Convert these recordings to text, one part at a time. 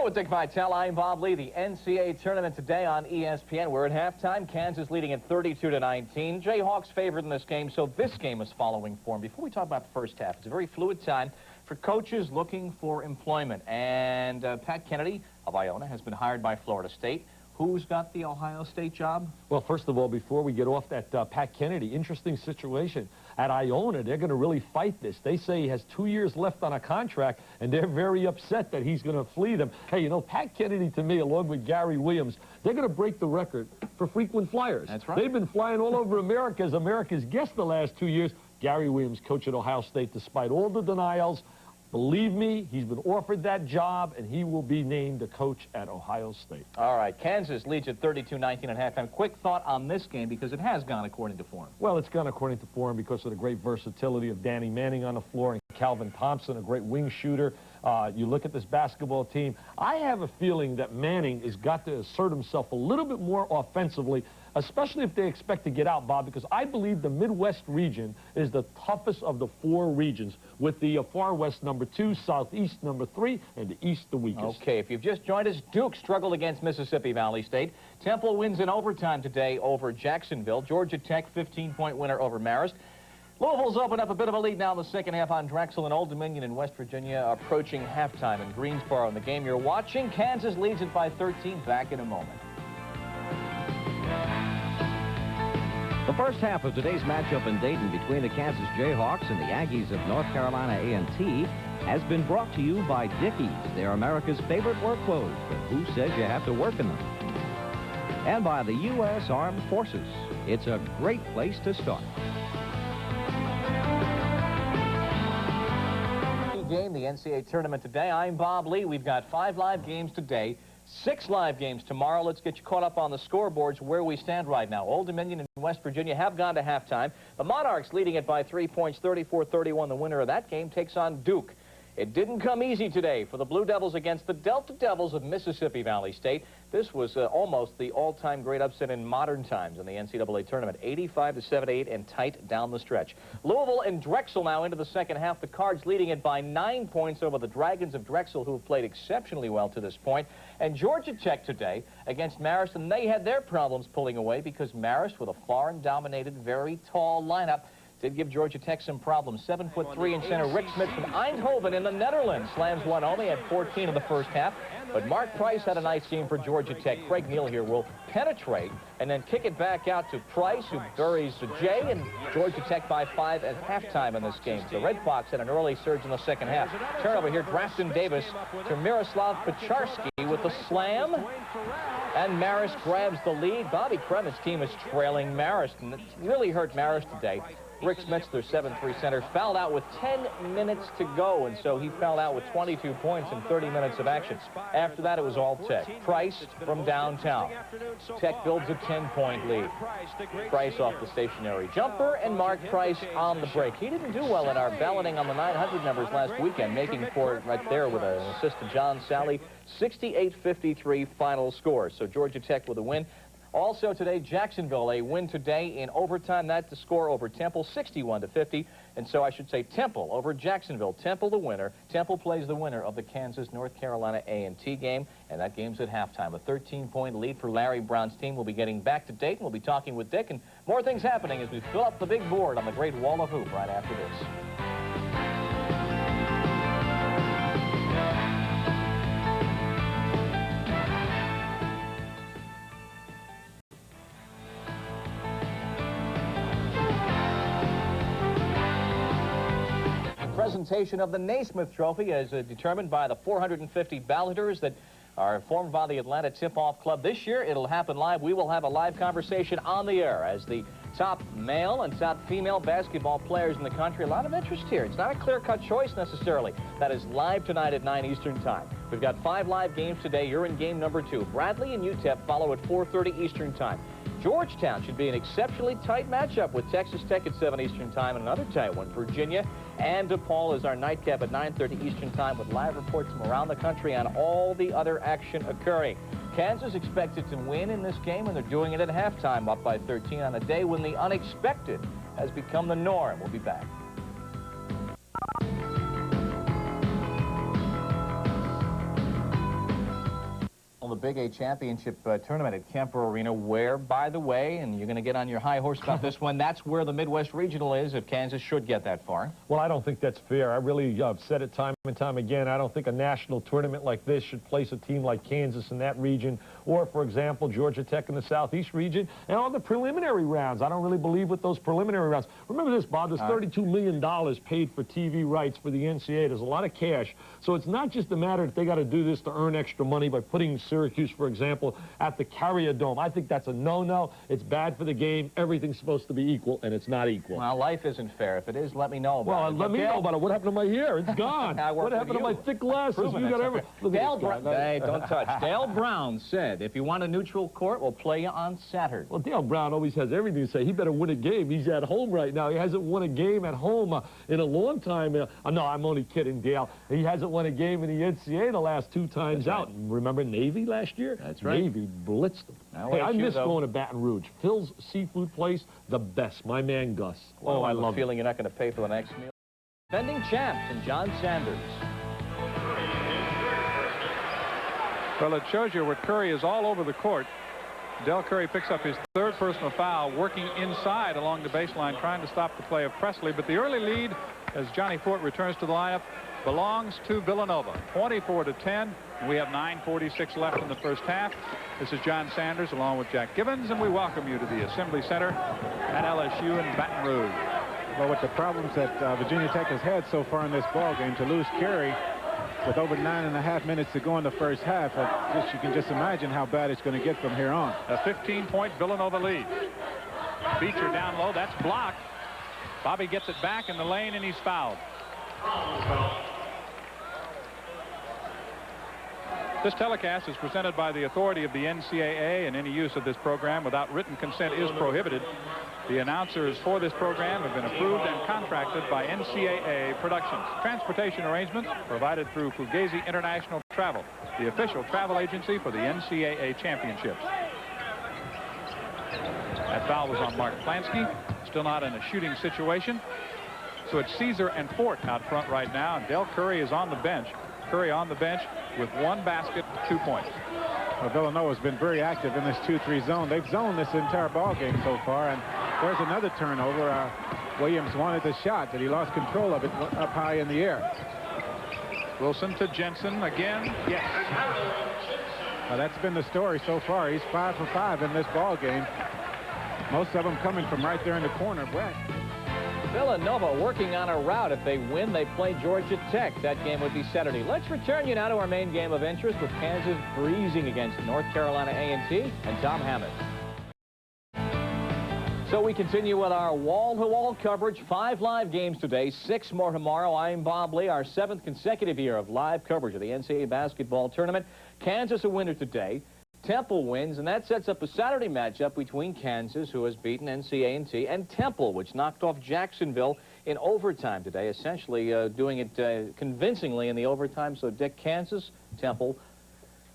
with Dick Vitale. I'm Bob Lee. The NCAA Tournament today on ESPN. We're at halftime. Kansas leading at 32-19. Jayhawks favored in this game, so this game is following form. Before we talk about the first half, it's a very fluid time for coaches looking for employment. And Pat Kennedy of Iona has been hired by Florida State. Who's got the Ohio State job? Well, first of all, before we get off that Pat Kennedy, interesting situation. At Iona, they're going to really fight this. They say he has 2 years left on a contract, and they're very upset that he's going to flee them. Hey, you know, Pat Kennedy, to me, along with Gary Williams, they're going to break the record for frequent flyers. That's right. They've been flying all over America as America's guest the last 2 years. Gary Williams, coach at Ohio State, despite all the denials. Believe me, he's been offered that job, and he will be named the coach at Ohio State. All right, Kansas leads at 32-19 at halftime. Quick thought on this game, because it has gone according to form. Well, it's gone according to form because of the great versatility of Danny Manning on the floor and Calvin Thompson, a great wing shooter. You look at this basketball team, I have a feeling that Manning has got to assert himself a little bit more offensively, especially if they expect to get out, Bob, because I believe the Midwest region is the toughest of the four regions, with the far west #2, southeast #3, and the east the weakest. Okay, if you've just joined us, Duke struggled against Mississippi Valley State. Temple wins in overtime today over Jacksonville. Georgia Tech, 15-point winner over Marist. Louisville's opened up a bit of a lead now in the second half on Drexel, and Old Dominion in West Virginia approaching halftime in Greensboro in the game you're watching. Kansas leads it by 13. Back in a moment. The first half of today's matchup in Dayton between the Kansas Jayhawks and the Aggies of North Carolina A&T has been brought to you by Dickies. They're America's favorite work clothes, but who says you have to work in them? And by the U.S. Armed Forces. It's a great place to start. Game, the NCAA Tournament today. I'm Bob Lee. We've got 5 live games today, 6 live games tomorrow. Let's get you caught up on the scoreboards where we stand right now. Old Dominion and West Virginia have gone to halftime. The Monarchs leading it by 3 points, 34-31. The winner of that game takes on Duke. It didn't come easy today for the Blue Devils against the Delta Devils of Mississippi Valley State. This was almost the all-time great upset in modern times in the NCAA Tournament, 85-78 and tight down the stretch. Louisville and Drexel now into the second half. The Cards leading it by 9 points over the Dragons of Drexel, who have played exceptionally well to this point. And Georgia Tech today against Marist, and they had their problems pulling away because Marist, with a foreign-dominated, very tall lineup, did give Georgia Tech some problems. 7'3" in center Rick Smith from Eindhoven in the Netherlands slams one home. He had 14 in the first half. But Mark Price had a nice game for Georgia Tech. Craig Neal here will penetrate and then kick it back out to Price, who buries the J, and Georgia Tech by 5 at halftime in this game. The Red Fox had an early surge in the second half. Turnover here, Drafton Davis to Miroslav Pecharski with the slam. And Marist grabs the lead. Bobby Krement's team is trailing Marist, and it really hurt Marist today. Rick Smith, their 7'3" center, fouled out with 10 minutes to go, and so he fouled out with 22 points in 30 minutes of action. After that, it was all Tech. Price from downtown. Tech builds a 10-point lead. Price off the stationary jumper, and Mark Price on the break. He didn't do well in our balloting on the 900 numbers last weekend, making for it right there with an assist to John Sally. 68-53 final score. So Georgia Tech with a win. Also today, Jacksonville, a win today in overtime. That's the score over Temple, 61-50. And so I should say Temple over Jacksonville. Temple the winner. Temple plays the winner of the Kansas-North Carolina A&T game, and that game's at halftime. A 13-point lead for Larry Brown's team. We'll be getting back to Dayton. We'll be talking with Dick, and more things happening as we fill up the big board on the Great Wall of Hoop right after this. Presentation of the Naismith Trophy is determined by the 450 balloters that are formed by the Atlanta Tip-Off Club. This year, it'll happen live. We will have a live conversation on the air as the top male and top female basketball players in the country. A lot of interest here. It's not a clear-cut choice necessarily. That is live tonight at 9 Eastern Time. We've got 5 live games today. You're in game number 2. Bradley and UTEP follow at 4:30 Eastern Time. Georgetown should be an exceptionally tight matchup with Texas Tech at 7 Eastern Time, and another tight one. Virginia and DePaul is our nightcap at 9:30 Eastern Time, with live reports from around the country on all the other action occurring. Kansas expected to win in this game, and they're doing it at halftime, up by 13 on a day when the unexpected has become the norm. We'll be back. The Big A Championship Tournament at Kemper Arena, where, by the way, and you're going to get on your high horse about this one, that's where the Midwest Regional is if Kansas should get that far. Well, I don't think that's fair. I really said it time and time again. I don't think a national tournament like this should place a team like Kansas in that region, or, for example, Georgia Tech in the Southeast region, and on the preliminary rounds. I don't really believe with those preliminary rounds. Remember this, Bob, there's $32 million paid for TV rights for the NCAA. There's a lot of cash. So it's not just a matter that they got to do this to earn extra money by putting Syracuse, for example, at the Carrier Dome. I think that's a no-no. It's bad for the game. Everything's supposed to be equal, and it's not equal. Well, life isn't fair. If it is, let me know about it. Well, let me know about it. What happened to my hair? It's gone. What happened to my thick glasses? You got every... Dale Brown, hey, don't touch. Dale Brown said, if you want a neutral court, we'll play you on Saturday. Well, Dale Brown always has everything to say. He better win a game. He's at home right now. He hasn't won a game at home in a long time. No, I'm only kidding, Dale. He hasn't won a game in the NCAA the last 2 times out. Remember Navy last year? That's right. Navy blitzed them. Hey, I miss going to Baton Rouge. Phil's Seafood Place, the best. My man, Gus. Well, I love feeling you're not going to pay for the next meal. Defending champs and John Sanders. Well, it shows you where Curry is all over the court. Del Curry picks up his 3rd personal foul, working inside along the baseline, trying to stop the play of Presley. But the early lead, as Johnny Fort returns to the lineup, belongs to Villanova, 24-10. We have 9:46 left in the first half. This is John Sanders along with Jack Gibbons, and we welcome you to the Assembly Center at LSU in Baton Rouge. Well, with the problems that Virginia Tech has had so far in this ball game, to lose Curry with over 9.5 minutes to go in the first half, you can just imagine how bad it's going to get from here on. A 15-point Villanova lead. Beecher down low. That's blocked. Bobby gets it back in the lane, and he's fouled. This telecast is presented by the authority of the NCAA, and any use of this program without written consent is prohibited. The announcers for this program have been approved and contracted by NCAA Productions. Transportation arrangements provided through Fugazi International Travel, the official travel agency for the NCAA championships. That foul was on Mark Plansky, still not in a shooting situation. So it's Caesar and Fort out front right now, and Del Curry is on the bench. Curry on the bench with 1 basket, 2 points. Well, Villanova's been very active in this 2-3 zone. They've zoned this entire ball game so far, and there's another turnover. Williams wanted the shot, but he lost control of it up high in the air. Wilson to Jensen again. Yes. Well, that's been the story so far. He's 5 for 5 in this ball game. Most of them coming from right there in the corner. West. Villanova working on a route. If they win, they play Georgia Tech. That game would be Saturday. Let's return you now to our main game of interest with Kansas breezing against North Carolina A&T and Tom Hammond. So we continue with our wall-to-wall coverage. 5 live games today, 6 more tomorrow. I'm Bob Lee, our 7th consecutive year of live coverage of the NCAA basketball tournament. Kansas a winner today. Temple wins, and that sets up a Saturday matchup between Kansas, who has beaten NCAA, and Temple, which knocked off Jacksonville in overtime today, essentially doing it convincingly in the overtime. So, Dick, Kansas, Temple,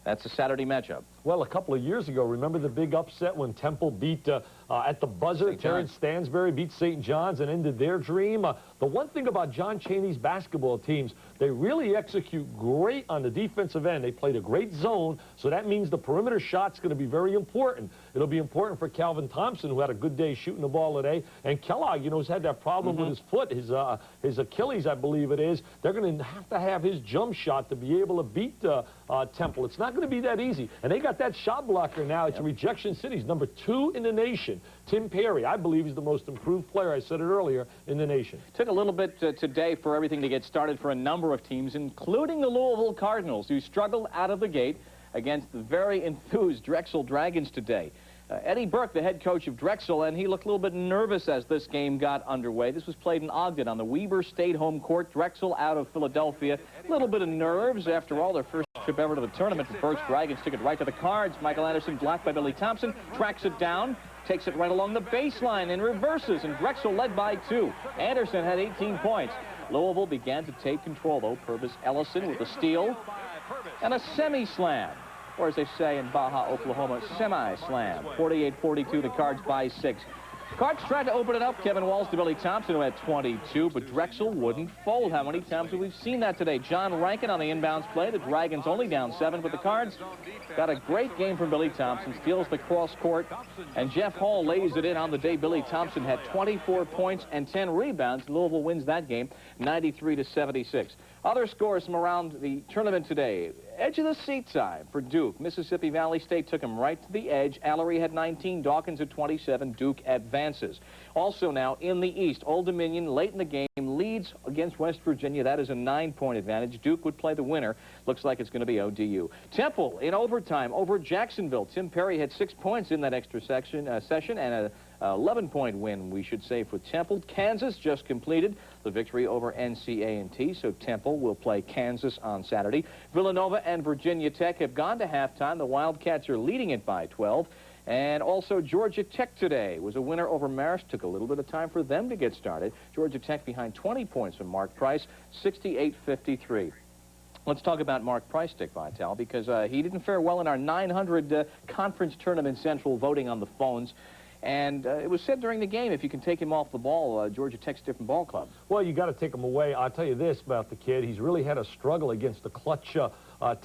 that's a Saturday matchup. Well, a couple of years ago, remember the big upset when Temple beat, at the buzzer, Terrence Stansbury beat St. John's and ended their dream? The one thing about John Chaney's basketball teams, they really execute great on the defensive end. They played a great zone, so that means the perimeter shot's going to be very important. It'll be important for Calvin Thompson, who had a good day shooting the ball today, and Kellogg, you know, has had that problem with his foot, his Achilles, I believe it is. They're going to have his jump shot to be able to beat Temple. It's not going to be that easy, and they got that shot blocker now. It's a rejection city. He's number 2 in the nation. Tim Perry, I believe he's the most improved player, I said it earlier, in the nation. Took a little bit today for everything to get started for a number of teams, including the Louisville Cardinals, who struggled out of the gate against the very enthused Drexel Dragons today. Eddie Burke, the head coach of Drexel, and he looked a little bit nervous as this game got underway. This was played in Ogden on the Weber State home court. Drexel out of Philadelphia. A little bit of nerves. After all, their first trip ever to the tournament. The Burke's Dragons took it right to the cards. Michael Anderson, blocked by Billy Thompson, tracks it down, takes it right along the baseline and reverses, and Drexel led by 2. Anderson had 18 points. Louisville began to take control, though. Purvis Ellison with a steal and a semi-slam. Or as they say in Baja, Oklahoma, semi-slam. 48-42, the Cards by 6. Cards tried to open it up. Kevin Walls to Billy Thompson, who had 22, but Drexel wouldn't fold. How many times have we seen that today? John Rankin on the inbounds play. The Dragons only down 7, but the Cards got a great game from Billy Thompson. Steals the cross court, and Jeff Hall lays it in on the day. Billy Thompson had 24 points and 10 rebounds. Louisville wins that game, 93-76. Other scores from around the tournament today. Edge of the seat time for Duke. Mississippi Valley State took him right to the edge. Allery had 19, Dawkins at 27. Duke advances. Also now in the East, Old Dominion late in the game leads against West Virginia. That is a 9-point advantage. Duke would play the winner. Looks like it's going to be ODU. Temple in overtime over Jacksonville. Tim Perry had 6 points in that extra session and a 11-point win, we should say, for Temple. Kansas just completed the victory over NCAA, so Temple will play Kansas on Saturday. Villanova and Virginia Tech have gone to halftime. The Wildcats are leading it by 12. And also Georgia Tech today was a winner over Marist. Took a little bit of time for them to get started. Georgia Tech behind 20 points from Mark Price, 68-53. Let's talk about Mark Price, Dick Vitale, because he didn't fare well in our 900 conference tournament central voting on the phones. And it was said during the game, if you can take him off the ball, Georgia Tech's a different ball club. Well, you got to take him away. I'll tell you this about the kid. He's really had a struggle against the clutch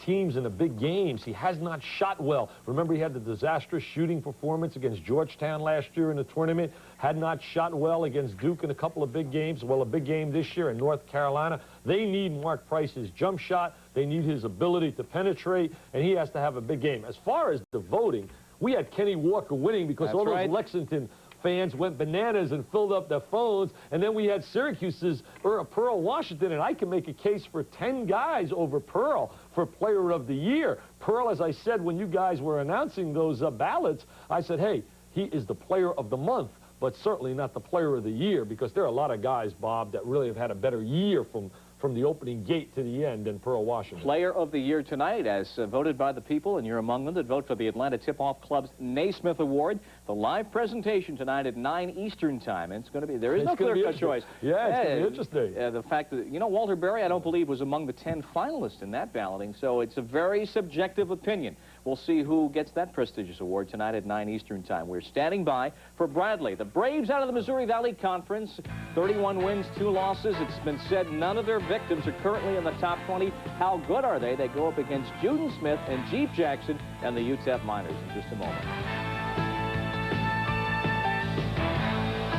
teams in the big games. He has not shot well. Remember, he had the disastrous shooting performance against Georgetown last year in the tournament. Had not shot well against Duke in a couple of big games. Well, a big game this year in North Carolina. They need Mark Price's jump shot. They need his ability to penetrate, and he has to have a big game. As far as the voting, we had Kenny Walker winning because all those Lexington fans went bananas and filled up their phones. And then we had Syracuse's Pearl Washington, and I can make a case for 10 guys over Pearl for Player of the Year. Pearl, as I said, when you guys were announcing those ballots, I said, hey, he is the Player of the Month, but certainly not the Player of the Year, because there are a lot of guys, Bob, that really have had a better year from the opening gate to the end than Pearl Washington. Player of the Year tonight, as voted by the people, and you're among them that vote for the Atlanta Tip-Off Club's Naismith Award. The live presentation tonight at 9 Eastern time. And it's going to be, there is no clear-cut choice. Yeah, it's going to be interesting. The fact that, you know, Walter Berry, I don't believe, was among the 10 finalists in that balloting, so it's a very subjective opinion. We'll see who gets that prestigious award tonight at 9 Eastern time. We're standing by for Bradley. The Braves out of the Missouri Valley Conference, 31 wins, 2 losses. It's been said none of their victims are currently in the top 20. How good are they? They go up against Juden Smith and Jeep Jackson and the UTEP Miners in just a moment.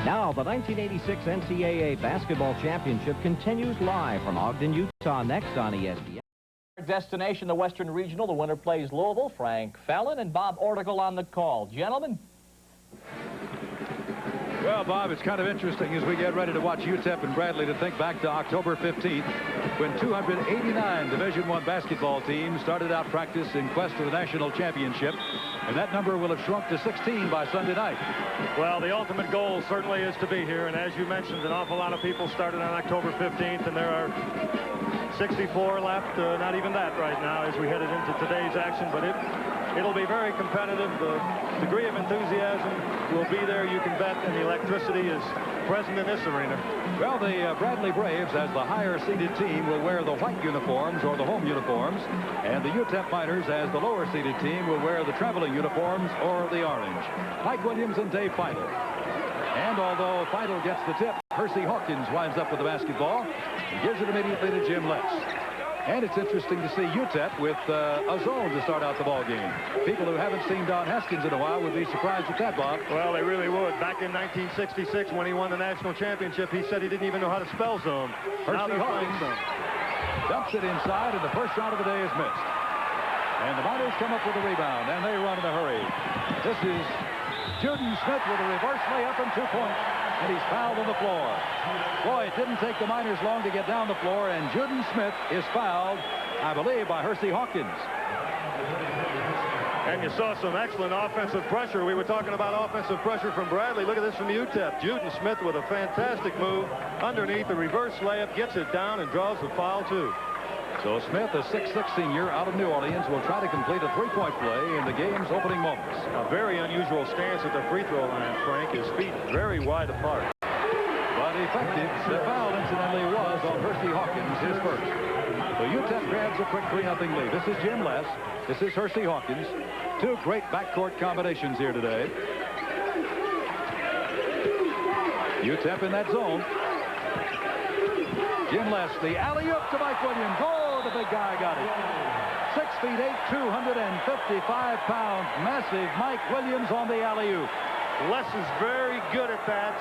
Now, the 1986 NCAA Basketball Championship continues live from Ogden, Utah, next on ESPN. Destination, the Western Regional. The winner plays Louisville. Frank Fallon and Bob Ortigal on the call. Gentlemen. Well, Bob, it's kind of interesting as we get ready to watch UTEP and Bradley to think back to October 15th when 289 Division I basketball teams started out practice in quest of the national championship. And that number will have shrunk to 16 by Sunday night. Well, the ultimate goal certainly is to be here. And as you mentioned, an awful lot of people started on October 15th, and there are 64 left, not even that right now as we headed into today's action. But it'll be very competitive. The degree of enthusiasm will be there, you can bet, and the electricity is present in this arena. Well, the Bradley Braves, as the higher-seeded team, will wear the white uniforms or the home uniforms, and the UTEP Miners, as the lower-seeded team, will wear the traveling uniforms or the orange. Mike Williams and Dave Feidel. And although Feidel gets the tip, Hersey Hawkins winds up with the basketball and gives it immediately to Jim Letts. And it's interesting to see UTEP with a zone to start out the ball game. People who haven't seen Don Haskins in a while would be surprised at that, Bob. Well, they really would. Back in 1966, when he won the national championship, he said he didn't even know how to spell zone. Hersey Hawkins dumps it inside, and the first shot of the day is missed. And the Miners come up with a rebound, and they run in a hurry. This is Juden Smith with a reverse layup and 2 points. And he's fouled on the floor. Boy, it didn't take the Miners long to get down the floor, and Juden Smith is fouled, I believe, by Hersey Hawkins. And you saw some excellent offensive pressure. We were talking about offensive pressure from Bradley. Look at this from UTEP. Juden Smith with a fantastic move underneath the reverse layup, gets it down and draws the foul, too. So Smith, a 6'6" senior out of New Orleans, will try to complete a three-point play in the game's opening moments. A very unusual stance at the free throw line, Frank. His feet very wide apart. But effective. The foul, incidentally, was on Hersey Hawkins, his first. So UTEP grabs a quick 3-0 lead. This is Jim Less. This is Hersey Hawkins. Two great backcourt combinations here today. UTEP in that zone. Jim Les, the alley-oop to Mike Williams. Oh, the big guy got it. 6 feet 8, 255 pounds. Massive Mike Williams on the alley-oop. Les is very good at that.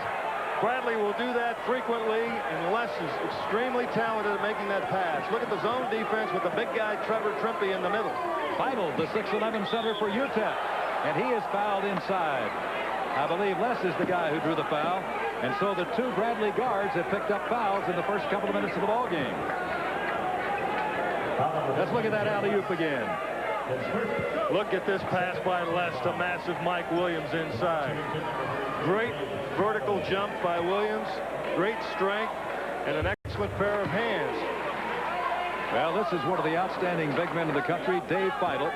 Bradley will do that frequently, and Les is extremely talented at making that pass. Look at the zone defense with the big guy, Trevor Trimpe, in the middle. Final, the 6'11" center for UTEP, and he is fouled inside. I believe Les is the guy who drew the foul, and so the two Bradley guards have picked up fouls in the first couple of minutes of the ball game. Let's look at that alley-oop again. Look at this pass by Les to massive Mike Williams inside. Great vertical jump by Williams, great strength, and an excellent pair of hands. Well, this is one of the outstanding big men of the country, Dave Feidel.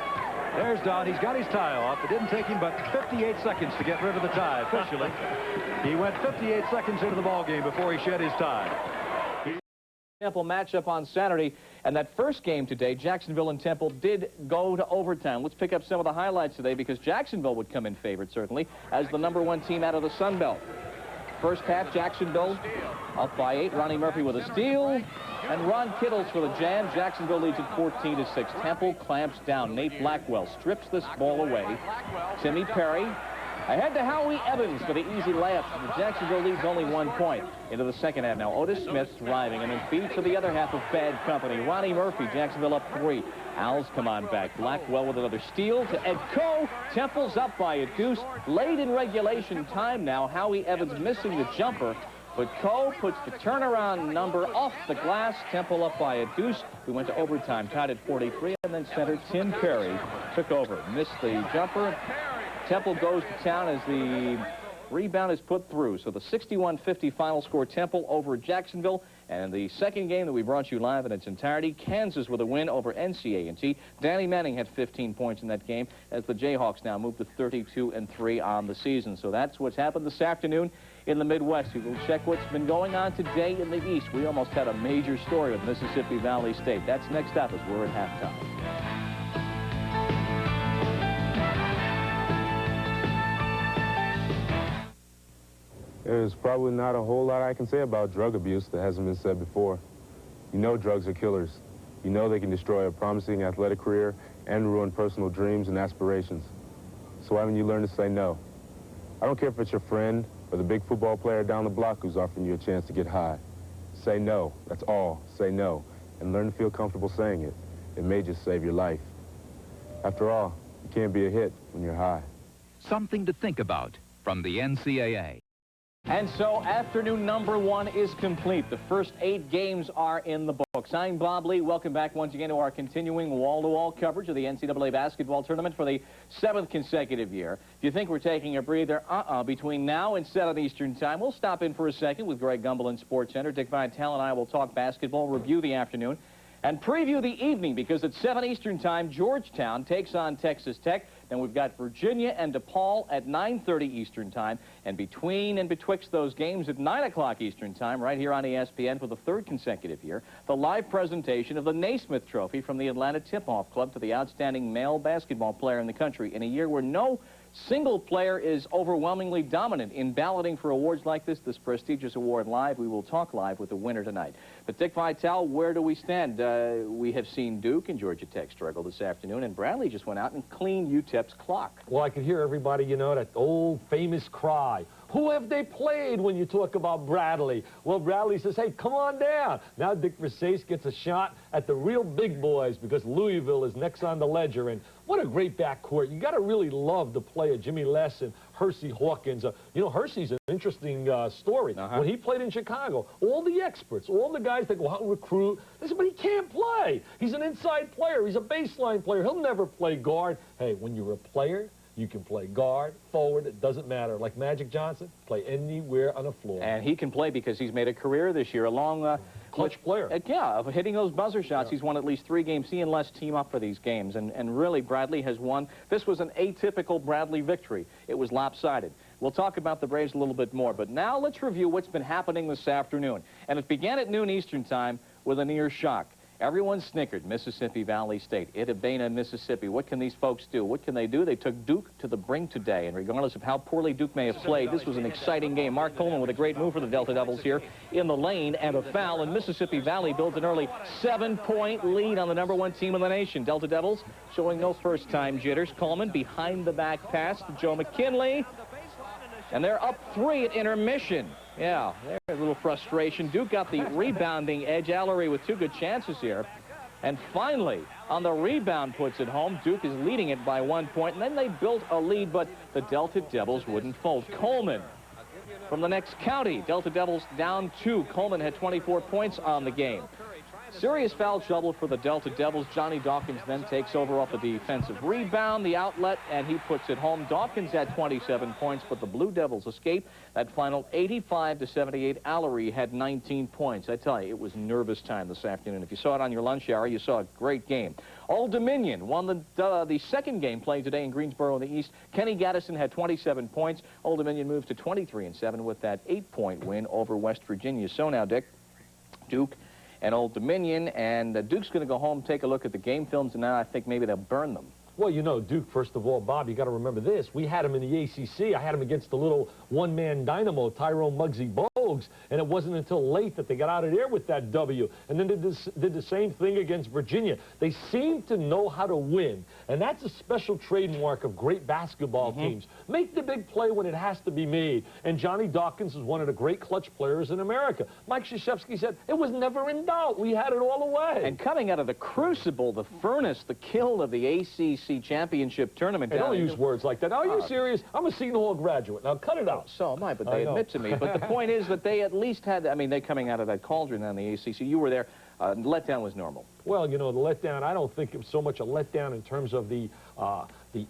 There's Don. He's got his tie off. It didn't take him but 58 seconds to get rid of the tie officially. He went 58 seconds into the ball game before he shed his tie. Temple matchup on Saturday, and that first game today, Jacksonville and Temple did go to overtime. Let's pick up some of the highlights today because Jacksonville would come in favored, certainly, as the #1 team out of the Sun Belt. First half, Jacksonville up by 8. Ronnie Murphy with a steal, and Ron Kittles for the jam. Jacksonville leads at 14-6. Temple clamps down. Nate Blackwell strips this ball away. Timmy Perry ahead to Howie Evans for the easy layup. Jacksonville leads only 1 point into the second half. Now Otis Smith's driving and then feeds to the other half of bad company. Ronnie Murphy, Jacksonville up 3. Owls come on back. Blackwell with another steal to Ed Coe. Temple's up by a deuce. Late in regulation time now. Howie Evans missing the jumper. But Coe puts the turnaround number off the glass. Temple up by a deuce. We went to overtime, tied at 43, and then center Tim Perry took over. Missed the jumper. Temple goes to town as the rebound is put through. So the 61-50 final score, Temple over Jacksonville. And the second game that we brought you live in its entirety, Kansas with a win over NCAA. Danny Manning had 15 points in that game as the Jayhawks now move to 32-3 on the season. So that's what's happened this afternoon in the Midwest. We will check what's been going on today in the East. We almost had a major story with Mississippi Valley State. That's next up as we're at halftime. There's probably not a whole lot I can say about drug abuse that hasn't been said before. You know drugs are killers. You know they can destroy a promising athletic career and ruin personal dreams and aspirations. So why haven't you learned to say no? I don't care if it's your friend or the big football player down the block who's offering you a chance to get high. Say no. That's all. Say no. And learn to feel comfortable saying it. It may just save your life. After all, you can't be a hit when you're high. Something to think about from the NCAA. And so afternoon #1 is complete. The first 8 games are in the books. I'm Bob Lee. Welcome back once again to our continuing wall-to-wall coverage of the NCAA basketball tournament for the 7th consecutive year. If you think we're taking a breather, between now and 7 Eastern time, we'll stop in for a second with Greg Gumbel in Sports Center. Dick Vitale and I will talk basketball, review the afternoon, and preview the evening because at 7 Eastern time, Georgetown takes on Texas Tech. Then we've got Virginia and DePaul at 9:30 Eastern time. And between and betwixt those games at 9 o'clock Eastern time, right here on ESPN for the 3rd consecutive year, the live presentation of the Naismith Trophy from the Atlanta Tip-Off Club to the outstanding male basketball player in the country in a year where no single player is overwhelmingly dominant in balloting for awards like this prestigious award live. We will talk live with the winner tonight. But Dick Vitale, where do we stand? We have seen Duke and Georgia Tech struggle this afternoon, and Bradley just went out and cleaned UTEP's clock. Well, I could hear everybody, you know, that old famous cry. Who have they played when you talk about Bradley? Well, Bradley says, hey, come on down. Now Dick Versace gets a shot at the real big boys because Louisville is next on the ledger. And what a great backcourt. You got to really love the play of Jimmy Les and Hersey Hawkins. You know, Hersey's an interesting story. When he played in Chicago, all the experts, all the guys that go out and recruit, they said, but he can't play. He's an inside player. He's a baseline player. He'll never play guard. Hey, when you're a player, you can play guard, forward, it doesn't matter. Like Magic Johnson, play anywhere on the floor. And he can play because he's made a career this year along... clutch player. Yeah, of hitting those buzzer shots. Yeah. He's won at least 3 games. He and Les team up for these games. And really, Bradley has won. This was an atypical Bradley victory. It was lopsided. We'll talk about the Braves a little bit more. But now let's review what's been happening this afternoon. And it began at noon Eastern time with a near shock. Everyone snickered. Mississippi Valley State, Itabena, Mississippi. What can these folks do? What can they do? They took Duke to the brink today, and regardless of how poorly Duke may have played, this was an exciting game. Mark Coleman with a great move for the Delta Devils here in the lane, and a foul, and Mississippi Valley builds an early 7-point lead on the #1 team in the nation. Delta Devils showing no first-time jitters. Coleman behind the back pass to Joe McKinley, and they're up 3 at intermission. Yeah, there's a little frustration. Duke got the rebounding edge. Allery with 2 good chances here. And finally, on the rebound, puts it home. Duke is leading it by 1 point, and then they built a lead, but the Delta Devils wouldn't fold. Coleman from the next county. Delta Devils down 2. Coleman had 24 points on the game. Serious foul trouble for the Delta Devils. Johnny Dawkins then takes over off the defensive rebound, the outlet, and he puts it home. Dawkins had 27 points, but the Blue Devils escape. That final 85-78. Allery had 19 points. I tell you, it was nervous time this afternoon. If you saw it on your lunch hour, you saw a great game. Old Dominion won the second game played today in Greensboro in the East. Kenny Gaddison had 27 points. Old Dominion moves to 23-7 with that 8-point win over West Virginia. So now, Dick, Duke and Old Dominion, and Duke's going to go home, take a look at the game films, and now I think maybe they'll burn them. Well, you know, Duke, first of all, Bob, you got to remember this. We had him in the ACC. I had him against the little one-man dynamo, Tyrone Muggsy Bogues, and it wasn't until late that they got out of there with that W, and then did the same thing against Virginia. They seem to know how to win, and that's a special trademark of great basketball teams. Make the big play when it has to be made, and Johnny Dawkins is one of the great clutch players in America. Mike Krzyzewski said, it was never in doubt. We had it all the way. And coming out of the crucible, the furnace, the kiln of the ACC Championship Tournament. Hey, don't use words like that. Are you serious? I'm a Seton Hall graduate. Now, cut it out. So am I, but they admit to me. But the point is that they at least had, I mean, they coming out of that cauldron on the ACC. You were there. Letdown was normal. Well, you know, the letdown, I don't think it was so much a letdown in terms of the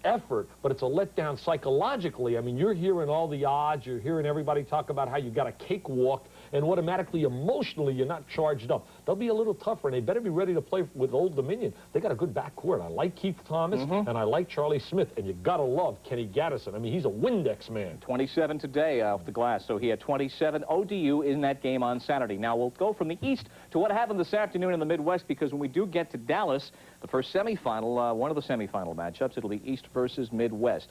effort, but it's a letdown psychologically. I mean, you're hearing all the odds. You're hearing everybody talk about how you got a cakewalk, and automatically, emotionally, you're not charged up. They'll be a little tougher, and they better be ready to play with Old Dominion. They got a good backcourt. I like Keith Thomas, and I like Charlie Smith, and you got to love Kenny Gaddison. I mean, he's a Windex man. 27 today off the glass, so he had 27. ODU in that game on Saturday. Now, we'll go from the East to what happened this afternoon in the Midwest, because when we do get to Dallas, the first semifinal, one of the semifinal matchups, it'll be East versus Midwest.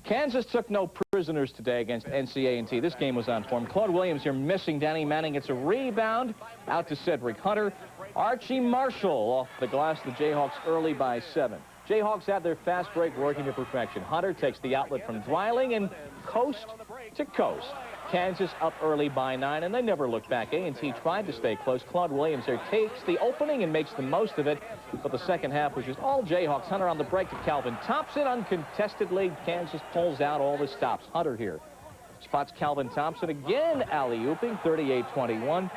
Kansas took no prisoners today against NCAA. This game was on form. Claude Williams here missing. Danny Manning gets a rebound out to Cedric Hunter. Archie Marshall off the glass. The Jayhawks early by 7. Jayhawks have their fast break working to perfection. Hunter takes the outlet from Dreiling and coast to coast. Kansas up early by 9, and they never looked back. A&T tried to stay close. Claude Williams there takes the opening and makes the most of it, but the second half was just all Jayhawks. Hunter on the break to Calvin Thompson. Uncontestedly, Kansas pulls out all the stops. Hunter here spots Calvin Thompson again, alley-ooping, 38-21.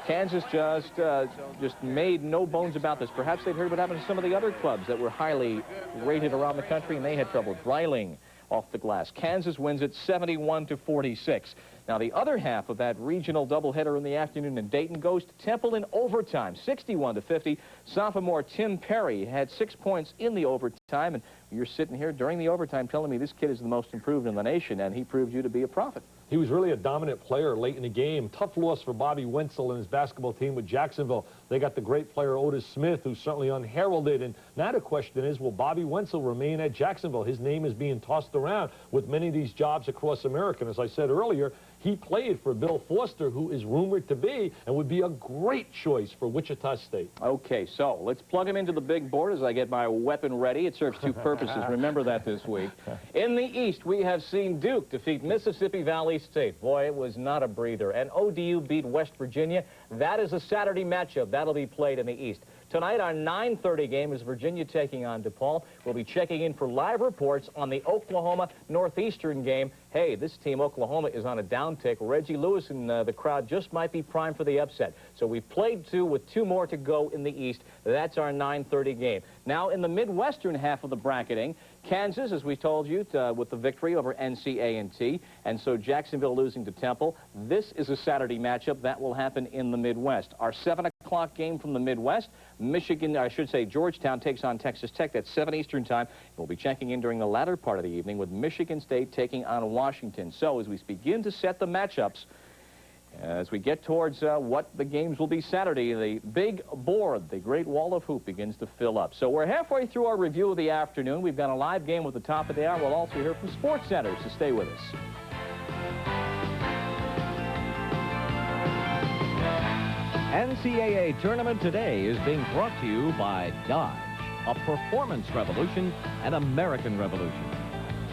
Kansas just made no bones about this. Perhaps they'd heard what happened to some of the other clubs that were highly rated around the country, and they had trouble. Dreiling off the glass. Kansas wins it 71-46. Now, the other half of that regional doubleheader in the afternoon in Dayton goes to Temple in overtime, 61-50. Sophomore Tim Perry had 6 points in the overtime, and you're sitting here during the overtime telling me this kid is the most improved in the nation, and he proved you to be a prophet. He was really a dominant player late in the game. Tough loss for Bobby Wenzel and his basketball team with Jacksonville. They got the great player Otis Smith, who's certainly unheralded. And now the question is, will Bobby Wenzel remain at Jacksonville? His name is being tossed around with many of these jobs across America. And as I said earlier, he played for Bill Foster, who is rumored to be and would be a great choice for Wichita State. Okay, so let's plug him into the big board as I get my weapon ready. It serves two purposes. Remember that this week. In the East, we have seen Duke defeat Mississippi Valley State. Boy, it was not a breather. And ODU beat West Virginia. That is a Saturday matchup. That'll be played in the East. Tonight, our 9:30 game is Virginia taking on DePaul. We'll be checking in for live reports on the Oklahoma Northeastern game. Hey, this team, Oklahoma, is on a downtick. Reggie Lewis and the crowd just might be primed for the upset. So we've played two with 2 more to go in the East. That's our 9:30 game. Now, in the Midwestern half of the bracketing, Kansas, as we told you, with the victory over NCAA, and so Jacksonville losing to Temple. This is a Saturday matchup that will happen in the Midwest. Our 7 o'clock game from the Midwest, Michigan, I should say Georgetown takes on Texas Tech. That's 7 Eastern time. We'll be checking in during the latter part of the evening with Michigan State taking on Washington. So as we begin to set the matchups, As we get towards what the games will be Saturday, the big board, the Great Wall of Hoop, begins to fill up. So we're halfway through our review of the afternoon. We've got a live game at the top of the hour. We'll also hear from Sports Centers, so stay with us. NCAA Tournament Today is being brought to you by Dodge, a performance revolution, an American revolution.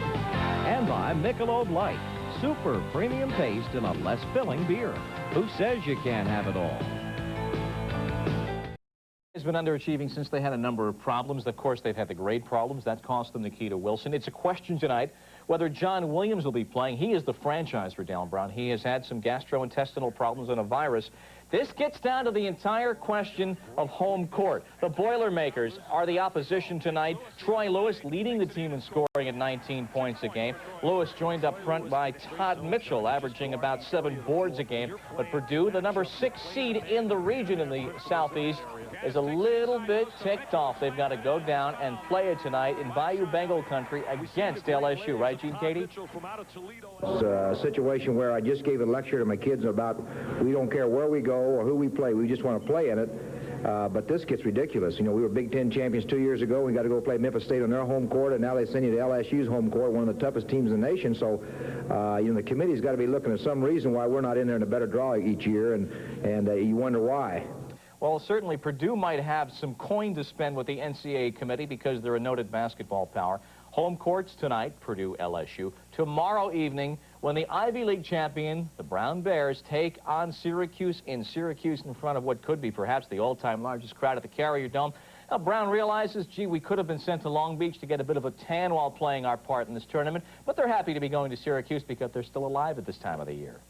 And by Michelob Light, super premium taste in a less filling beer. Who says you can't have it all? Has been underachieving since they had a number of problems. Of course, they've had the grade problems. That cost them Nikita Wilson. It's a question tonight whether John Williams will be playing. He is the franchise for Dale Brown. He has had some gastrointestinal problems and a virus. This gets down to the entire question of home court. The Boilermakers are the opposition tonight. Troy Lewis leading the team in scoring at 19 points a game. Lewis joined up front by Todd Mitchell, averaging about 7 boards a game. But Purdue, the number 6 seed in the region in the Southeast, is a little bit ticked off. They've got to go down and play it tonight in Bayou Bengal country against LSU. Right, Gene Katie? It's a situation where I just gave a lecture to my kids about we don't care where we go or who we play. We just want to play in it. But this gets ridiculous. You know, we were Big Ten champions 2 years ago. We got to go play Memphis State on their home court, and now they send you to LSU's home court, one of the toughest teams in the nation. So, you know, the committee's got to be looking at some reason why we're not in there in a better draw each year, and you wonder why. Well, certainly Purdue might have some coin to spend with the NCAA committee because they're a noted basketball power. Home courts tonight, Purdue, LSU. Tomorrow evening, when the Ivy League champion, the Brown Bears, take on Syracuse in front of what could be perhaps the all-time largest crowd at the Carrier Dome. Now, Brown realizes, gee, we could have been sent to Long Beach to get a bit of a tan while playing our part in this tournament, but they're happy to be going to Syracuse because they're still alive at this time of the year.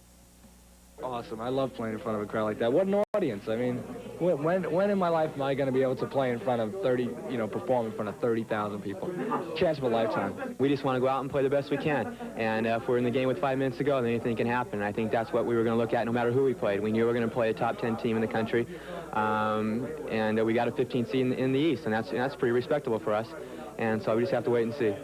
Awesome. I love playing in front of a crowd like that. What an audience. I mean, when in my life am I going to be able to play in front of 30, you know, perform in front of 30,000 people? Chance of a lifetime. We just want to go out and play the best we can. And if we're in the game with 5 minutes to go, then anything can happen. And I think that's what we were going to look at no matter who we played. We knew we were going to play a top 10 team in the country. And we got a 15 seed in the East, and that's pretty respectable for us. And so we just have to wait and see.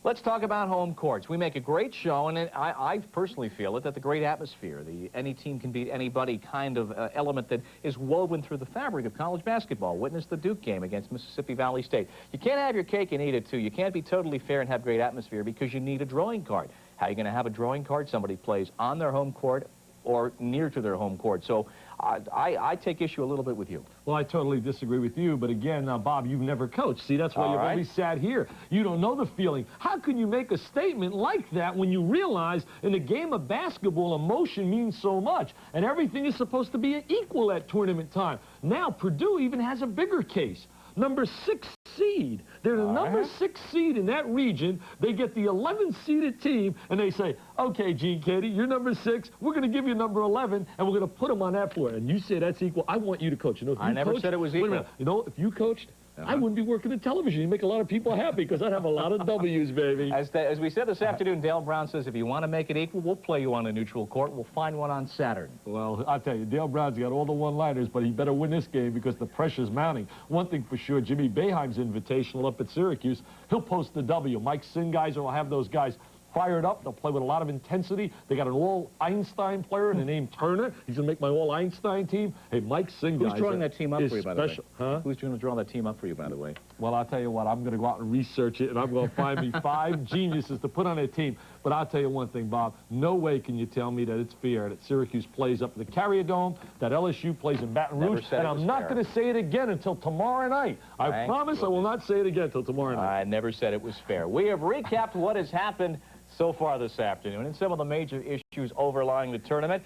Let's talk about home courts. We make a great show, and I personally feel it, that the great atmosphere, the any team can beat anybody kind of element that is woven through the fabric of college basketball. Witness the Duke game against Mississippi Valley State. You can't have your cake and eat it, too. You can't be totally fair and have great atmosphere because you need a drawing card. How are you going to have a drawing card? Somebody plays on their home court or near to their home court. So I take issue a little bit with you. Well, I totally disagree with you, but again, Bob, you've never coached. See, that's why you've only sat here. You don't know the feeling. How can you make a statement like that when you realize in a game of basketball, emotion means so much, and everything is supposed to be equal at tournament time? Now, Purdue even has a bigger case. Number 6 seed. They're the number 6 seed in that region. They get the 11th seeded team, and they say, okay, Gene Katie, you're number 6. We're going to give you number 11, and we're going to put them on that floor. And you say that's equal. I want you to coach. You know, if you I never coached, said it was equal. Wait a minute. You know, if you coached, I wouldn't be working in television. You make a lot of people happy because I'd have a lot of W's, baby. As we said this afternoon, Dale Brown says if you want to make it equal, we'll play you on a neutral court. We'll find one on Saturday. Well, I'll tell you, Dale Brown's got all the one-liners, but he better win this game because the pressure's mounting. One thing for sure, Jimmy Boeheim's invitational up at Syracuse, he'll post the W. Mike Singeiser will have those guys fired up. They'll play with a lot of intensity. They got an all-Einstein player named Turner. He's going to make my all-Einstein team. Hey, Mike Singeiser. Who's drawing that team up for you, by the way? Huh? Who's going to draw that team up for you, by the way? Well, I'll tell you what. I'm going to go out and research it, and I'm going to find me 5 geniuses to put on a team. But I'll tell you one thing, Bob. No way can you tell me that it's fair that Syracuse plays up at the Carrier Dome, that LSU plays in Baton Rouge, and I'm not going to say it again until tomorrow night. I promise I will not say it again until tomorrow night. I never said it was fair. We have recapped what has happened so far this afternoon and some of the major issues overlying the tournament.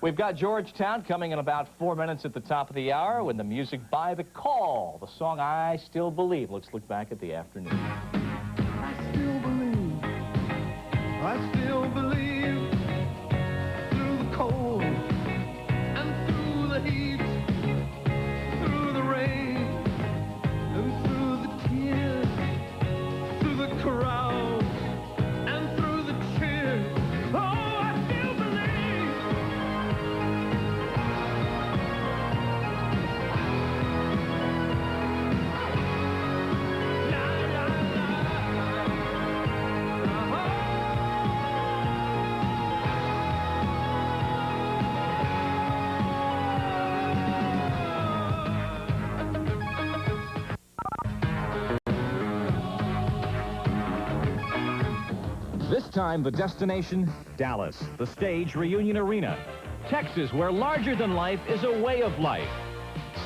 We've got Georgetown coming in about 4 minutes at the top of the hour with the music by The Call, the song I Still Believe. Let's look back at the afternoon. I still believe through the cold and through the heat, through the rain and through the tears, through the crowd. time, the destination, Dallas. The stage, Reunion Arena. Texas, where larger than life is a way of life.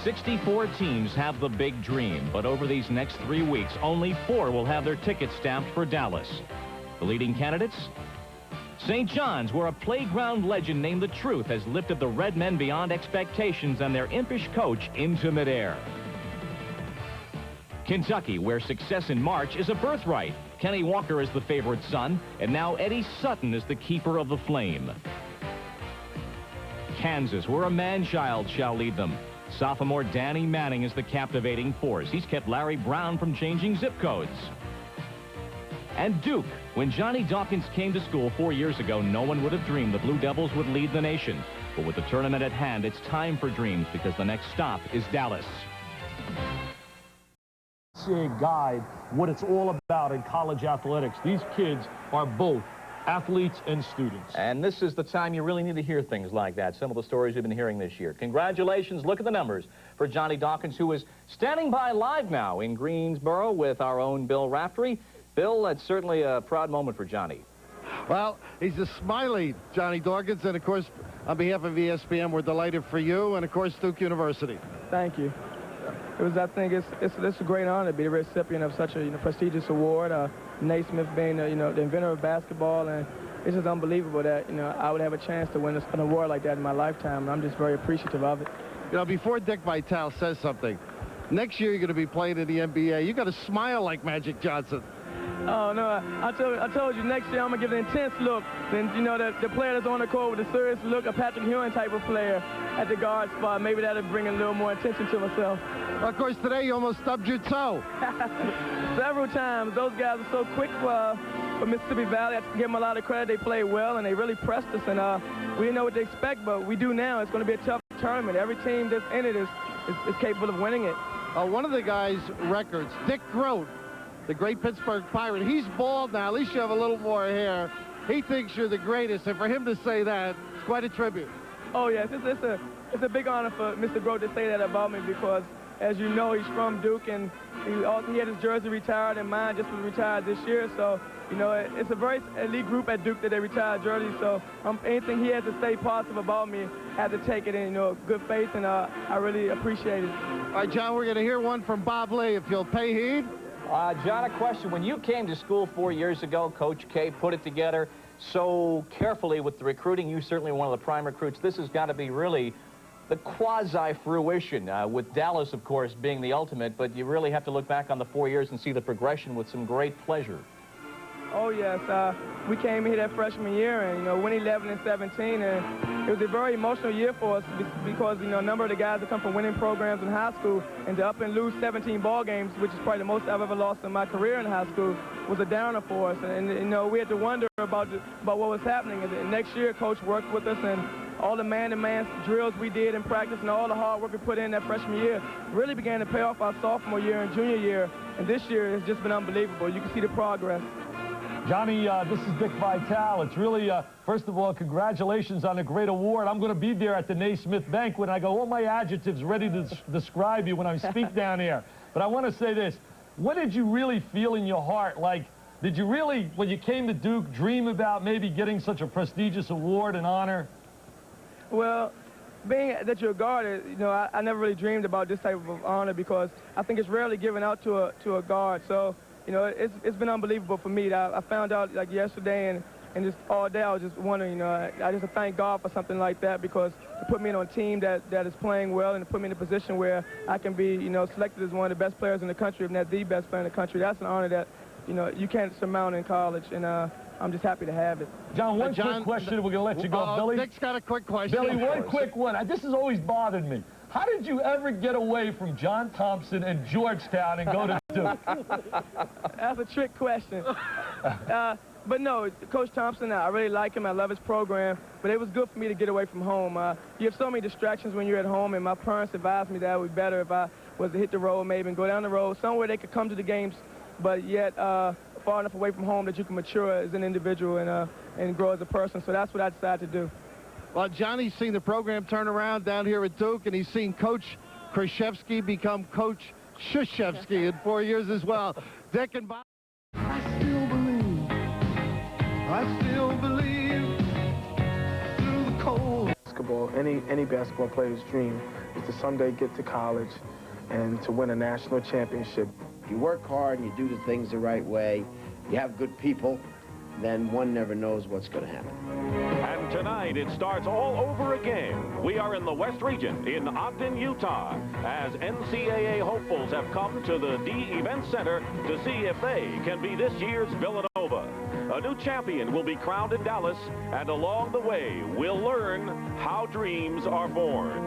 64 teams have the big dream, but over these next 3 weeks, only 4 will have their tickets stamped for Dallas. The leading candidates? St. John's, where a playground legend named The Truth has lifted the Red Men beyond expectations and their impish coach into midair. Kentucky, where success in March is a birthright. Kenny Walker is the favorite son, and now Eddie Sutton is the keeper of the flame. Kansas, where a man-child shall lead them. Sophomore Danny Manning is the captivating force. He's kept Larry Brown from changing zip codes. And Duke, when Johnny Dawkins came to school 4 years ago, no one would have dreamed the Blue Devils would lead the nation. But with the tournament at hand, it's time for dreams, because the next stop is Dallas. NCAA guide what it's all about in college athletics. These kids are both athletes and students. And this is the time you really need to hear things like that. Some of the stories we've been hearing this year. Congratulations. Look at the numbers for Johnny Dawkins, who is standing by live now in Greensboro with our own Bill Raftery. Bill, that's certainly a proud moment for Johnny. Well, he's a smiley Johnny Dawkins, and of course, on behalf of ESPN, we're delighted for you, and of course, Duke University. Thank you. I think it's a great honor to be the recipient of such a prestigious award. Naismith being the inventor of basketball, and it's just unbelievable that I would have a chance to win an award like that in my lifetime, and I'm just very appreciative of it. Before Dick Vitale says something, next year you're going to be playing in the NBA. You got to smile like Magic Johnson. Oh no! I told you next year I'm gonna give an intense look. Then the player that's on the court with a serious look, a Patrick Ewing type of player at the guard spot. Maybe that'll bring a little more attention to myself. Well, of course, today you almost stubbed your toe. Several times. Those guys are so quick for Mississippi Valley. I give them a lot of credit. They played well and they really pressed us. And we didn't know what to expect, but we do now. It's going to be a tough tournament. Every team that's in it is capable of winning it. One of the guys' records, Dick Grote, the great Pittsburgh Pirate, he's bald now. At least you have a little more hair. He thinks you're the greatest, and for him to say that, it's quite a tribute. Oh, yes. It's a big honor for Mr. Grote to say that about me, because, as you know, he's from Duke, and he had his jersey retired, and mine just was retired this year. So, it's a very elite group at Duke that they retired jerseys. So anything he has to say positive about me, I have to take it in good faith, and I really appreciate it. All right, John, we're going to hear one from Bob Lee, if you'll pay heed. John, a question. When you came to school 4 years ago, Coach K put it together so carefully with the recruiting. You certainly were one of the prime recruits. This has got to be really the quasi-fruition, with Dallas, of course, being the ultimate, but you really have to look back on the 4 years and see the progression with some great pleasure. Oh, yes. We came here that freshman year and, went 11 and 17, and it was a very emotional year for us because, a number of the guys that come from winning programs in high school, and to up and lose 17 ball games, which is probably the most I've ever lost in my career in high school, was a downer for us. And we had to wonder about what was happening. And next year, Coach worked with us, and all the man-to-man drills we did in practice and all the hard work we put in that freshman year really began to pay off our sophomore year and junior year. And this year has just been unbelievable. You can see the progress. Johnny, this is Dick Vitale. It's really, first of all, congratulations on a great award. I'm going to be there at the Naismith banquet. I got all my adjectives ready to describe you when I speak down here. But I want to say this. What did you really feel in your heart? Like, did you really, when you came to Duke, dream about maybe getting such a prestigious award and honor? Well, being that you're a guard, I never really dreamed about this type of honor, because I think it's rarely given out to a guard. So, it's been unbelievable for me. I found out like yesterday, and just all day I was just wondering, I just thank God for something like that, because to put me on a team that is playing well and to put me in a position where I can be, selected as one of the best players in the country, if not the best player in the country, that's an honor that, you can't surmount in college, and I'm just happy to have it. John, one quick question, we're going to let you go. Billy? Dick's got a quick question. Billy, one quick one. This has always bothered me. How did you ever get away from John Thompson and Georgetown and go to Duke? That's a trick question. But no, Coach Thompson, I really like him. I love his program. But it was good for me to get away from home. You have so many distractions when you're at home, and my parents advised me that it would be better if I was to hit the road maybe and go down the road somewhere they could come to the games, but yet far enough away from home that you can mature as an individual and grow as a person. So that's what I decided to do. Well, Johnny's seen the program turn around down here at Duke, and he's seen Coach Krzyzewski become Coach Krzyzewski in 4 years as well. Dick and Bob. I still believe I still believe through the cold. Basketball, any basketball player's dream is to someday get to college and to win a national championship. If you work hard and you do the things the right way, you have good people, then one never knows what's going to happen. And tonight it starts all over again. We are in the West Region in Ogden, Utah, as NCAA hopefuls have come to the D Event Center to see if they can be this year's Villanova. A new champion will be crowned in Dallas, and along the way, we'll learn how dreams are born.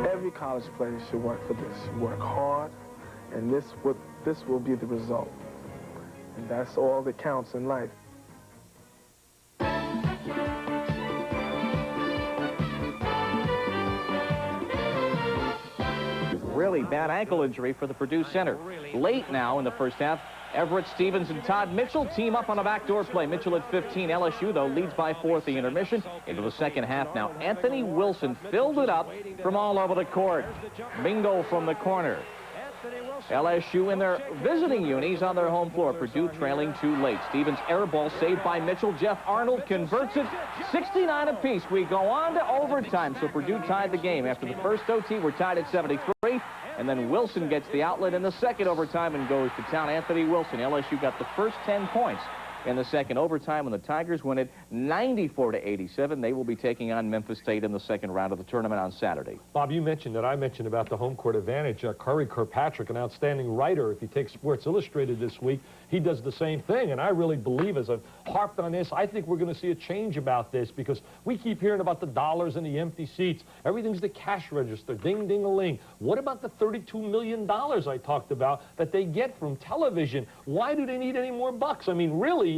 Every college player should work for this. Work hard, and this will be the result. And that's all that counts in life. Really bad ankle injury for the Purdue center. Late now in the first half, Everett Stevens and Todd Mitchell team up on a backdoor play. Mitchell at 15. LSU, though, leads by 4 at the intermission. Into the second half now. Anthony Wilson filled it up from all over the court. Bingo from the corner. LSU in their visiting unis on their home floor. Purdue trailing too late. Stevens air ball saved by Mitchell. Jeff Arnold converts it. 69 apiece. We go on to overtime. So Purdue tied the game. After the first OT, we're tied at 73. And then Wilson gets the outlet in the second overtime and goes to town. Anthony Wilson. LSU got the first 10 points in the second overtime, when the Tigers win it 94-87. They will be taking on Memphis State in the second round of the tournament on Saturday. Bob, you mentioned that I mentioned about the home court advantage. Curry Kirkpatrick, an outstanding writer, if you take Sports Illustrated this week, he does the same thing. And I really believe, as I've harped on this, I think we're going to see a change about this, because we keep hearing about the dollars and the empty seats. Everything's the cash register, ding-ding-a-ling. What about the $32 million I talked about that they get from television? Why do they need any more bucks? I mean, really,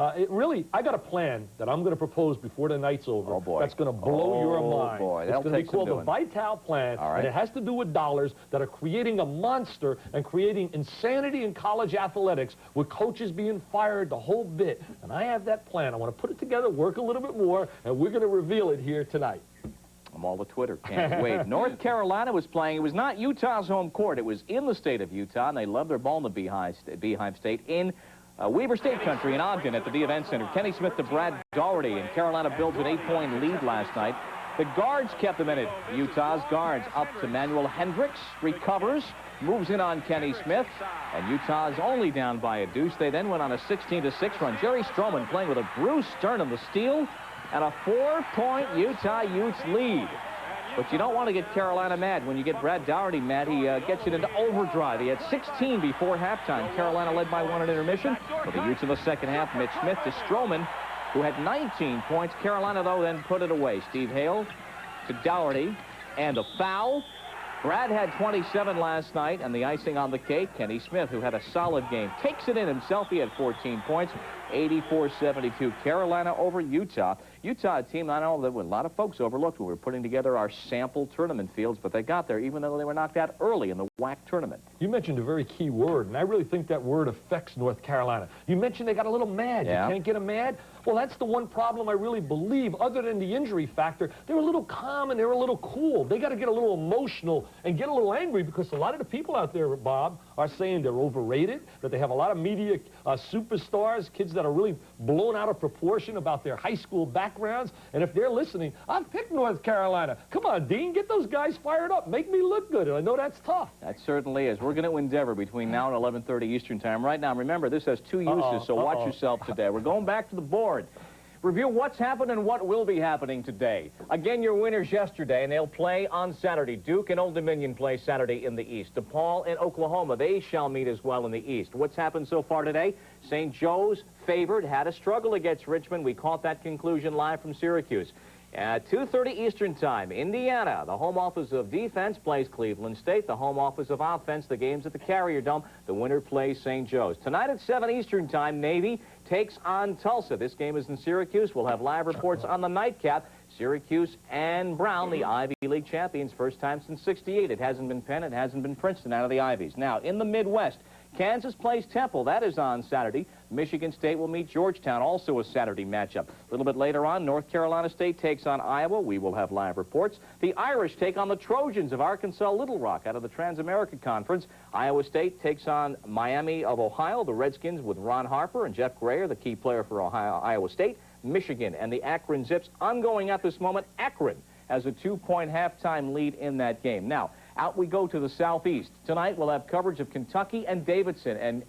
I got a plan that I'm going to propose before the night's over. Oh, boy. That's going to blow your mind. Oh, boy. It's going to be called the Vital Plan, all right. And it has to do with dollars that are creating a monster and creating insanity in college athletics, with coaches being fired, the whole bit. And I have that plan. I want to put it together, work a little bit more, and we're going to reveal it here tonight. I'm all to Twitter. Can't wait. North Carolina was playing. It was not Utah's home court. It was in the state of Utah, and they love their ball in the Beehive State in Weber State Country in Ogden at the D Event Center. Kenny Smith to Brad Daugherty, and Carolina builds an 8-point lead last night. The guards kept them in it. Utah's guards up to Manuel Hendricks, recovers, moves in on Kenny Smith, and Utah's only down by a deuce. They then went on a 16-6 run. Jerry Stroman playing with a Bruce Sternum the steal, and a 4-point Utah Utes lead. But you don't want to get Carolina mad. When you get Brad Daugherty mad, he gets it into overdrive. He had 16 before halftime. Carolina led by 1 at intermission. For the Utes in the second half, Mitch Smith to Stroman, who had 19 points. Carolina, though, then put it away. Steve Hale to Daugherty, and a foul. Brad had 27 last night, and the icing on the cake, Kenny Smith, who had a solid game, takes it in himself. He had 14 points, 84-72. Carolina over Utah. Utah, a team I know that a lot of folks overlooked when we were putting together our sample tournament fields, but they got there even though they were knocked out early in the WAC tournament. You mentioned a very key word, and I really think that word affects North Carolina. You mentioned they got a little mad. Yeah. You can't get them mad? Well, that's the one problem I really believe, other than the injury factor. They were a little calm and they were a little cool. They got to get a little emotional and get a little angry, because a lot of the people out there, Bob, are saying they're overrated, that they have a lot of media superstars, kids that are really blown out of proportion about their high school backgrounds. And if they're listening, I've picked North Carolina. Come on, Dean, get those guys fired up. Make me look good. And I know that's tough. That certainly is. We're going to endeavor between now and 11:30 Eastern Time. Right now, remember, this has 2 uses, so watch yourself today. We're going back to the board. Review what's happened and what will be happening today. Again, your winners yesterday, and they'll play on Saturday. Duke and Old Dominion play Saturday in the East. DePaul and Oklahoma, they shall meet as well in the East. What's happened so far today? St. Joe's favored, had a struggle against Richmond. We caught that conclusion live from Syracuse. At 2:30 Eastern Time, Indiana, the home office of defense, plays Cleveland State. The home office of offense, the game's at the Carrier Dome. The winner plays St. Joe's. Tonight at 7 Eastern Time, Navy takes on Tulsa. This game is in Syracuse. We'll have live reports on the nightcap. Syracuse and Brown, the Ivy League champions, first time since '68. It hasn't been Penn, it hasn't been Princeton out of the Ivies. Now, in the Midwest, Kansas plays Temple. That is on Saturday. Michigan State will meet Georgetown, also a Saturday matchup. A little bit later on, North Carolina State takes on Iowa. We will have live reports. The Irish take on the Trojans of Arkansas Little Rock out of the Trans-America Conference. Iowa State takes on Miami of Ohio, the Redskins with Ron Harper and Jeff Grayer, the key player for Iowa State. Michigan and the Akron Zips ongoing at this moment. Akron has a 2-point halftime lead in that game. Now, out we go to the Southeast. Tonight, we'll have coverage of Kentucky and Davidson. And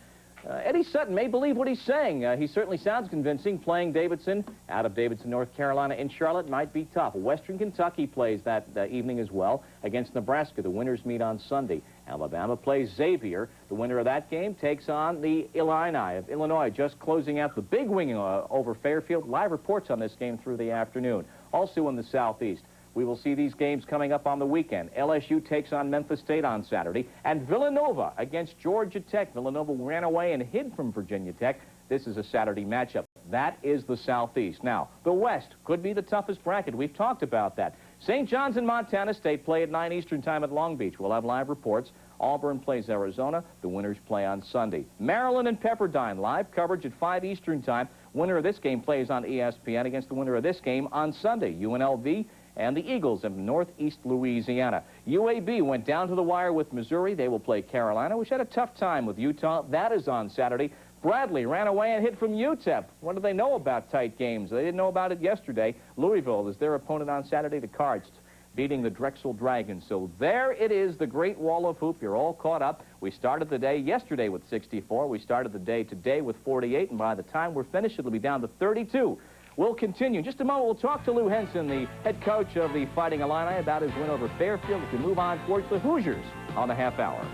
Eddie Sutton may believe what he's saying. He certainly sounds convincing. Playing Davidson out of Davidson, North Carolina in Charlotte might be tough. Western Kentucky plays that evening as well against Nebraska. The winners meet on Sunday. Alabama plays Xavier. The winner of that game takes on the Illini of Illinois, just closing out the big wing over Fairfield. Live reports on this game through the afternoon. Also in the Southeast, we will see these games coming up on the weekend. LSU takes on Memphis State on Saturday, and Villanova against Georgia Tech. Villanova ran away and hid from Virginia Tech. This is a Saturday matchup. That is the Southeast. Now, the West could be the toughest bracket. We've talked about that. St. John's and Montana State play at 9 Eastern time at Long Beach. We'll have live reports. Auburn plays Arizona. The winners play on Sunday. Maryland and Pepperdine, live coverage at 5 Eastern time. Winner of this game plays on ESPN against the winner of this game on Sunday. UNLV and the Eagles of Northeast Louisiana. UAB went down to the wire with Missouri. They will play Carolina, which had a tough time with Utah. That is on Saturday. Bradley ran away and hit from UTEP. What do they know about tight games? They didn't know about it yesterday. Louisville is their opponent on Saturday. The Cards beating the Drexel Dragons. So there it is, the Great Wall of Hoop. You're all caught up. We started the day yesterday with 64. We started the day today with 48, and by the time we're finished, it'll be down to 32. We'll continue. In just a moment, we'll talk to Lou Henson, the head coach of the Fighting Illini, about his win over Fairfield as we move on towards the Hoosiers on the half hour.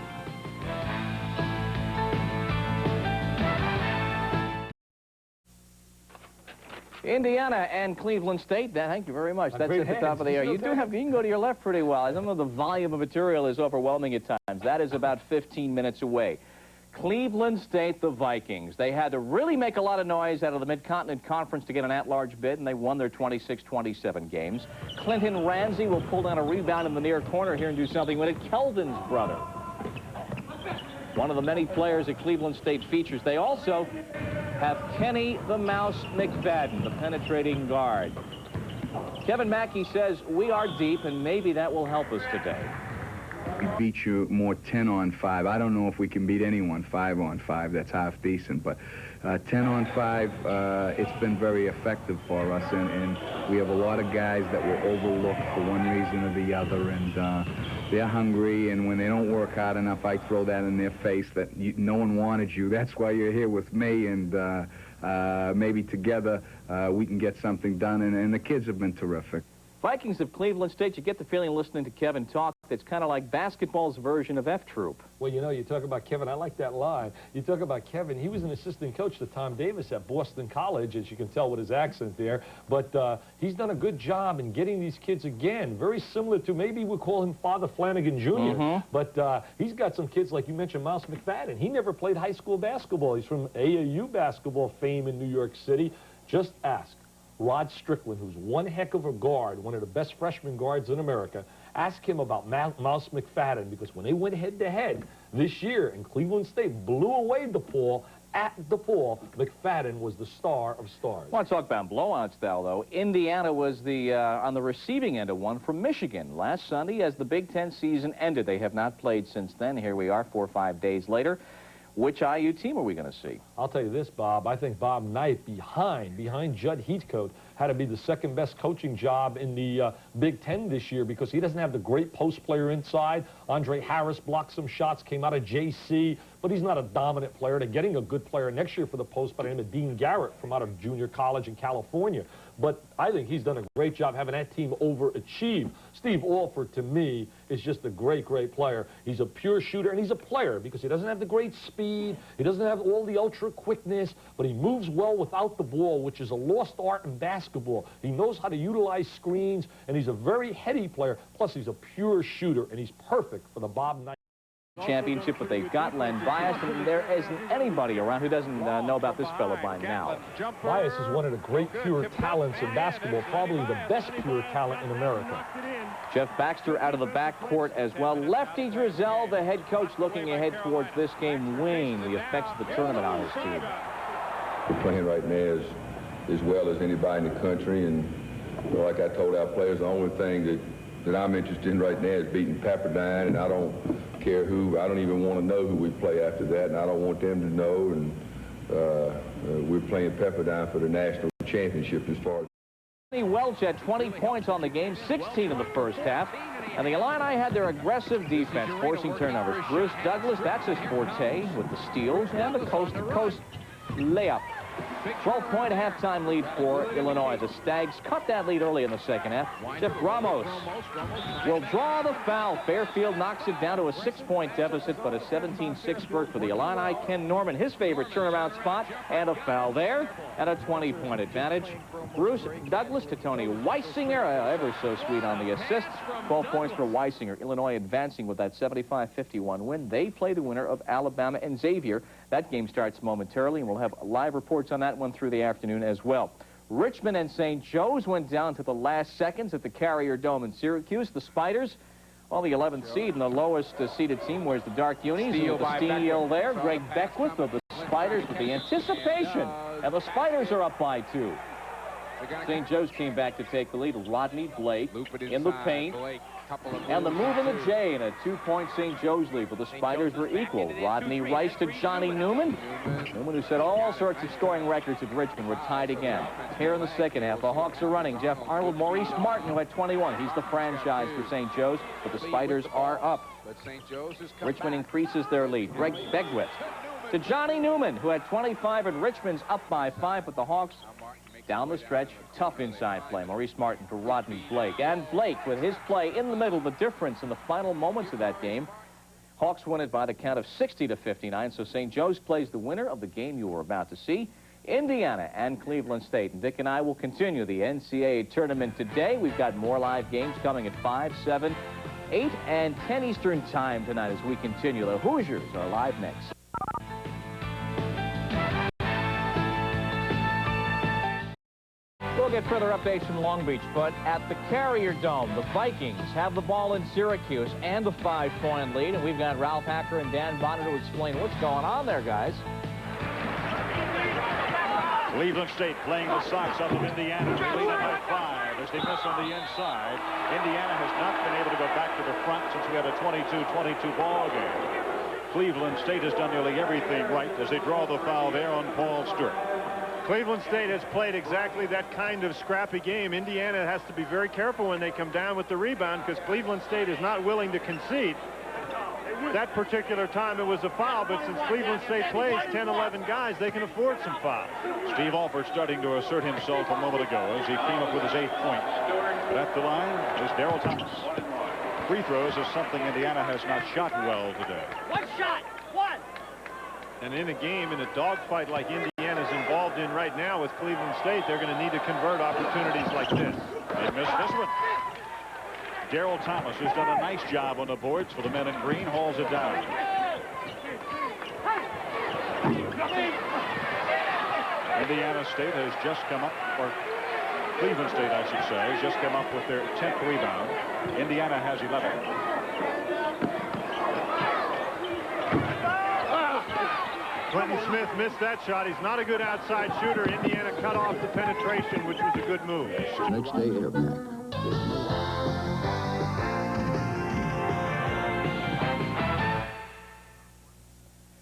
Indiana and Cleveland State. Thank you very much. That's at the top of the air. You can go to your left pretty well. I don't know, the volume of material is overwhelming at times. That is about 15 minutes away. Cleveland State, the Vikings. They had to really make a lot of noise out of the Mid-Continent Conference to get an at-large bid, and they won their 26-27 games. Clinton Ramsey will pull down a rebound in the near corner here and do something with it. Kelvin's brother. One of the many players that Cleveland State features. They also have Kenny the Mouse McFadden, the penetrating guard. Kevin Mackey says, we are deep, and maybe that will help us today. We beat you more 10-on-5. I don't know if we can beat anyone 5-on-5. That's half decent, but 10-on-5, it's been very effective for us, and we have a lot of guys that were overlooked for one reason or the other, and they're hungry, and when they don't work hard enough, I throw that in their face that no one wanted you. That's why you're here with me, and maybe together we can get something done, and the kids have been terrific. Vikings of Cleveland State, you get the feeling listening to Kevin talk, it's kind of like basketball's version of F-Troop. Well, you know, you talk about Kevin, I like that line. You talk about Kevin, he was an assistant coach to Tom Davis at Boston College, as you can tell with his accent there. But he's done a good job in getting these kids, again, very similar to, maybe we'll call him Father Flanagan Jr. But he's got some kids, like you mentioned, Mouse McFadden. He never played high school basketball. He's from AAU basketball fame in New York City. Just ask Rod Strickland, who's one heck of a guard, one of the best freshman guards in America. Ask him about Mouse McFadden, because when they went head-to-head this year and Cleveland State blew away DePaul, at DePaul, McFadden was the star of stars. I want to talk about blowouts, though. Indiana was on the receiving end of one from Michigan last Sunday as the Big Ten season ended. They have not played since then. Here we are 4 or 5 days later. Which IU team are we going to see? I'll tell you this, Bob. I think Bob Knight, behind Judd Heathcote, had to be the second-best coaching job in the Big Ten this year, because he doesn't have the great post player inside. Andre Harris blocked some shots, came out of JC, but he's not a dominant player. They're getting a good player next year for the post by the name of Dean Garrett from out of junior college in California. But I think he's done a great job having that team overachieve. Steve Alford, to me, is just a great, great player. He's a pure shooter, and he's a player because he doesn't have the great speed. He doesn't have all the ultra quickness, but he moves well without the ball, which is a lost art in basketball. He knows how to utilize screens, and he's a very heady player. Plus, he's a pure shooter, and he's perfect for the Bob Knight. championship, but they've got Len Bias, and there isn't anybody around who doesn't know about this fella by now. Bias is one of the great pure talents in basketball, probably the best pure talent in America. Jeff Baxter out of the backcourt as well. Lefty Drizel, the head coach, looking ahead towards this game, weighing the effects of the tournament on his team. We're playing right now as well as anybody in the country, and like I told our players, the only thing that I'm interested in right now is beating Pepperdine, and I don't care who. I don't even want to know who we play after that, and I don't want them to know. And we're playing Pepperdine for the national championship as far as. Welch had 20 points on the game, 16 in the first half, and the Illini had their aggressive defense, forcing turnovers. Bruce Douglas, that's his forte, with the steals and the coast-to-coast layup. 12-point halftime lead for Illinois. The Stags cut that lead early in the second half. Jeff Ramos will draw the foul. Fairfield knocks it down to a 6-point deficit, but a 17-6 spurt for the Illini. Ken Norman, his favorite turnaround spot, and a foul there, and a 20-point advantage. Bruce Douglas to Tony Weisinger, ever so sweet on the assists. 12 points for Weisinger. Illinois advancing with that 75-51 win. They play the winner of Alabama and Xavier. That game starts momentarily, and we'll have live reports on that one through the afternoon as well. Richmond and St. Joe's went down to the last seconds at the Carrier Dome in Syracuse. The Spiders, well, the 11th seed and the lowest seeded team. Where's the Dark Unis? Steal there. Greg Beckwith of the Spiders with the anticipation. And the Spiders are up by 2. St. Joe's came back to take the lead. Rodney Blake in the paint. And the move in the J, and a 2-point St. Joe's lead, but the Spiders were equal. Rodney Rice to Johnny Newman. Newman, who set all sorts of scoring records at Richmond, were tied again. Here in the second half, the Hawks are running. Jeff Arnold, Maurice Martin, who had 21. He's the franchise for St. Joe's, but the Spiders are up. Richmond increases their lead. Greg Beckwith to Johnny Newman, who had 25, and Richmond's up by 5, but the Hawks down the stretch, tough inside play. Maurice Martin for Rodney Blake. And Blake with his play in the middle, the difference in the final moments of that game. Hawks win it by the count of 60-59, so St. Joe's plays the winner of the game you were about to see, Indiana and Cleveland State. And Dick and I will continue the NCAA tournament today. We've got more live games coming at 5, 7, 8, and 10 Eastern time tonight as we continue. The Hoosiers are live next. We'll get further updates from Long Beach, but at the Carrier Dome, the Vikings have the ball in Syracuse and a 5-point lead, and we've got Ralph Hacker and Dan Bonner to explain what's going on there, guys. Cleveland State playing the socks up of Indiana. They lead by 5 as they miss on the inside. Indiana has not been able to go back to the front since we had a 22-22 ball game. Cleveland State has done nearly everything right as they draw the foul there on Paul Stewart. Cleveland State has played exactly that kind of scrappy game. Indiana has to be very careful when they come down with the rebound because Cleveland State is not willing to concede. That particular time it was a foul, but since Cleveland State plays 10, 11 guys, they can afford some fouls. Steve Alford starting to assert himself a moment ago as he came up with his 8th point. But at the line is Darrell Thomas. Free throws is something Indiana has not shot well today. One shot, one. And in a game, in a dogfight like Indiana's involved in right now with Cleveland State, they're going to need to convert opportunities like this. They missed this one. Darrell Thomas has done a nice job on the boards for the men in green, hauls it down. Indiana State has just come up, or Cleveland State, I should say, has just come up with their 10th rebound. Indiana has 11. Clinton Smith missed that shot. He's not a good outside shooter. Indiana cut off the penetration, which was a good move. Next day airback.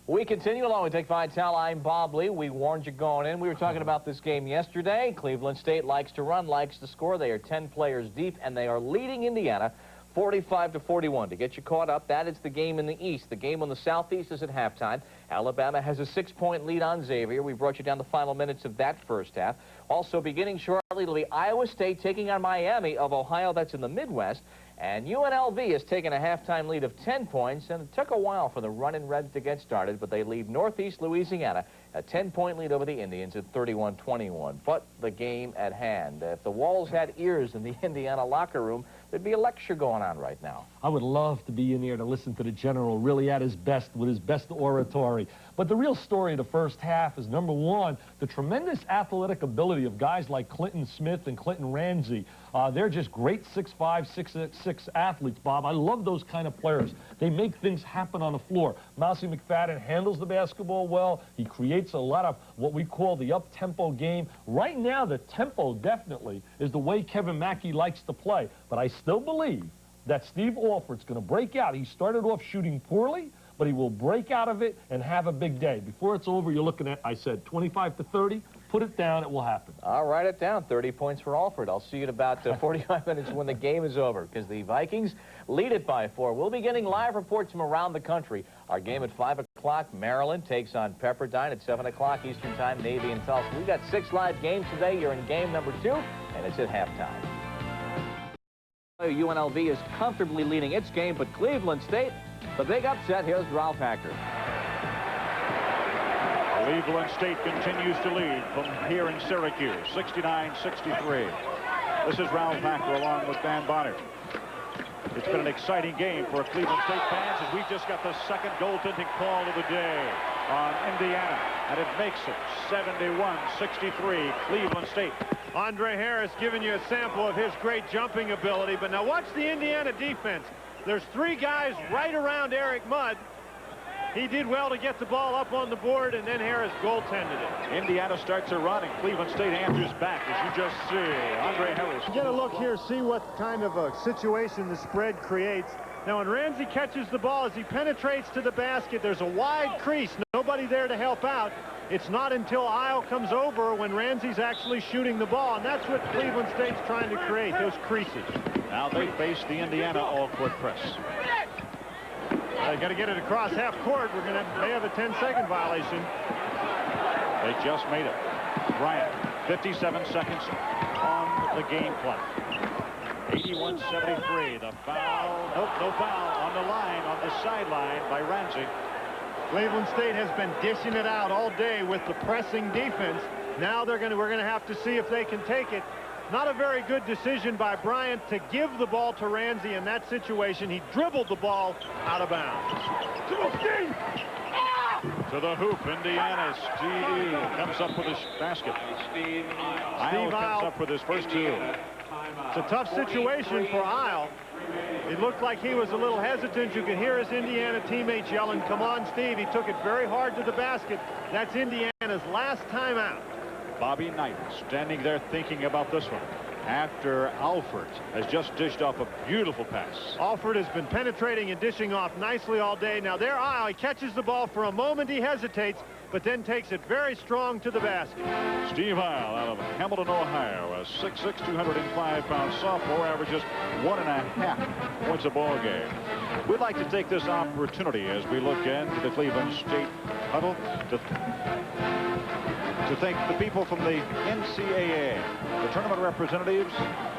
We continue along with Dick Vitale. I'm Bob Lee. We warned you going in. We were talking about this game yesterday. Cleveland State likes to run, likes to score. They are 10 players deep, and they are leading Indiana 45-41. To get you caught up, that is the game in the East. The game on the Southeast is at halftime. Alabama has a 6-point lead on Xavier. We brought you down the final minutes of that first half. Also beginning shortly to be Iowa State taking on Miami of Ohio. That's in the Midwest. And UNLV has taken a halftime lead of 10 points, and it took a while for the Runnin' Reds to get started, but they lead Northeast Louisiana a 10-point lead over the Indians at 31-21. But the game at hand. If the walls had ears in the Indiana locker room, there'd be a lecture going on right now. I would love to be in there to listen to the general really at his best with his best oratory. But the real story of the first half is, number one, the tremendous athletic ability of guys like Clinton Smith and Clinton Ramsey. They're just great 6'5", 6'6" athletes, Bob. I love those kind of players. They make things happen on the floor. Mousy McFadden handles the basketball well. He creates a lot of what we call the up-tempo game. Right now, the tempo definitely is the way Kevin Mackey likes to play. But I still believe that Steve Alford's going to break out. He started off shooting poorly, but he will break out of it and have a big day. Before it's over, you're looking at, I said, 25 to 30. Put it down, it will happen. I'll write it down, 30 points for Alford. I'll see you in about 45 minutes when the game is over, because the Vikings lead it by 4. We'll be getting live reports from around the country. Our game at 5 o'clock, Maryland takes on Pepperdine. At 7 o'clock Eastern Time, Navy and Tulsa. We've got 6 live games today. You're in game number 2, and it's at halftime. UNLV is comfortably leading its game, but Cleveland State, the big upset. Here's Ralph Hacker. Cleveland State continues to lead from here in Syracuse, 69-63. This is Ralph Hacker along with Dan Bonner. It's been an exciting game for Cleveland State fans as we just got the second goaltending call of the day on Indiana, and it makes it 71-63 Cleveland State. Andre Harris giving you a sample of his great jumping ability, but now watch the Indiana defense. There's 3 guys right around Eric Mudd. He did well to get the ball up on the board, and then Harris goaltended it. Indiana starts a run, and Cleveland State answers back, as you just see. Andre Harris. Get a look here, see what kind of a situation the spread creates. Now, when Ramsey catches the ball, as he penetrates to the basket, there's a wide crease. Nobody there to help out. It's not until Isle comes over when Ramsey's actually shooting the ball, and that's what Cleveland State's trying to create, those creases. Now they face the Indiana all-court press. They got to get it across half court. They have a 10-second violation. They just made it. Bryant, 57 seconds on the game clock. 81-73. The foul. Nope, no foul on the line, on the sideline by Ramsey. Cleveland State has been dishing it out all day with the pressing defense. Now we're going to have to see if they can take it. Not a very good decision by Bryant to give the ball to Ramsey in that situation. He dribbled the ball out of bounds. To the hoop, Indiana. Steve comes up with his basket. Isle comes up with his first 2. It's a tough situation for Isle. It looked like he was a little hesitant. You could hear his Indiana teammates yelling, "Come on, Steve." He took it very hard to the basket. That's Indiana's last timeout. Bobby Knight standing there thinking about this one after Alford has just dished off a beautiful pass. Alford has been penetrating and dishing off nicely all day. Now there Isle, he catches the ball for a moment, he hesitates, but then takes it very strong to the basket. Steve Isle out of Hamilton, Ohio, a 6'6", 205-pound sophomore, averages 1.5 points a ball game. We'd like to take this opportunity as we look into the Cleveland State huddle to thank the people from the NCAA, the tournament representatives,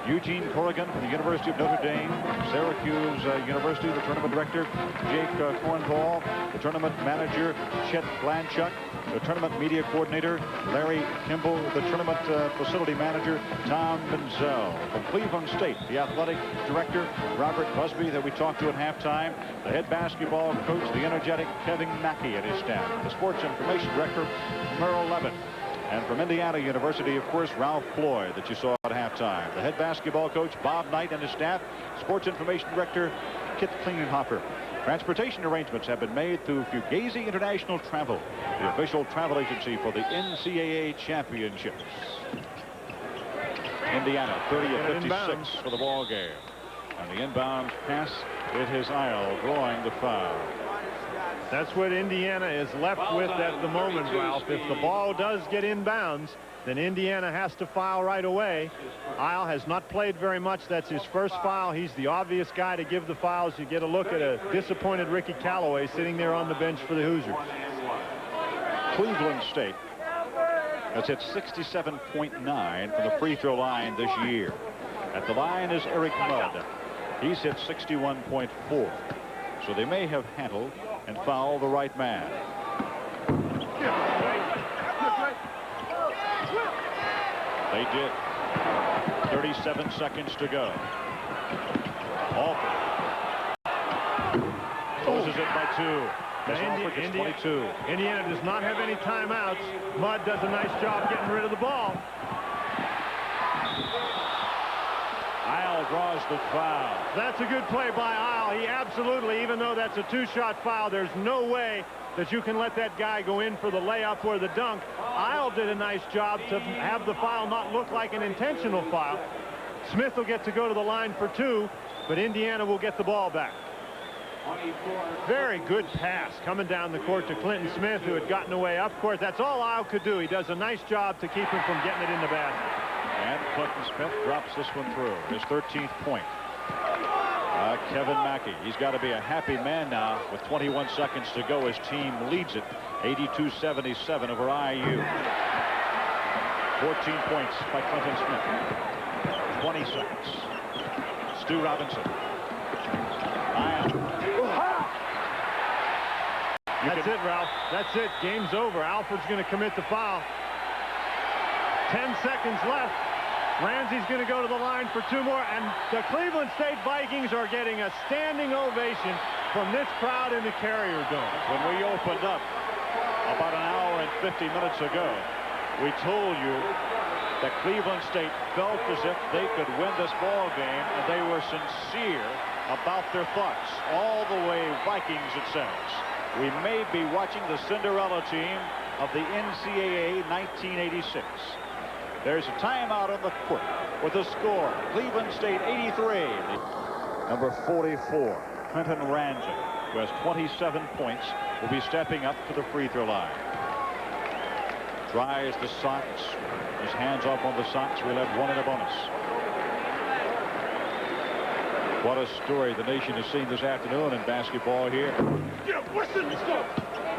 Eugene Corrigan from the University of Notre Dame, Syracuse University, the tournament director, Jake Kornthal, the tournament manager, Chet Blanchuk, the tournament media coordinator, Larry Kimball, the tournament facility manager, Tom Menzel. From Cleveland State, the athletic director, Robert Busby, that we talked to at halftime, the head basketball coach, the energetic Kevin Mackey and his staff, the sports information director, Merle Levin. And from Indiana University, of course, Ralph Floyd that you saw at halftime. The head basketball coach, Bob Knight, and his staff. Sports information director, Kit Klingenhofer. Transportation arrangements have been made through Fugazi International Travel, the official travel agency for the NCAA championships. Indiana 30-56 for the ball game. And the inbound pass, it is Isle drawing the foul. That's what Indiana is left with at the moment, Ralph. If the ball does get inbounds, then Indiana has to foul right away. Isle has not played very much. That's his first foul. He's the obvious guy to give the fouls. You get a look at a disappointed Ricky Callaway sitting there on the bench for the Hoosiers. Cleveland State has hit 67.9 from the free throw line this year. At the line is Eric Mudd. He's hit 61.4. So they may have handled and fouled the right man. They did. 37 seconds to go. Alford closes it by 2. Alford gets 22. Indiana does not have any timeouts. Mudd does a nice job getting rid of the ball. Isle draws the foul. That's a good play by Isle. He absolutely, even though that's a 2-shot foul, there's no way that you can let that guy go in for the layup or the dunk. Isle did a nice job to have the foul not look like an intentional foul. Smith will get to go to the line for 2, but Indiana will get the ball back. Very good pass coming down the court to Clinton Smith, who had gotten away up court. That's all Isle could do. He does a nice job to keep him from getting it in the basket. And Clinton Smith drops this one through. His 13th point. Kevin Mackey. He's got to be a happy man now with 21 seconds to go. His team leads it 82-77 over IU. 14 points by Clinton Smith. 20 seconds. Stu Robinson. That's it, Ralph. That's it. Game's over. Alford's going to commit the foul. 10 seconds left. Ramsey's going to go to the line for 2 more, and the Cleveland State Vikings are getting a standing ovation from this crowd in the Carrier Dome. When we opened up about an hour and 50 minutes ago, we told you that Cleveland State felt as if they could win this ball game, and they were sincere about their thoughts. All the way Vikings, it says. We may be watching the Cinderella team of the NCAA 1986. There's a timeout on the court with a score. Cleveland State 83. Number 44, Quentin Ramsey, who has 27 points, will be stepping up to the free throw line. Dries the socks. His hands up on the socks. We'll have 1 in a bonus. What a story the nation has seen this afternoon in basketball here.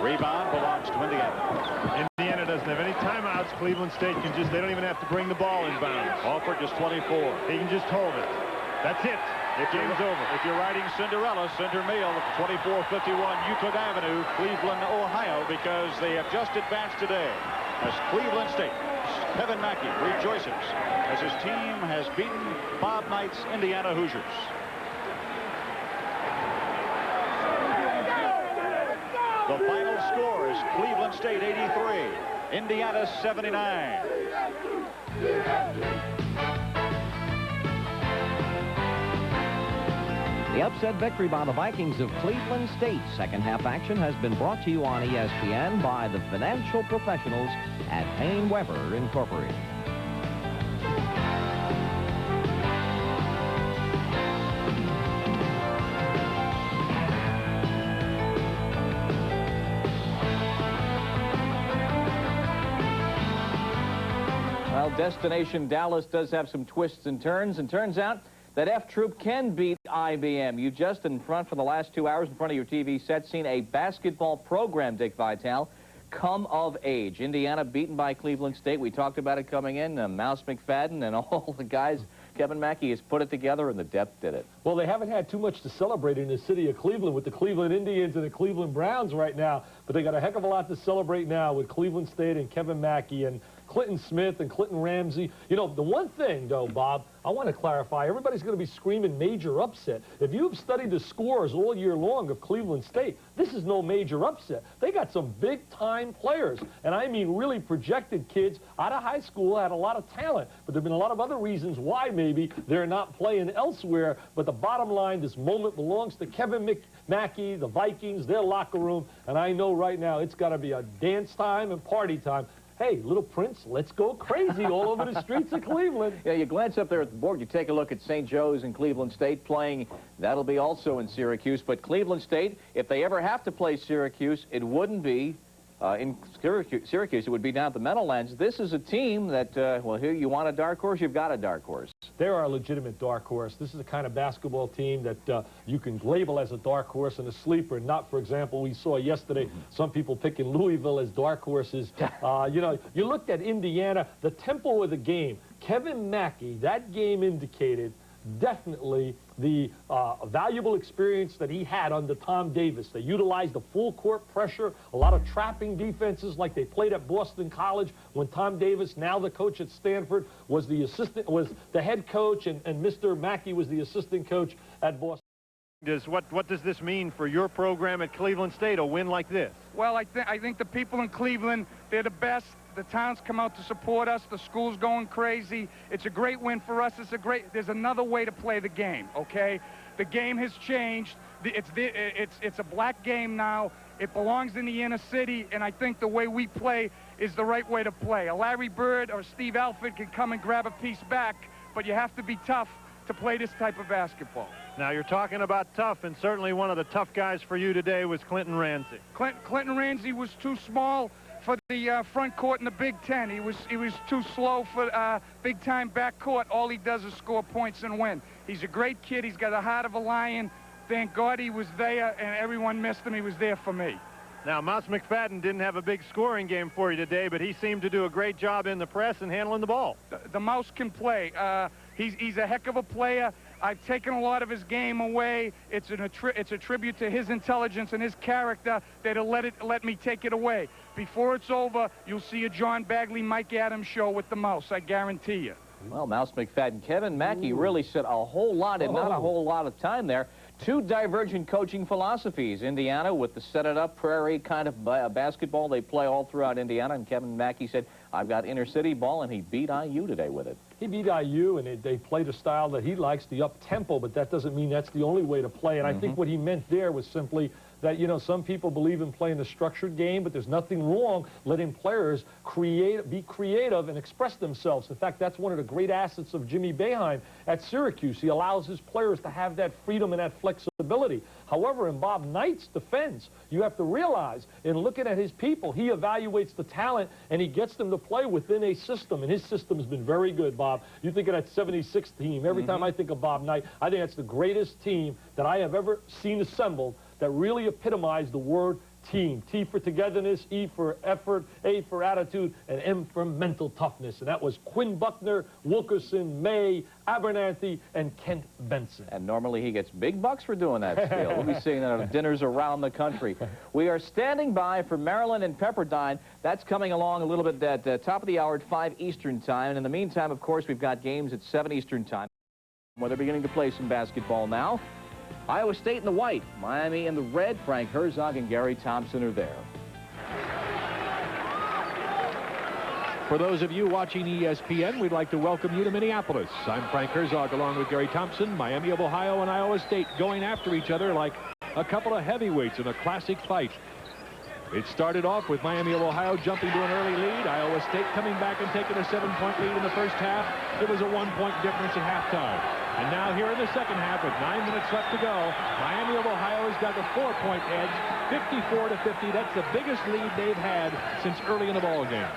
Rebound belongs to Indiana. Indiana doesn't have any timeouts. Cleveland State can just, they don't even have to bring the ball in bounds. Alford just 24. He can just hold it. That's it. Game's over. If you're riding Cinderella, Cinder Mail at 2451 Euclid Avenue, Cleveland, Ohio, because they have just advanced today. As Cleveland State, Kevin Mackey rejoices as his team has beaten Bob Knight's Indiana Hoosiers. The final score is Cleveland State 83, Indiana 79. The upset victory by the Vikings of Cleveland State. Second half action has been brought to you on ESPN by the financial professionals at Payne Weber Incorporated. Well, Destination Dallas does have some twists and turns out that F Troop can beat IBM. You just in front for the last 2 hours in front of your TV set seen a basketball program, Dick Vitale, come of age. Indiana beaten by Cleveland State. We talked about it coming in. Mouse McFadden and all the guys. Kevin Mackey has put it together, and the depth did it. Well, they haven't had too much to celebrate in the city of Cleveland with the Cleveland Indians and the Cleveland Browns right now, but they got a heck of a lot to celebrate now with Cleveland State and Kevin Mackey and Clinton Smith and Clinton Ramsey. You know, the one thing, though, Bob, I want to clarify, everybody's going to be screaming major upset. If you've studied the scores all year long of Cleveland State, this is no major upset. They got some big-time players, and I mean really projected kids out of high school, had a lot of talent, but there have been a lot of other reasons why maybe they're not playing elsewhere. But the bottom line, this moment belongs to Kevin Mackey, the Vikings, their locker room, and I know right now it's got to be a dance time and party time. Hey, Little Prince, let's go crazy all over the streets of Cleveland. Yeah, you glance up there at the board, you take a look at St. Joe's and Cleveland State playing. That'll be also in Syracuse. But Cleveland State, if they ever have to play Syracuse, it wouldn't be in Syracuse. It would be down at the Meadowlands. This is a team that, well, here you want a dark horse, you've got a dark horse. They are a legitimate dark horse. This is the kind of basketball team that you can label as a dark horse and a sleeper, not, for example, we saw yesterday some people picking Louisville as dark horses. You know, you looked at Indiana, the tempo of the game. Kevin Mackey, that game indicated definitely the valuable experience that he had under Tom Davis. They utilized the full court pressure, a lot of trapping defenses like they played at Boston College when Tom Davis, now the coach at Stanford, was the head coach, and Mr. Mackey was the assistant coach at Boston. What does this mean for your program at Cleveland State, a win like this? Well, I think the people in Cleveland, they're the best. The town's come out to support us. The school's going crazy. It's a great win for us. There's another way to play the game, okay? The game has changed. It's a black game now. It belongs in the inner city, and I think the way we play is the right way to play. A Larry Bird or Steve Alford can come and grab a piece back, but you have to be tough to play this type of basketball. Now, you're talking about tough, and certainly one of the tough guys for you today was Clinton Ramsey. Clinton Ramsey was too small for the front court in the Big Ten. He was too slow for big-time back court. All he does is score points and win. He's a great kid. He's got the heart of a lion. Thank God he was there, and everyone missed him. He was there for me. Now, Mouse McFadden didn't have a big scoring game for you today, but he seemed to do a great job in the press and handling the ball. The Mouse can play. He's a heck of a player. I've taken a lot of his game away. It's a tribute to his intelligence and his character that'll let me take it away. Before it's over, you'll see a John Bagley, Mike Adams show with the Mouse, I guarantee you. Well, Mouse McFadden, Kevin Mackey really said a whole lot in not a whole lot of time there. Two divergent coaching philosophies. Indiana with the set-it-up prairie kind of basketball they play all throughout Indiana, and Kevin Mackey said, I've got inner city ball, and he beat IU today with it. He beat IU, and they played a style that he likes, the up-tempo, but that doesn't mean that's the only way to play. And I think what he meant there was simply that, you know, some people believe in playing a structured game, but there's nothing wrong letting players be creative and express themselves. In fact, that's one of the great assets of Jimmy Boeheim at Syracuse. He allows his players to have that freedom and that flexibility. However, in Bob Knight's defense, you have to realize, in looking at his people, he evaluates the talent, and he gets them to play within a system, and his system's been very good, Bob. You think of that 76 team. Every time I think of Bob Knight, I think that's the greatest team that I have ever seen assembled that really epitomized the word team. T for togetherness, E for effort, A for attitude, and M for mental toughness. And that was Quinn Buckner, Wilkerson, May, Abernathy, and Kent Benson. And normally he gets big bucks for doing that still. We'll be seeing that at dinners around the country. We are standing by for Maryland and Pepperdine. That's coming along a little bit at the top of the hour at 5 Eastern time. And in the meantime, of course, we've got games at 7 Eastern time, where they're beginning to play some basketball now. Iowa State in the white, Miami in the red. Frank Herzog and Gary Thompson are there. For those of you watching ESPN, we'd like to welcome you to Minneapolis. I'm Frank Herzog along with Gary Thompson. Miami of Ohio and Iowa State going after each other like a couple of heavyweights in a classic fight. It started off with Miami of Ohio jumping to an early lead. Iowa State coming back and taking a 7-point lead in the first half. It was a 1-point difference at halftime. And now here in the second half with 9 minutes left to go, Miami of Ohio has got a 4-point edge, 54-50. That's the biggest lead they've had since early in the ball game.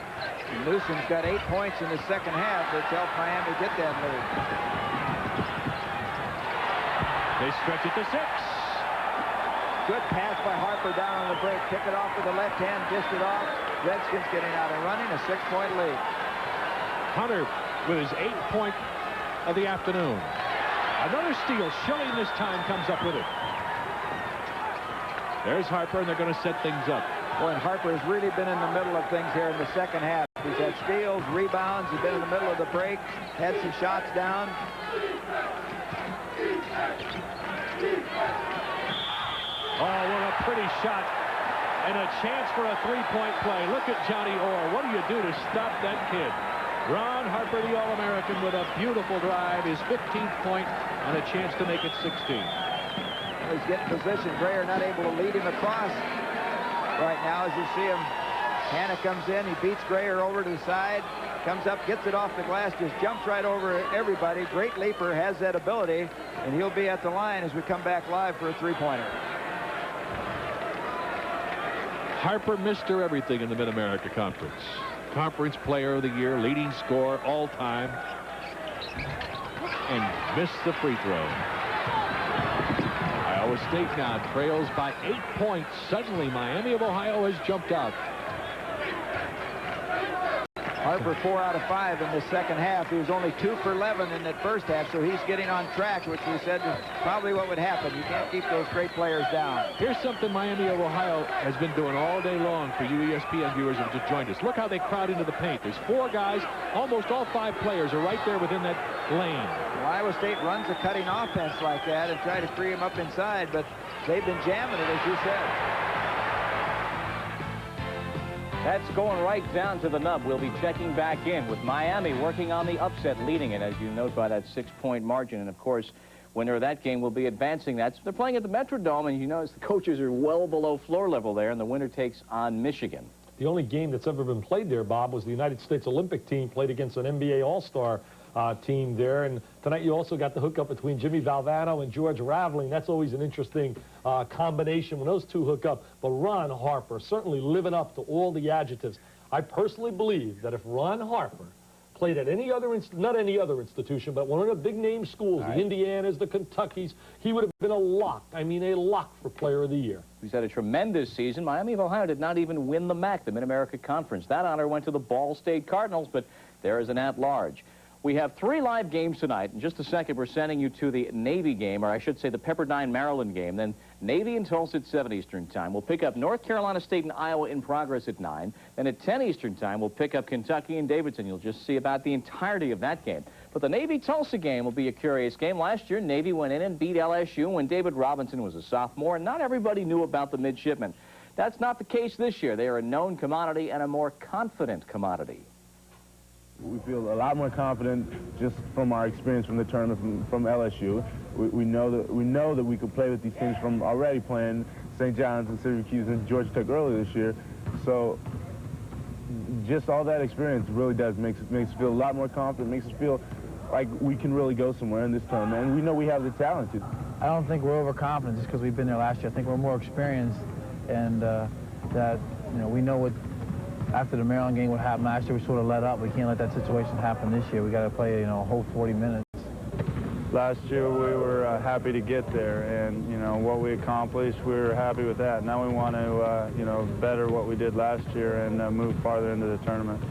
Newsom's got 8 points in the second half, which helped Miami get that lead. They stretch it to 6. Good pass by Harper down on the break. Kick it off with the left hand, dished it off. Redskins getting out and running, a 6-point lead. Hunter with his 8th point of the afternoon. Another steal. Schilling this time comes up with it. There's Harper, and they're going to set things up. Boy, and Harper has really been in the middle of things here in the second half. He's had steals, rebounds. He's been in the middle of the break. Had some shots down. Oh, what a pretty shot. And a chance for a 3-point play. Look at Johnny Orr. What do you do to stop that kid? Ron Harper, the All-American, with a beautiful drive, his 15th point, and a chance to make it 16. He's getting position. Grayer not able to lead him across right now, as you see him. Hanna comes in. He beats Grayer over to the side. Comes up, gets it off the glass, just jumps right over everybody. Great leaper, has that ability, and he'll be at the line as we come back live for a 3-pointer. Harper Mr. Everything in the Mid-America Conference. Conference Player of the Year, leading scorer all time, and missed the free throw. Iowa State now trails by 8 points. Suddenly, Miami of Ohio has jumped out. Harper 4 out of 5 in the second half. He was only 2 for 11 in that first half, so he's getting on track, which we said is probably what would happen. You can't keep those great players down. Here's something Miami of Ohio has been doing all day long for you ESPN viewers who just joined us. Look how they crowd into the paint. There's 4 guys. Almost all 5 players are right there within that lane. Well, Iowa State runs a cutting offense like that and try to free him up inside, but they've been jamming it, as you said. That's going right down to the nub. We'll be checking back in with Miami working on the upset, leading it, as you note, by that 6-point margin. And, of course, winner of that game will be advancing. They're playing at the Metrodome, and you notice the coaches are well below floor level there, and the winner takes on Michigan. The only game that's ever been played there, Bob, was the United States Olympic team played against an NBA All-Star team there. And tonight you also got the hookup between Jimmy Valvano and George Raveling. That's always an interesting combination when those two hook up. But Ron Harper certainly living up to all the adjectives. I personally believe that if Ron Harper played at any other, not any other institution, but one of the big-name schools, the Indianas, the Kentuckys, he would have been a lock. I mean, a lock for Player of the Year. He's had a tremendous season. Miami of Ohio did not even win the MAC, the Mid-America Conference. That honor went to the Ball State Cardinals, but there is an at-large. We have 3 live games tonight. In just a second, we're sending you to the Navy game, or I should say the Pepperdine, Maryland game. Then Navy and Tulsa at 7 Eastern Time. We'll pick up North Carolina State and Iowa in progress at 9. Then at 10 Eastern Time, we'll pick up Kentucky and Davidson. You'll just see about the entirety of that game. But the Navy-Tulsa game will be a curious game. Last year, Navy went in and beat LSU when David Robinson was a sophomore, and not everybody knew about the midshipmen. That's not the case this year. They are a known commodity and a more confident commodity. We feel a lot more confident just from our experience from the tournament from LSU. We know that we could play with these teams from already playing St. John's and Syracuse and Georgia Tech earlier this year. So just all that experience really does makes us feel a lot more confident, makes us feel like we can really go somewhere in this tournament. And we know we have the talent to. I don't think we're overconfident just because we've been there last year. I think we're more experienced, and that we know what. After the Maryland game, what happened last year, we sort of let up. We can't let that situation happen this year. We got to play, a whole 40 minutes. Last year, we were happy to get there, and what we accomplished, we were happy with that. Now we want to, better what we did last year and move farther into the tournament.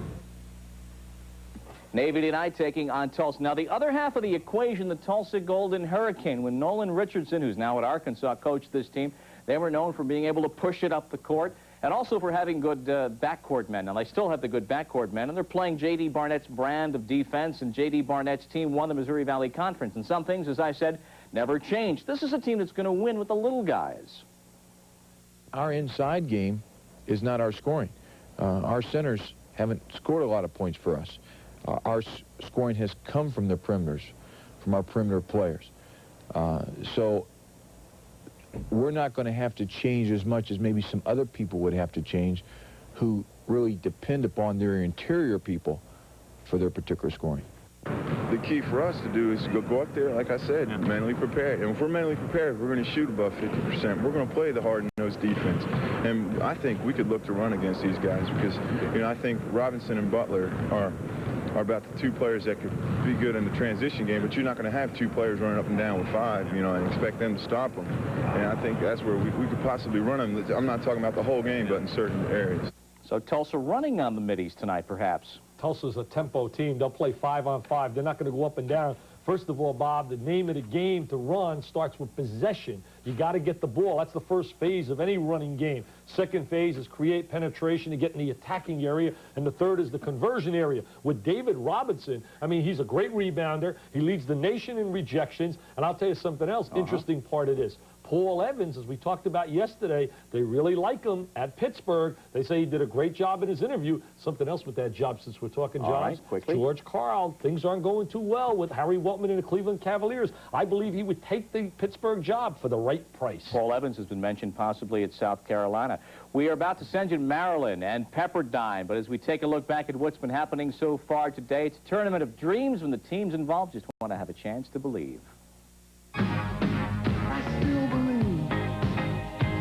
Navy tonight taking on Tulsa. Now, the other half of the equation, the Tulsa Golden Hurricane, when Nolan Richardson, who's now at Arkansas, coached this team, they were known for being able to push it up the court. And also for having good backcourt men. Now, they still have the good backcourt men, and they're playing J.D. Barnett's brand of defense, and J.D. Barnett's team won the Missouri Valley Conference. And some things, as I said, never change. This is a team that's going to win with the little guys. Our inside game is not our scoring. Our centers haven't scored a lot of points for us. Our scoring has come from the perimeters, from our perimeter players. So we're not going to have to change as much as maybe some other people would have to change who really depend upon their interior people for their particular scoring. The key for us to do is go up there, like I said, mentally prepared. And if we're mentally prepared, we're going to shoot above 50%. We're going to play the hard-nosed defense. And I think we could look to run against these guys because, I think Robinson and Butler are about the 2 players that could be good in the transition game, but you're not going to have 2 players running up and down with 5, and expect them to stop them. And I think that's where we could possibly run them. I'm not talking about the whole game, but in certain areas. So Tulsa running on the middies tonight, perhaps. Tulsa's a tempo team. They'll play 5-on-5. They're not going to go up and down. First of all, Bob, the name of the game to run starts with possession. You got to get the ball. That's the first phase of any running game. Second phase is create penetration to get in the attacking area. And the third is the conversion area. With David Robinson, I mean, he's a great rebounder. He leads the nation in rejections. And I'll tell you something else, interesting part of this. Paul Evans, as we talked about yesterday, they really like him at Pittsburgh. They say he did a great job in his interview. Something else with that job since we're talking jobs. Quickly. George Karl, things aren't going too well with Harry Weltman and the Cleveland Cavaliers. I believe he would take the Pittsburgh job for the right price. Paul Evans has been mentioned possibly at South Carolina. We are about to send you to Maryland and Pepperdine, but as we take a look back at what's been happening so far today, it's a tournament of dreams when the teams involved just want to have a chance to believe.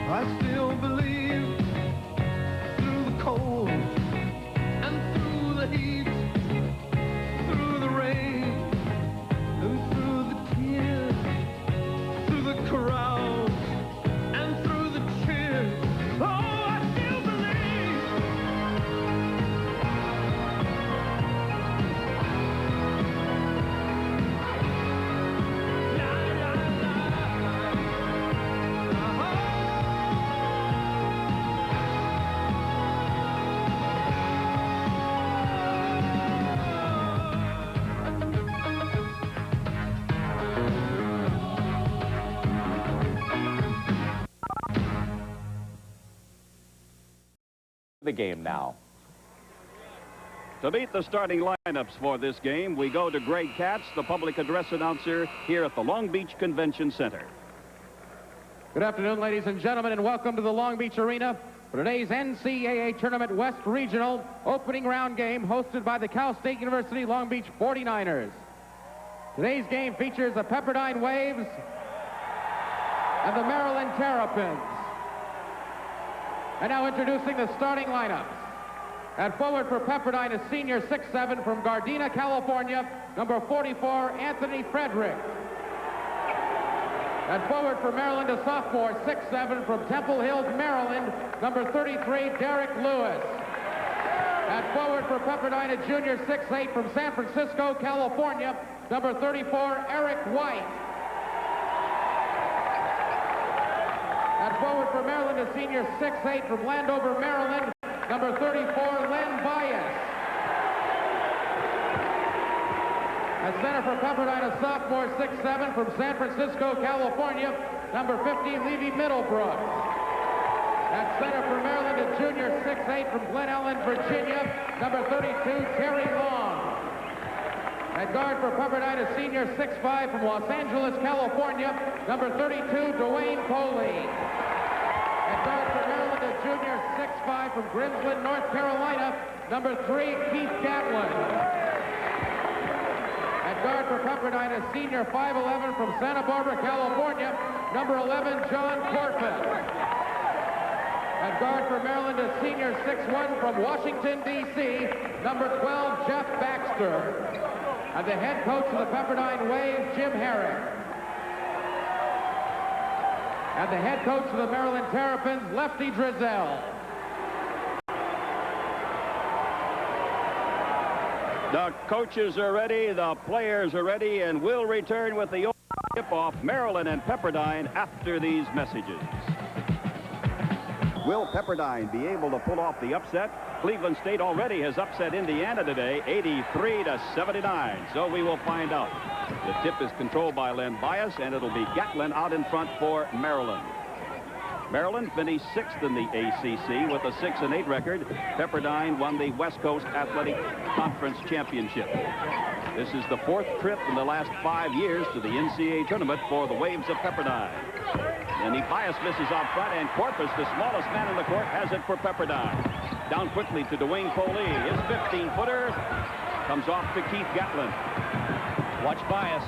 I still believe through the cold and through the heat, through the rain, and through the tears, through the crowds, and through the cheers. Oh, I still believe. the game now. To meet the starting lineups for this game, we go to Greg Katz, the public address announcer here at the Long Beach Convention Center. Good afternoon, ladies and gentlemen, and welcome to the Long Beach Arena for today's NCAA Tournament West Regional opening round game hosted by the Cal State University Long Beach 49ers. Today's game features the Pepperdine Waves and the Maryland Terrapins. And now introducing the starting lineups. At forward for Pepperdine, a senior 6'7" from Gardena, California, number 44, Anthony Frederick. At forward for Maryland, a sophomore, 6'7", from Temple Hills, Maryland, number 33, Derek Lewis. At forward for Pepperdine, a junior, 6'8", from San Francisco, California, number 34, Eric White. At forward for Maryland, a senior, 6'8", from Landover, Maryland, number 34, Len Bias. At center for Pepperdine, a sophomore, 6'7", from San Francisco, California, number 50, Levy Middlebrook. At center for Maryland, a junior, 6'8", from Glen Ellen, Virginia, number 32, Terry Long. At guard for Pepperdine, a senior, 6'5", from Los Angeles, California, number 32, Dwayne Coley. At guard for Maryland, a junior, 6'5", from Grimsland, North Carolina, number 3, Keith Gatlin. At guard for Pepperdine, a senior, 5'11", from Santa Barbara, California, number 11, John Corpus. At guard for Maryland, a senior, 6'1", from Washington, D.C., number 12, Jeff Baxter. And the head coach of the Pepperdine Waves, Jim Herrick. And the head coach of the Maryland Terrapins, Lefty Drizel. The coaches are ready, the players are ready, and we'll return with the tip-off, Maryland and Pepperdine, after these messages. Will Pepperdine be able to pull off the upset? Cleveland State already has upset Indiana today, 83-79. So we will find out. The tip is controlled by Len Bias, and it'll be Gatlin out in front for Maryland. Maryland finished 6th in the ACC with a 6-8 record. Pepperdine won the West Coast Athletic Conference Championship. This is the 4th trip in the last 5 years to the NCAA Tournament for the Waves of Pepperdine. And the Bias misses out front, and Corpus, the smallest man in the court, has it for Pepperdine. Down quickly to Dwayne Coley. His 15-footer comes off to Keith Gatlin. Watch Bias.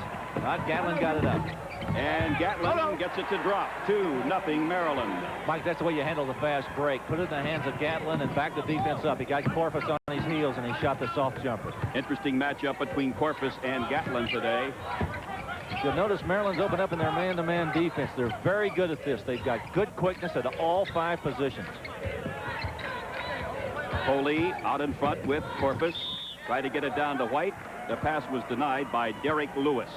Gatlin got it up. And Gatlin gets it to drop. 2-0 Maryland. Mike, that's the way you handle the fast break. Put it in the hands of Gatlin and back the defense up. He got Corpus on his heels, and he shot the soft jumper. Interesting matchup between Corpus and Gatlin today. You'll notice Maryland's opened up in their man-to-man defense. They're very good at this. They've got good quickness at all 5 positions. Coley out in front with Corpus. Tried to get it down to White. The pass was denied by Derek Lewis.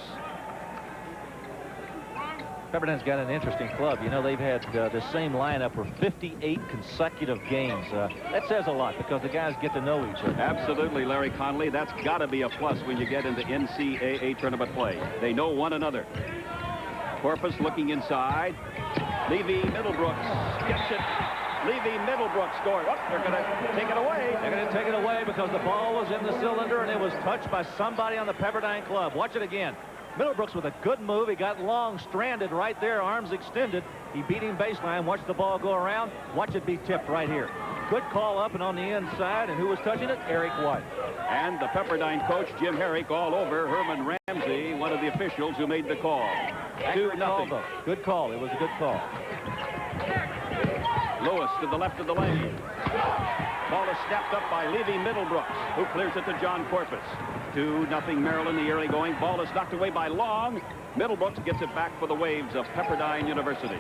Pepperdine's got an interesting club. You know, they've had the same lineup for 58 consecutive games. That says a lot because the guys get to know each other. Absolutely, Larry Connolly. That's got to be a plus when you get into NCAA tournament play. They know one another. Corpus looking inside. Levy Middlebrooks gets it. Levy Middlebrooks scored. Oh, they're going to take it away. They're going to take it away because the ball was in the cylinder and it was touched by somebody on the Pepperdine club. Watch it again. Middlebrooks with a good move. He got Long stranded right there, arms extended. He beat him baseline. Watch the ball go around. Watch it be tipped right here. Good call up and on the inside. And who was touching it? Eric White. And the Pepperdine coach, Jim Herrick, all over Herman Ramsey, one of the officials who made the call. 2-0. Good call. It was a good call. Lewis to the left of the lane. Ball is snapped up by Levy Middlebrooks, who clears it to John Corpus. 2-0 Maryland, the early going. Ball is knocked away by Long. Middlebrooks gets it back for the Waves of Pepperdine University.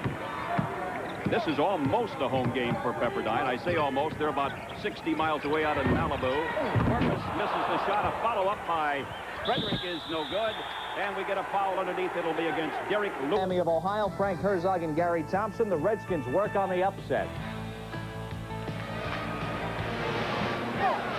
This is almost a home game for Pepperdine. I say almost. They're about 60 miles away out in Malibu. Corpus misses the shot. A follow-up by Frederick is no good. And we get a foul underneath. It'll be against Derek Lewis. Miami of Ohio, Frank Herzog and Gary Thompson. The Redskins work on the upset.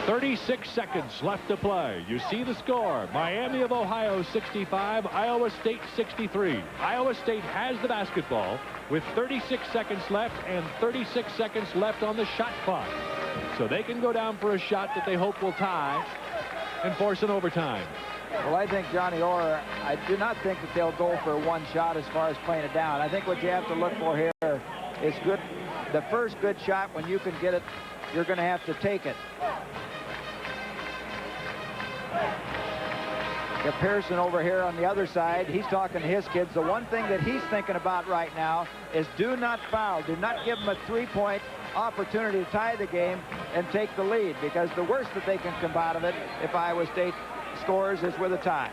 36 seconds left to play. You see the score. Miami of Ohio 65, Iowa State 63. Iowa State has the basketball with 36 seconds left and 36 seconds left on the shot clock. So they can go down for a shot that they hope will tie and force an overtime. Well, I think Johnny Orr, I do not think that they'll go for one shot as far as playing it down. I think what you have to look for here is good. The first good shot, when you can get it, you're going to have to take it. Got Pearson over here on the other side. He's talking to his kids. The one thing that he's thinking about right now is do not foul. Do not give them a three-point opportunity to tie the game and take the lead, because the worst that they can come out of it if Iowa State scores is with a tie.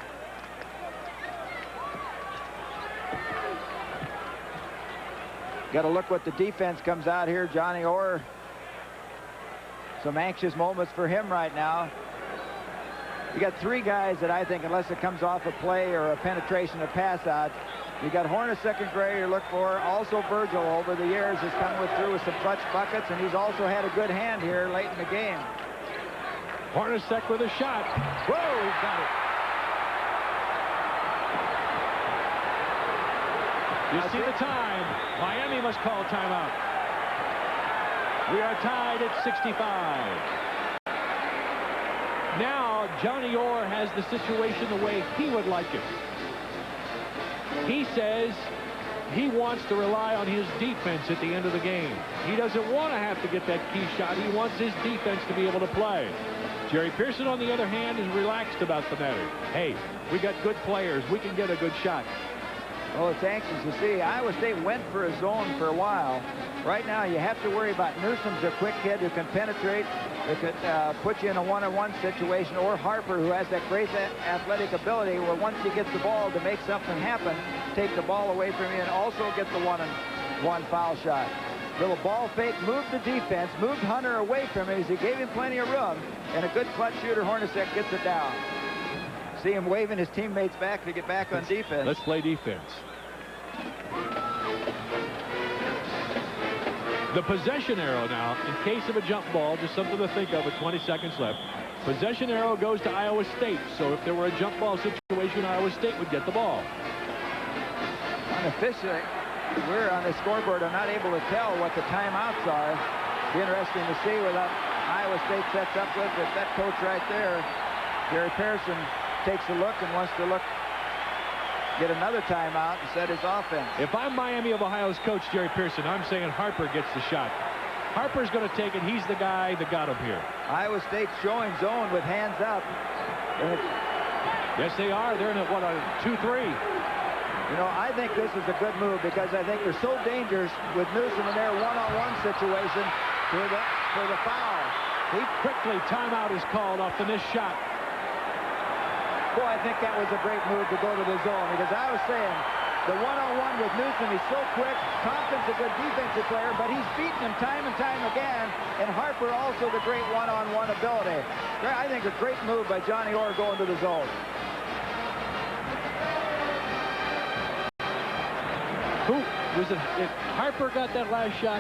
Got to look what the defense comes out here. Johnny Orr, some anxious moments for him right now. You got three guys that I think, unless it comes off a play or a penetration or pass out, you got Hornacek and Gray you look for. Also Virgil over the years has come through with some clutch buckets, and he's also had a good hand here late in the game. Hornacek with a shot. Whoa, he's got it. You see the time. Miami must call timeout. We are tied at 65. Now, Johnny Orr has the situation the way he would like it. He says he wants to rely on his defense at the end of the game. He doesn't want to have to get that key shot. He wants his defense to be able to play. Jerry Pearson, on the other hand, is relaxed about the matter. Hey, we got good players. We can get a good shot. Well, it's anxious to see. Iowa State went for a zone for a while. Right now, you have to worry about Newsom's a quick kid who can penetrate, who could put you in a one-on-one situation, or Harper, who has that great athletic ability where once he gets the ball to make something happen, take the ball away from you and also get the one-on-one foul shot. Little ball fake, moved the defense, moved Hunter away from him as he gave him plenty of room, and a good clutch shooter, Hornacek, gets it down. See him waving his teammates back to get back on defense. Let's play defense. The possession arrow now, in case of a jump ball, just something to think of with 20 seconds left. Possession arrow goes to Iowa State, so if there were a jump ball situation, Iowa State would get the ball. Unofficially, we're on the scoreboard. I'm not able to tell what the timeouts are. Be interesting to see what Iowa State sets up with. If that coach right there, Gary Pearson, takes a look and wants to get another timeout and set his offense. If I'm Miami of Ohio's coach, Jerry Pearson, I'm saying Harper gets the shot. Harper's going to take it. He's the guy that got him here. Iowa State's showing zone with hands up. Yes, they are. They're in a 2-3. You know, I think this is a good move because I think they're so dangerous with Newsom in their one-on-one situation for the foul. Quickly, timeout is called off the missed shot. Boy, I think that was a great move to go to the zone, because I was saying the one-on-one with Newsom, he's so quick. Thompson's a good defensive player, but he's beaten him time and time again. And Harper also the great one-on-one ability. I think a great move by Johnny Orr going to the zone. Who was it? If Harper got that last shot?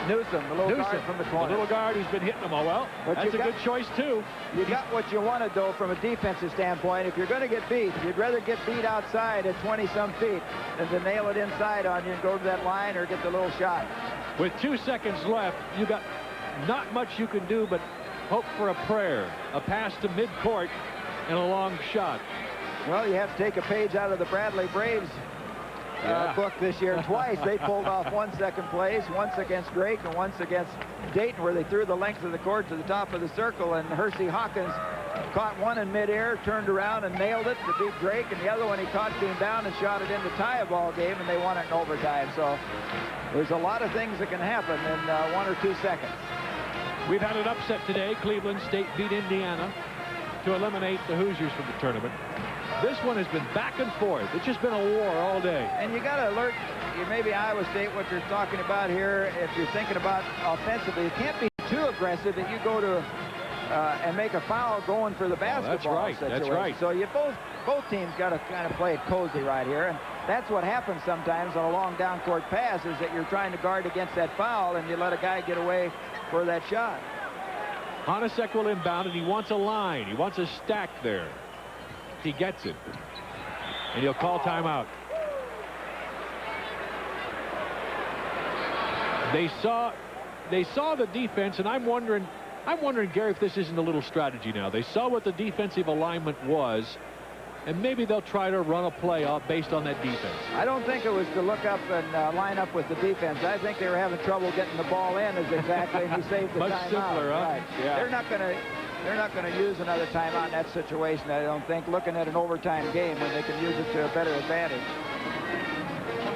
Newsom, the little guard from the corner. The little guard who's been hitting them all. Well, that's a good choice, too. You got what you wanted, though, from a defensive standpoint. If you're going to get beat, you'd rather get beat outside at 20-some feet than to nail it inside on you and go to that line or get the little shot. With 2 seconds left, you got not much you can do but hope for a prayer. A pass to midcourt and a long shot. Well, you have to take a page out of the Bradley Braves book this year. Twice they pulled off 1 second place, once against Drake and once against Dayton, where they threw the length of the court to the top of the circle, and Hersey Hawkins caught one in midair, turned around and nailed it to beat Drake, and the other one he caught came down and shot it in to tie a ball game, and they won it in overtime. So there's a lot of things that can happen in 1 or 2 seconds. We've had an upset today. Cleveland State beat Indiana to eliminate the Hoosiers from the tournament. This one has been back and forth. It's just been a war all day. And you got to alert maybe Iowa State what you're talking about here. If you're thinking about offensively, it can't be too aggressive that you go to and make a foul going for the basketball situation. That's right. So you both teams got to kind of play it cozy right here, and that's what happens sometimes on a long down court pass, is that you're trying to guard against that foul and you let a guy get away for that shot. Hornacek will inbound, and he wants a line. He wants a stack there. He gets it, and he'll call timeout. They saw the defense, and I'm wondering I'm wondering, Gary, if this isn't a little strategy now. They saw what the defensive alignment was, and maybe they'll try to run a play off based on that defense. I don't think it was to look up and line up with the defense. I think they were having trouble getting the ball in as exactly, and he saved the Much timeout. simpler, huh? Right. Yeah. They're not going to use another timeout in that situation, I don't think, looking at an overtime game when they can use it to a better advantage.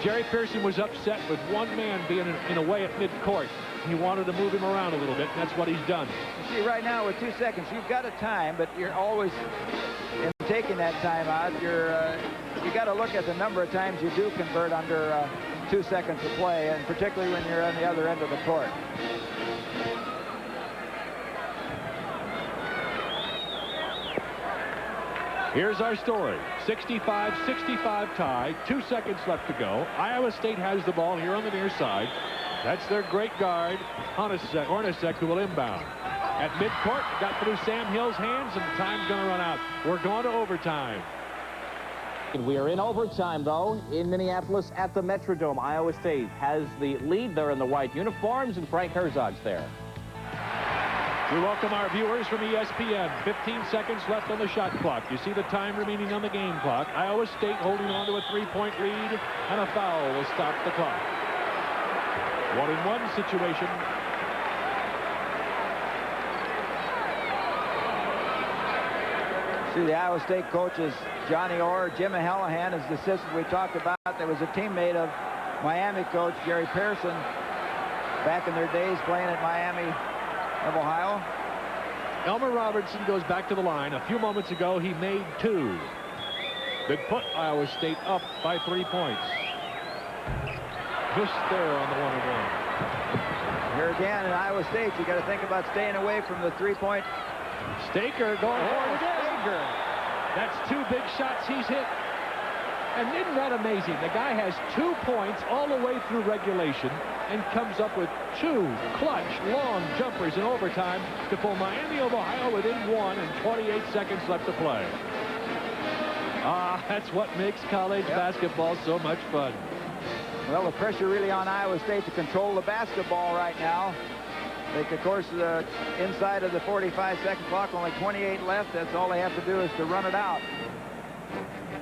Jerry Pearson was upset with one man being in a way at midcourt. He wanted to move him around a little bit, and that's what he's done. You see, right now with 2 seconds, you've got a time, but you're always, in taking that timeout, you got to look at the number of times you do convert under 2 seconds of play, and particularly when you're on the other end of the court. Here's our story. 65-65 tie. 2 seconds left to go. Iowa State has the ball here on the near side. That's their great guard, Hornacek, who will inbound. At midcourt, got through Sam Hill's hands, and the time's going to run out. We're going to overtime. We are in overtime, though, in Minneapolis at the Metrodome. Iowa State has the lead. They're in the white uniforms, and Frank Herzog's there. We welcome our viewers from ESPN. 15 seconds left on the shot clock. You see the time remaining on the game clock. Iowa State holding on to a 3-point lead, and a foul will stop the clock. 1-and-1 situation. See, the Iowa State coaches, Johnny Orr, Jim Hallahan is the assistant we talked about. There was a teammate of Miami coach Jerry Pearson back in their days playing at Miami of Ohio. Elmer Robertson goes back to the line. A few moments ago, he made 2 that put Iowa State up by 3 points. Just there on the 1-and-1. Here again in Iowa State, you got to think about staying away from the 3-point. Staker going for it again. Staker. That's 2 big shots he's hit. And isn't that amazing? The guy has 2 points all the way through regulation and comes up with 2 clutch, long jumpers in overtime to pull Miami of Ohio within 1 and 28 seconds left to play. That's what makes college basketball so much fun. Well, the pressure really on Iowa State to control the basketball right now. Of course, inside of the 45-second clock, only 28 left. That's all they have to do is to run it out.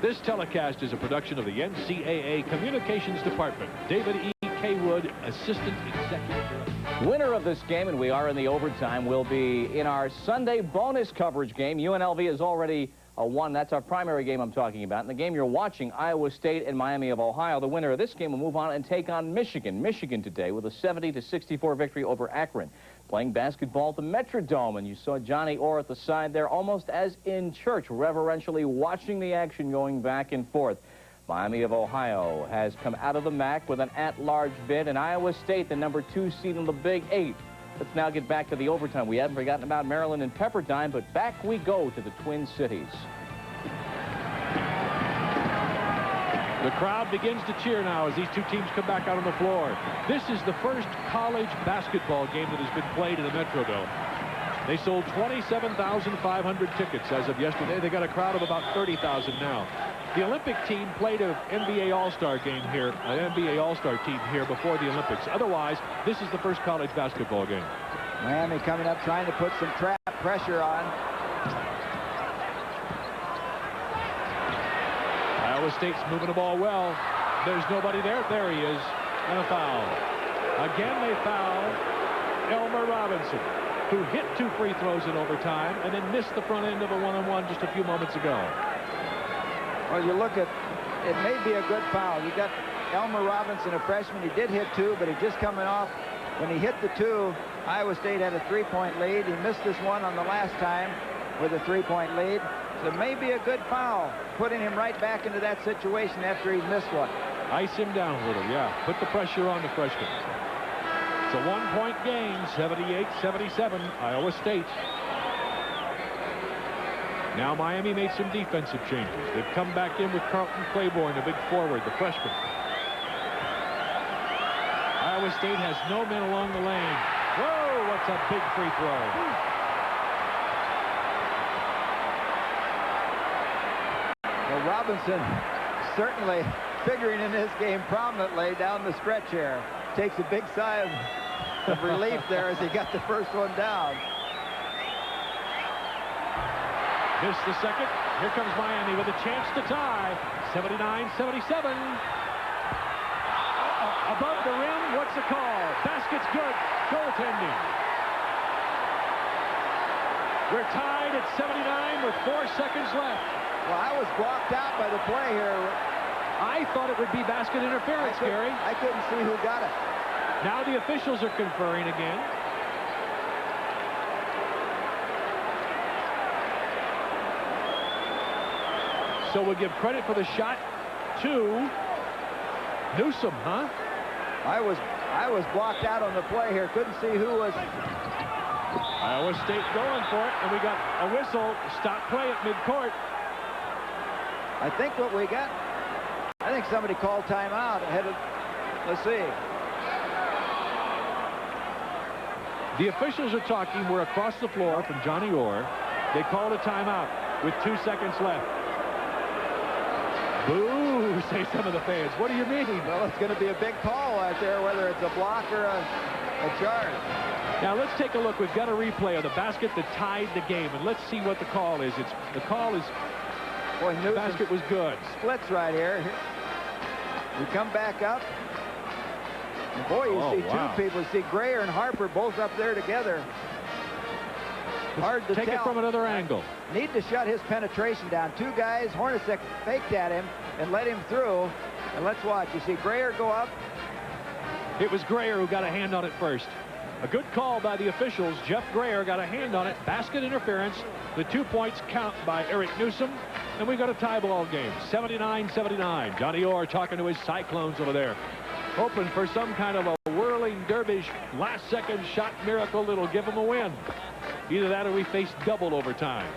This telecast is a production of the NCAA Communications Department. David E. Kaywood, Assistant Executive Director. Winner of this game, and we are in the overtime, will be in our Sunday bonus coverage game. UNLV is already won. That's our primary game I'm talking about. In the game you're watching, Iowa State and Miami of Ohio, the winner of this game will move on and take on Michigan. Michigan today with a 70-64 victory over Akron. Playing basketball at the Metrodome, and you saw Johnny Orr at the side there, almost as in church, reverentially watching the action going back and forth. Miami of Ohio has come out of the MAC with an at-large bid, and Iowa State, the number 2 seed in the Big 8. Let's now get back to the overtime. We haven't forgotten about Maryland and Pepperdine, but back we go to the Twin Cities. The crowd begins to cheer now as these 2 teams come back out on the floor. This is the first college basketball game that has been played in the Metrodome. They sold 27,500 tickets as of yesterday. They got a crowd of about 30,000 now. The Olympic team played an NBA All-Star game here, an NBA All-Star team here before the Olympics. Otherwise, this is the first college basketball game. Miami coming up trying to put some trap pressure on. Iowa State's moving the ball well. There's nobody there. There he is. And a foul. Again, they foul Elmer Robinson, who hit 2 free throws in overtime and then missed the front end of a 1-on-1 just a few moments ago. Well, you look at, it may be a good foul. You got Elmer Robinson, a freshman. He did hit 2, but he just coming off. When he hit the 2, Iowa State had a 3-point lead. He missed this one on the last time with a 3-point lead. So maybe a good foul, putting him right back into that situation after he missed one. Ice him down a little, yeah. Put the pressure on the freshman. It's a 1-point game, 78-77, Iowa State. Now Miami made some defensive changes. They've come back in with Carlton Claiborne, the big forward, the freshman. Iowa State has no men along the lane. Whoa, what's a big free throw. Well, Robinson certainly figuring in this game prominently down the stretch here. Takes a big sigh of relief there as he got the first one down. Missed the second. Here comes Miami with a chance to tie. 79-77. Above the rim, what's the call? Basket's good. Goaltending. We're tied at 79 with 4 seconds left. Well, I was blocked out by the play here. I thought it would be basket interference, Gary. I couldn't see who got it. Now the officials are conferring again. So we'll give credit for the shot to Newsom, huh? I was blocked out on the play here. Couldn't see who was. Iowa State going for it, and we got a whistle. Stop play at midcourt. I think what we got. I think somebody called timeout ahead of. Let's see. The officials are talking. We're across the floor from Johnny Orr. They called a timeout with 2 seconds left. Boo, say some of the fans. What do you mean? Well, it's going to be a big call out there, whether it's a block or a charge. Now, let's take a look. We've got a replay of the basket that tied the game, and let's see what the call is. The call is, boy, the basket was good. Splits right here. We come back up. And boy, you see two people. You see Grayer and Harper both up there together. Hard to take tell. It from another angle. Need to shut his penetration down. 2 guys, Hornacek faked at him and let him through. And let's watch. You see Grayer go up. It was Grayer who got a hand on it first. A good call by the officials. Jeff Grayer got a hand on it. Basket interference. The 2 points count by Eric Newsom. And we got a tie ball game. 79-79. Johnny Orr talking to his Cyclones over there. Hoping for some kind of a whirling dervish last-second shot miracle that'll give them a win. Either that or we face double overtime.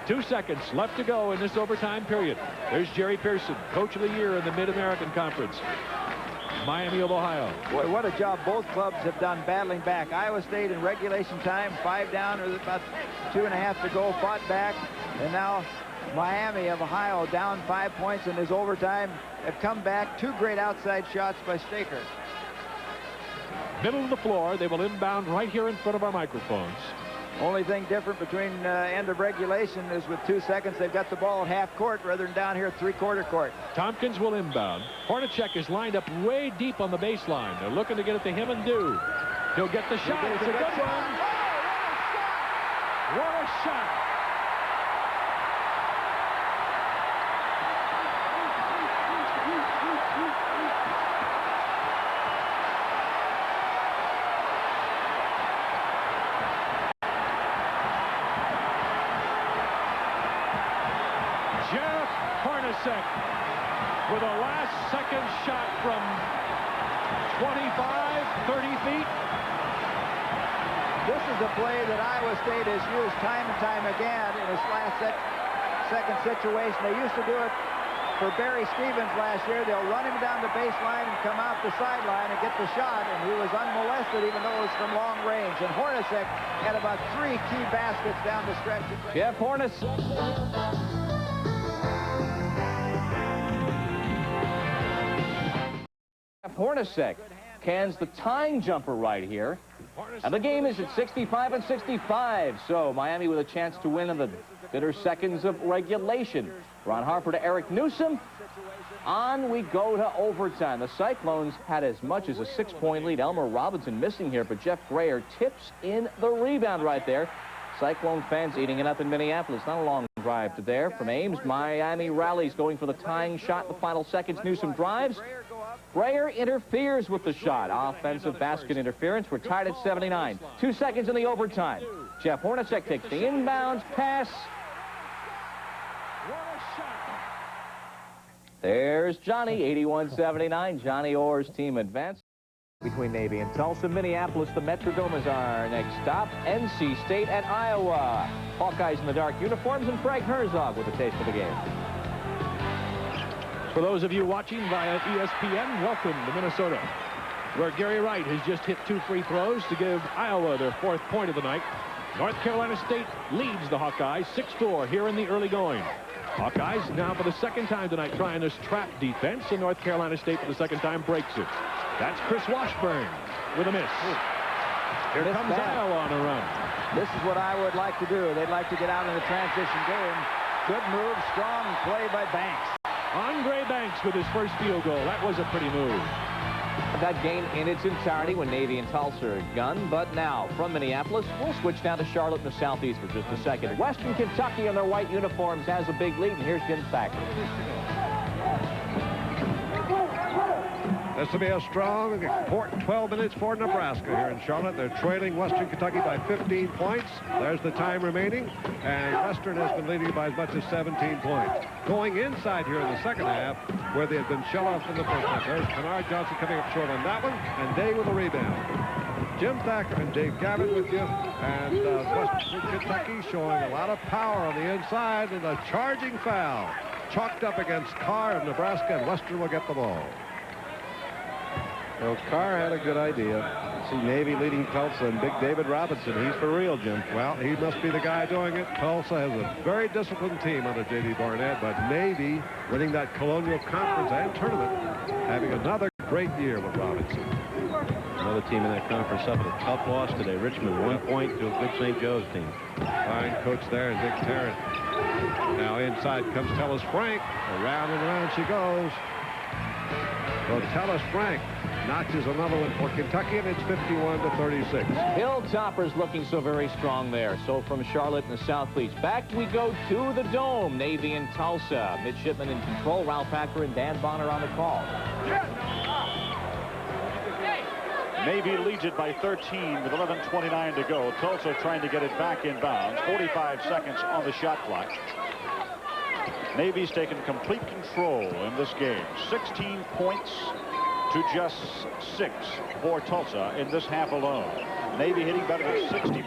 2 seconds left to go in this overtime period. There's Jerry Pearson, Coach of the Year in the Mid-American Conference. Miami of Ohio. Boy, what a job both clubs have done battling back. Iowa State in regulation time, 5 down, or about 2.5 to go, fought back. And now Miami of Ohio down 5 points in this overtime, have come back. 2 great outside shots by Staker. Middle of the floor. They will inbound right here in front of our microphones. Only thing different between end of regulation is with 2 seconds, they've got the ball at half court rather than down here at 3/4 court. Tompkins will inbound. Hornacek is lined up way deep on the baseline. They're looking to get it to him and do. He'll get the shot. It's a good one. What a shot. With a last-second shot from 25, 30 feet. This is a play that Iowa State has used time and time again in this last-second situation. They used to do it for Barry Stevens last year. They'll run him down the baseline and come out the sideline and get the shot, and he was unmolested even though it was from long range. And Hornacek had about 3 key baskets down the stretch. Jeff Hornacek. Hornacek cans the tying jumper right here. And the game is at 65-65. So Miami with a chance to win in the bitter seconds of regulation. Ron Harper to Eric Newsom. On we go to overtime. The Cyclones had as much as a 6-point lead. Elmer Robinson missing here, but Jeff Grayer tips in the rebound right there. Cyclone fans eating it up in Minneapolis. Not a long drive to there. From Ames, Miami rallies, going for the tying shot in the final seconds. Newsom drives. Grayer interferes with the shot. Offensive basket interference. We're tied at 79. 2 seconds in the overtime. Jeff Hornacek takes the inbounds pass. There's Johnny, 81-79. Johnny Orr's team advanced. Between Navy and Tulsa, Minneapolis, the Metrodome is our next stop. NC State and Iowa. Hawkeyes in the dark uniforms, and Frank Herzog with a taste of the game. For those of you watching via ESPN, welcome to Minnesota, where Gary Wright has just hit 2 free throws to give Iowa their 4th point of the night. North Carolina State leads the Hawkeyes 6-4 here in the early going. Hawkeyes now for the 2nd time tonight trying this trap defense, and North Carolina State for the 2nd time breaks it. That's Chris Washburn with a miss. Here comes Iowa on a run. This is what I would like to do. They'd like to get out in the transition game. Good move, strong play by Banks. Andre Banks with his first field goal. That was a pretty move. That game in its entirety when Navy and Tulsa are done. But now, from Minneapolis, we'll switch down to Charlotte in the Southeast for just a second. Western Kentucky in their white uniforms has a big lead, and here's Jim Thacker. This will be a strong, important 12 minutes for Nebraska here in Charlotte. They're trailing Western Kentucky by 15 points. There's the time remaining, and Western has been leading by as much as 17 points. Going inside here in the second half, where they had been shut off in the first half. There's Kennard Johnson coming up short on that one, and Day with a rebound. Jim Thacker and Dave Gavin with you, and Western Kentucky showing a lot of power on the inside, and a charging foul chalked up against Carr of Nebraska, and Western will get the ball. Well, Carr had a good idea. See Navy leading Tulsa and Big David Robinson. He's for real, Jim. Well, he must be the guy doing it. Tulsa has a very disciplined team under J.D. Barnett, but Navy winning that Colonial Conference and tournament, having another great year with Robinson. Another team in that conference suffered a tough loss today. Richmond, 1 point to a good St. Joe's team. Fine coach there, and Dick Tarrant. Now inside comes Tellis Frank. Around and around she goes. Well, Tellis Frank notches another one for Kentucky, and it's 51-36. Hilltoppers looking so very strong there. So from Charlotte in the Southeast, back we go to the Dome. Navy and Tulsa. Midshipman in control. Ralph Packer and Dan Bonner on the call. Navy leads it by 13 with 11:29 to go. Tulsa trying to get it back in bounds. 45 seconds on the shot clock. Navy's taken complete control in this game. 16 points to just 6 for Tulsa in this half alone. Navy hitting better than 60%.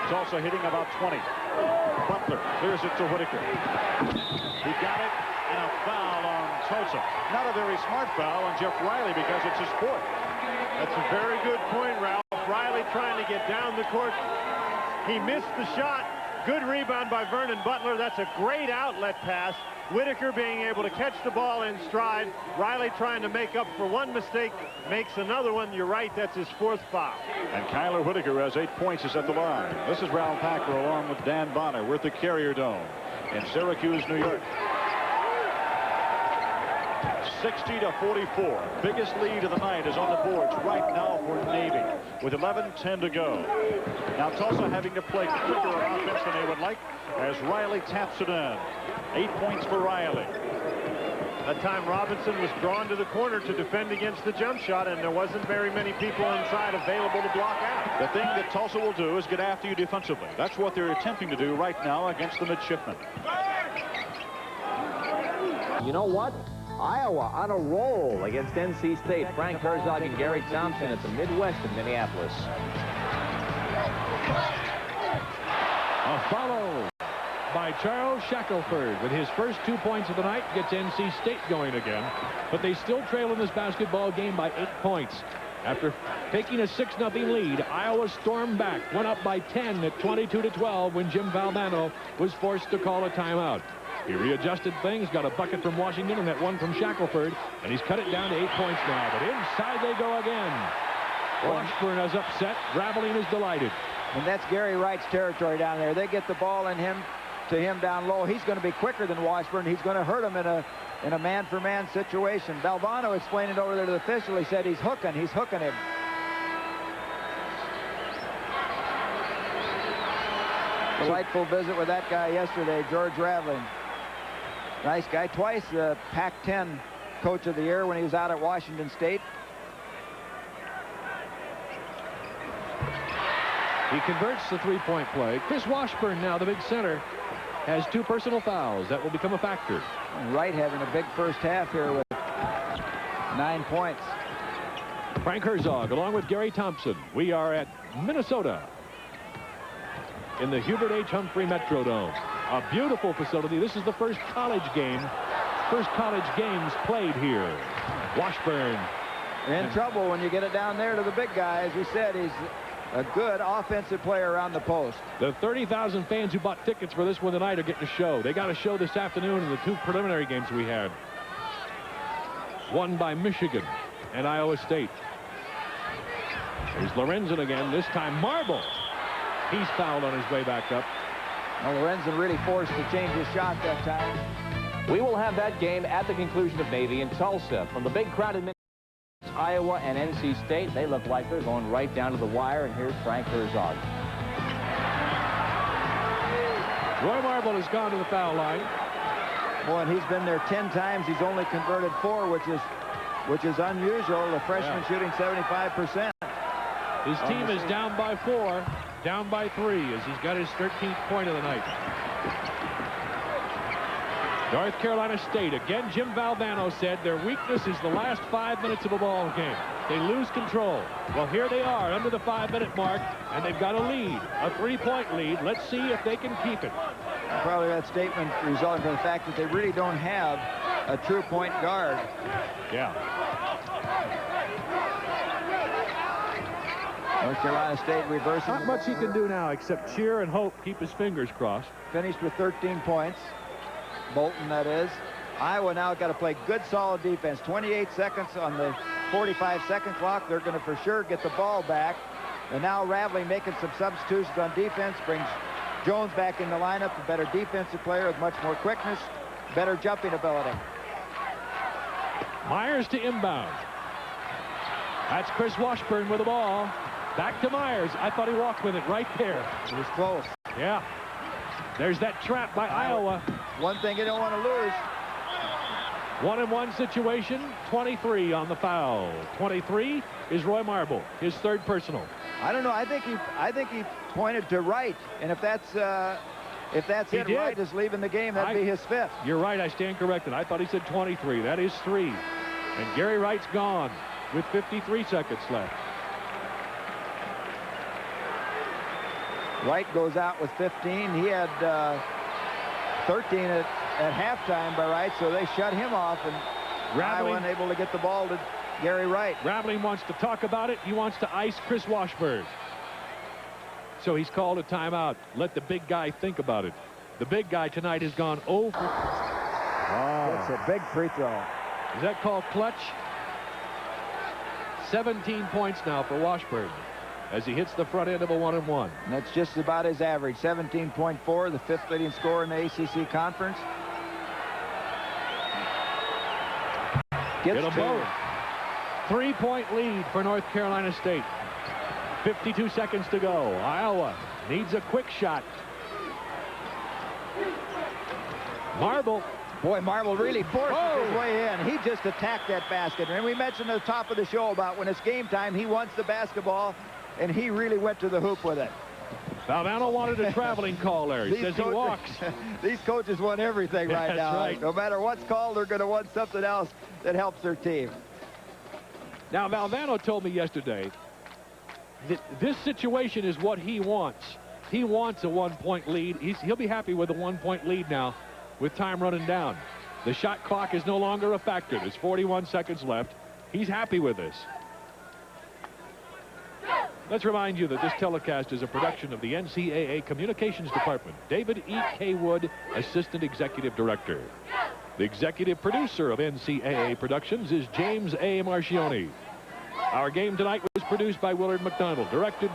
Tulsa hitting about 20. Butler clears it to Whitaker. He got it, and a foul on Tulsa. Not a very smart foul on Jeff Riley because it's his fourth. That's a very good point, Ralph. Riley trying to get down the court. He missed the shot. Good rebound by Vernon Butler. That's a great outlet pass. Whitaker being able to catch the ball in stride. Riley trying to make up for one mistake. Makes another one. You're right. That's his fourth foul. And Kyler Whitaker has 8 points. Is at the line. This is Ralph Packer along with Dan Bonner. We're at the Carrier Dome in Syracuse, New York. 60-44. Biggest lead of the night is on the boards right now for Navy with 11:10 to go. Now Tulsa having to play quicker on offense than they would like as Riley taps it in. 8 points for Riley. That time Robinson was drawn to the corner to defend against the jump shot, and there wasn't very many people inside available to block out. The thing that Tulsa will do is get after you defensively. That's what they're attempting to do right now against the midshipmen. You know what? Iowa on a roll against NC State. Frank Herzog and Gary Thompson at the Midwest in Minneapolis. A follow by Charles Shackelford with his first 2 points of the night. Gets NC State going again. But they still trail in this basketball game by 8 points. After taking a 6-0 lead, Iowa stormed back. Went up by 10 at 22-12 when Jim Valvano was forced to call a timeout. He readjusted things, got a bucket from Washington and that one from Shackelford, and he's cut it down to 8 points now. But inside they go again. Washburn is upset. Graveline is delighted. And that's Gary Wright's territory down there. They get the ball in him to him down low. He's going to be quicker than Washburn. He's going to hurt him in a man-for-man situation. Valvano explained it over there to the official. He said he's hooking him. Delightful visit with that guy yesterday, George Raveling. Nice guy. Twice the Pac-10 Coach of the Year when he was out at Washington State. He converts the three-point play. Chris Washburn, now the big center, has 2 personal fouls. That will become a factor. Wright having a big first half here with 9 points. Frank Herzog along with Gary Thompson. We are at Minnesota in the Hubert H. Humphrey Metrodome. A beautiful facility. This is the first college games played here. Washburn. In trouble when you get it down there to the big guy. As we said, he's a good offensive player around the post. The 30,000 fans who bought tickets for this one tonight are getting a show. They got a show this afternoon in the 2 preliminary games we had. Won by Michigan and Iowa State. Here's Lorenzen again. This time Marble. He's fouled on his way back up. Well, Lorenzen really forced to change his shot that time. We will have that game at the conclusion of Navy in Tulsa. From the big crowd in Iowa and NC State, they look like they're going right down to the wire. And here's Frank Herzog. Roy Marble has gone to the foul line. Boy, and he's been there 10 times. He's only converted 4, which is unusual. The freshman shooting 75%. His team is down by 4, down by 3, as he's got his 13th point of the night. North Carolina State, again, Jim Valvano said their weakness is the last 5 minutes of a ball game. They lose control. Well, here they are under the 5-minute mark, and they've got a lead, a 3-point lead. Let's see if they can keep it. Probably that statement resulting from the fact that they really don't have a true point guard. Yeah. North Carolina State reversing. Not much he can do now except cheer and hope, keep his fingers crossed. Finished with 13 points. Bolton, that is. Iowa now got to play good, solid defense. 28 seconds on the 45-second clock. They're going to for sure get the ball back. And now Ravley making some substitutions on defense brings Jones back in the lineup, a better defensive player with much more quickness, better jumping ability. Myers to inbound. That's Chris Washburn with the ball. Back to Myers. I thought he walked with it right there. It was close. Yeah. There's that trap by Iowa. One thing you don't want to lose. 1-and-1 situation. 23 on the foul. 23 is Roy Marble, his 3rd personal. I don't know. I think he pointed to Wright, and if that's it, Wright is leaving the game. That'd be his 5th. You're right. I stand corrected. I thought he said 23. That is 3. And Gary Wright's gone with 53 seconds left. Wright goes out with 15. He had 13 at halftime by Wright, so they shut him off, and Iowa unable to get the ball to Gary Wright. Ravley wants to talk about it. He wants to ice Chris Washburn. So he's called a timeout. Let the big guy think about it. The big guy tonight has gone 0 for... That's a big free throw. Is that called clutch? 17 points now for Washburn as he hits the front end of a 1-and-1. And that's just about his average. 17.4, the 5th leading scorer in the ACC conference. Get them both. 3-point lead for North Carolina State. 52 seconds to go. Iowa needs a quick shot. Marble. Boy, Marble really forced his way in. He just attacked that basket. And we mentioned at the top of the show about when it's game time, he wants the basketball, and he really went to the hoop with it. Valvano wanted a traveling call there. He says he walks. These coaches want everything right That's now. right. No matter what's called, they're going to want something else that helps their team. Now, Valvano told me yesterday that this situation is what he wants. He wants a 1-point lead. He'll be happy with a 1-point lead now with time running down. The shot clock is no longer a factor. There's 41 seconds left. He's happy with this. Let's remind you that this telecast is a production of the NCAA Communications Department. David E. K. Wood, Assistant Executive Director. The executive producer of NCAA Productions is James A. Marchione. Our game tonight was produced by Willard McDonald, directed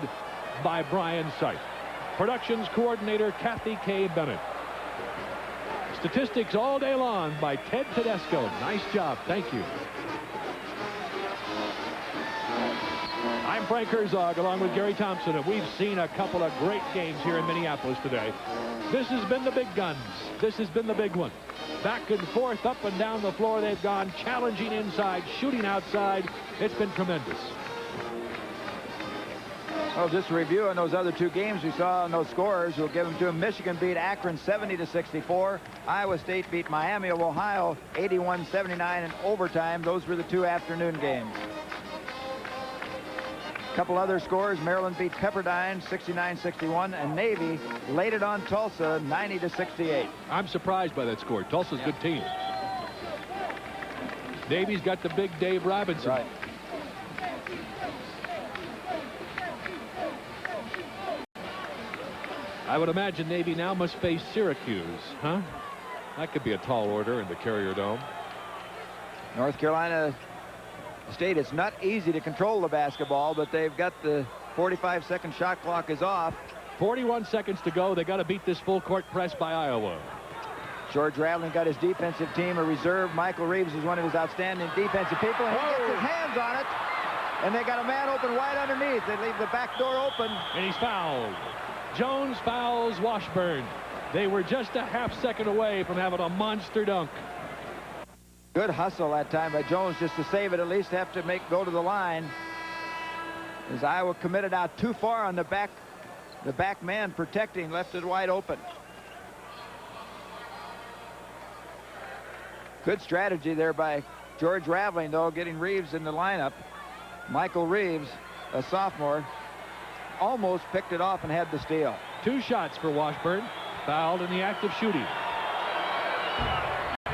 by Brian Seif. Productions coordinator Kathy K. Bennett. Statistics all day long by Ted Tedesco. Nice job. Thank you. I'm Frank Herzog along with Gary Thompson, and we've seen a couple of great games here in Minneapolis today. This has been the big guns. This has been the big one. Back and forth, up and down the floor they've gone, challenging inside, shooting outside. It's been tremendous. Well, just a review on those other 2 games we saw on those scores. We'll give them to them. Michigan beat Akron 70-64. Iowa State beat Miami of Ohio 81-79 in overtime. Those were the 2 afternoon games. A couple other scores. Maryland beat Pepperdine 69-61, and Navy laid it on Tulsa 90-68. I'm surprised by that score. Tulsa's a good team. Navy's got the big Dave Robinson. Right. I would imagine Navy now must face Syracuse, huh? That could be a tall order in the Carrier Dome. North Carolina State, it's not easy to control the basketball, but they've got the 45-second shot clock is off. 41 seconds to go. They got to beat this full court press by Iowa. George Raveling got his defensive team a reserve. Michael Reeves is one of his outstanding defensive people, and he gets his hands on it. And they got a man open wide underneath. They leave the back door open. And he's fouled. Jones fouls Washburn. They were just a half second away from having a monster dunk. Good hustle that time by Jones just to save it. At least have to go to the line. As Iowa committed out too far on the back man protecting, left it wide open. Good strategy there by George Raveling, though, getting Reeves in the lineup. Michael Reeves, a sophomore, almost picked it off and had the steal. 2 shots for Washburn. Fouled in the act of shooting. Oh.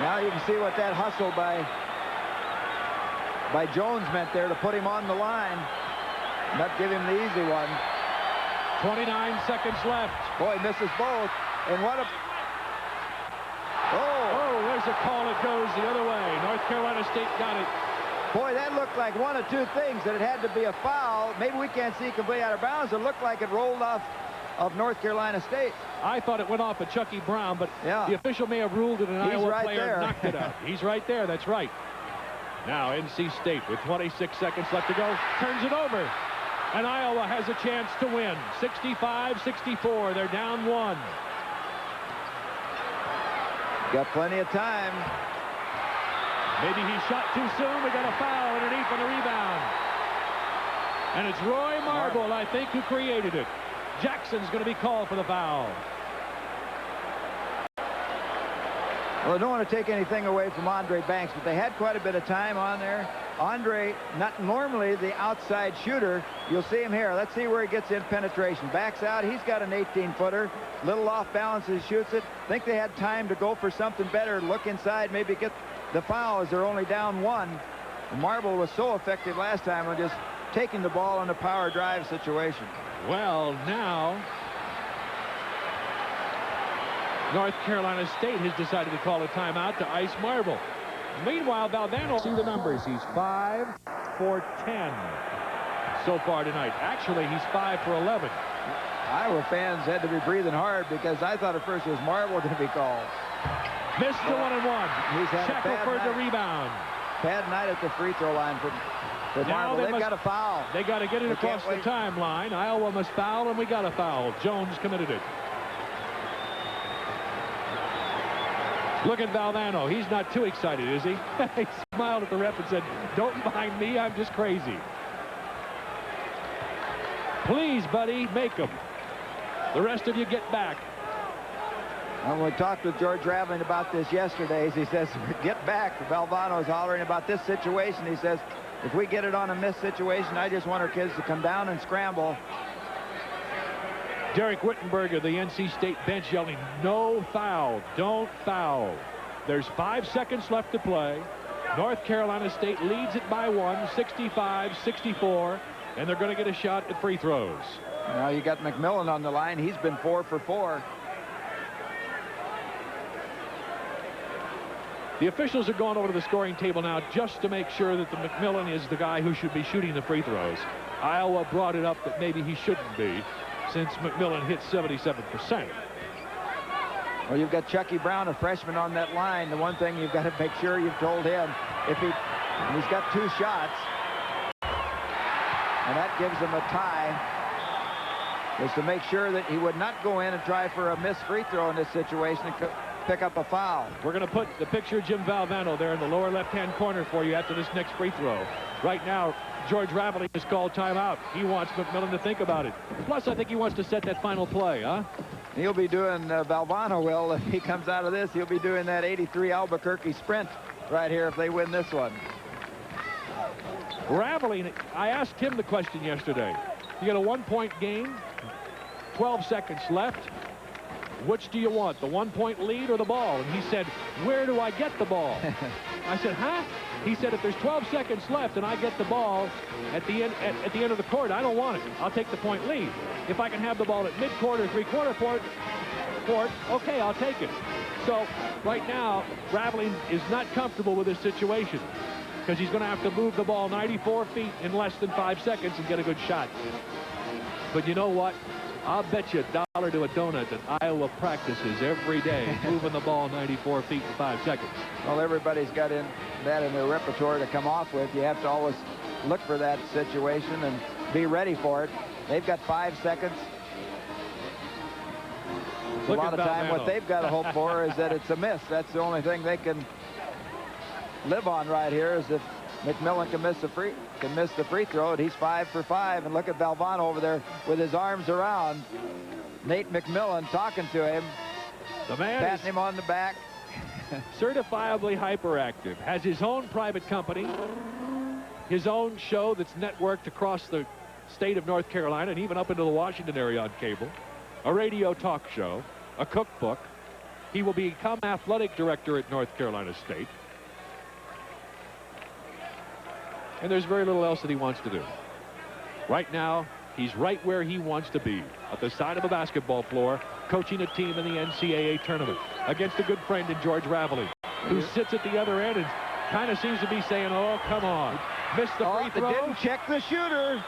Now you can see what that hustle by Jones meant there to put him on the line. Not give him the easy one. 29 seconds left. Boy, misses both. And what a... Oh, there's a call. It goes the other way. North Carolina State got it. Boy, that looked like one of two things, that it had to be a foul. Maybe we can't see completely out of bounds. It looked like it rolled off of North Carolina State. I thought it went off of Chucky Brown, but yeah, the official may have ruled it an Iowa right player there. knocked it out. He's right there. That's right. Now NC State with 26 seconds left to go turns it over. And Iowa has a chance to win. 65-64. They're down 1. Got plenty of time. Maybe he shot too soon. We got a foul underneath on the rebound. And it's Roy Marble, I think, who created it. Jackson's going to be called for the foul. Well, I don't want to take anything away from Andre Banks, but they had quite a bit of time on there. Andre, not normally the outside shooter. You'll see him here. Let's see where he gets in penetration. Backs out. He's got an 18-footer. Little off balance as he shoots it. Think they had time to go for something better. Look inside, maybe get the foul as they're only down 1. Marble was so effective last time on just taking the ball in a power drive situation. Well, now North Carolina State has decided to call a timeout to ice Marble. Meanwhile, Valvano, see the numbers. He's 5 for 10 so far tonight. Actually, he's 5 for 11. Iowa fans had to be breathing hard because I thought at first it was Marble going to be called. Missed the 1-and-1. He's had Shackelford the rebound. Bad night at the free throw line for Marble. They've got a foul. They got to get it across the timeline. Iowa must foul, and we got a foul. Jones committed it. Look at Valvano. He's not too excited, is he? He smiled at the ref and said, "Don't mind me. I'm just crazy." Please, buddy, make them. The rest of you get back. And we talked with George Raveling about this yesterday. He says, get back. Valvano's hollering about this situation. He says, if we get it on a miss situation, I just want our kids to come down and scramble. Derek Wittenberg of the NC State bench yelling, "No foul, don't foul." There's 5 seconds left to play. North Carolina State leads it by 1, 65-64, and they're going to get a shot at free throws. Now you got McMillan on the line. He's been 4 for 4. The officials are going over to the scoring table now just to make sure that the McMillan is the guy who should be shooting the free throws. Iowa brought it up that maybe he shouldn't be, since McMillan hit 77%. Well, you've got Chucky Brown, a freshman, on that line. The one thing you've got to make sure you've told him, he's got 2 shots, and that gives him a tie, is to make sure that he would not go in and try for a missed free throw in this situation and pick up a foul. We're going to put the picture of Jim Valvano there in the lower left-hand corner for you after this next free throw. Right now, George Raveling has called timeout. He wants McMillan to think about it. Plus, I think he wants to set that final play, huh? He'll be doing, Valvano will, if he comes out of this, he'll be doing that 83 Albuquerque sprint right here if they win this one. Raveling, I asked him the question yesterday. You got a 1-point game, 12 seconds left. Which do you want, the 1-point lead or the ball? And he said, where do I get the ball? I said, huh? He said, if there's 12 seconds left and I get the ball at the end of the court, I don't want it. I'll take the point lead. If I can have the ball at mid-court or three-quarter court, okay, I'll take it. So right now, Raveling is not comfortable with this situation because he's going to have to move the ball 94 feet in less than 5 seconds and get a good shot. But you know what? I'll bet you $1 to a donut that Iowa practices every day moving the ball 94 feet in 5 seconds. Well, everybody's got that in their repertoire to come off with. You have to always look for that situation and be ready for it. They've got 5 seconds. A lot of time what they've got to hope for is that it's a miss. That's the only thing they can live on right here, is if McMillan can miss the free throw, and he's 5 for 5. And look at Valvano over there with his arms around Nate McMillan, talking to him, the man patting him on the back. Certifiably hyperactive, has his own private company, his own show that's networked across the state of North Carolina and even up into the Washington area on cable, a radio talk show, a cookbook. He will become athletic director at North Carolina State. And there's very little else that he wants to do. Right now, he's right where he wants to be, at the side of a basketball floor, coaching a team in the NCAA tournament against a good friend in George Raveling, who sits at the other end and kind of seems to be saying, oh, come on. Missed the free throw. Didn't check the shooter.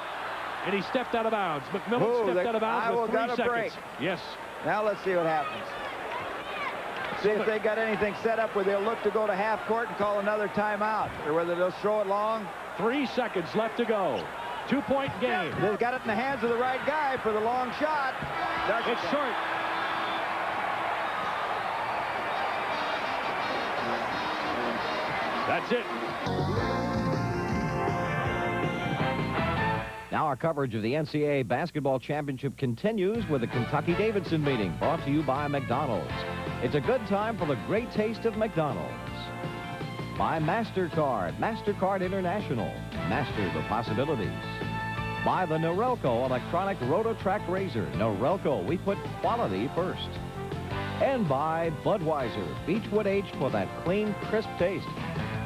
And he stepped out of bounds. McMillan stepped out of bounds with 3 seconds. Break. Yes. Now let's see what happens. See if they got anything set up where they'll look to go to half court and call another timeout, or whether they'll throw it long. 3 seconds left to go. 2-point game. They've got it in the hands of the right guy for the long shot. It's short. That's it. Now our coverage of the NCAA Basketball Championship continues with the Kentucky-Davidson meeting, brought to you by McDonald's. It's a good time for the great taste of McDonald's. By MasterCard, MasterCard International. Master the possibilities. By the Norelco electronic Rototrack razor. Norelco, we put quality first. And by Budweiser, Beechwood H for that clean, crisp taste.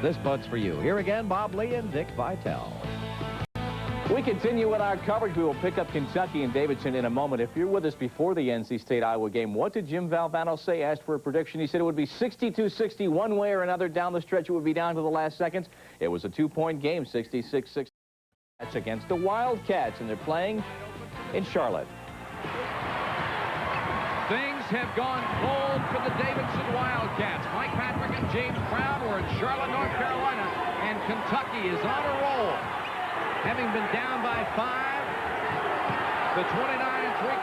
This Bud's for you. Here again, Bob Lee and Dick Vitale. We continue with our coverage. We will pick up Kentucky and Davidson in a moment. If you're with us before the NC State-Iowa game, what did Jim Valvano say? Asked for a prediction. He said it would be 62-60 one way or another. Down the stretch, it would be down to the last seconds. It was a 2-point game, 66-60. That's against the Wildcats, and they're playing in Charlotte. Things have gone cold for the Davidson Wildcats. Mike Patrick and James Brown were in Charlotte, North Carolina, and Kentucky is on a roll. Having been down by 5, the 29-3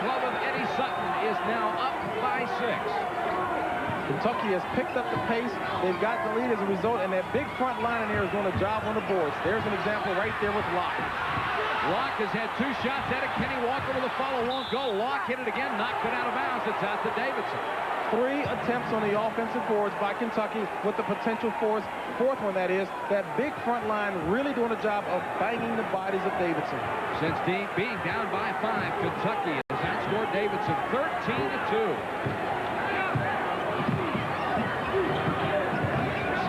club of Eddie Sutton is now up by 6. Kentucky has picked up the pace. They've got the lead as a result, and that big front line in there is doing a job on the boards. There's an example right there with Locke. Locke has had 2 shots at it. Kenny Walker with a follow won't go. Locke hit it again, knocked it out of bounds. It's out to Davidson. 3 attempts on the offensive boards by Kentucky with the potential fourth one, that is. That big front line really doing a job of banging the bodies of Davidson. Since being down by 5, Kentucky has outscored Davidson 13-2.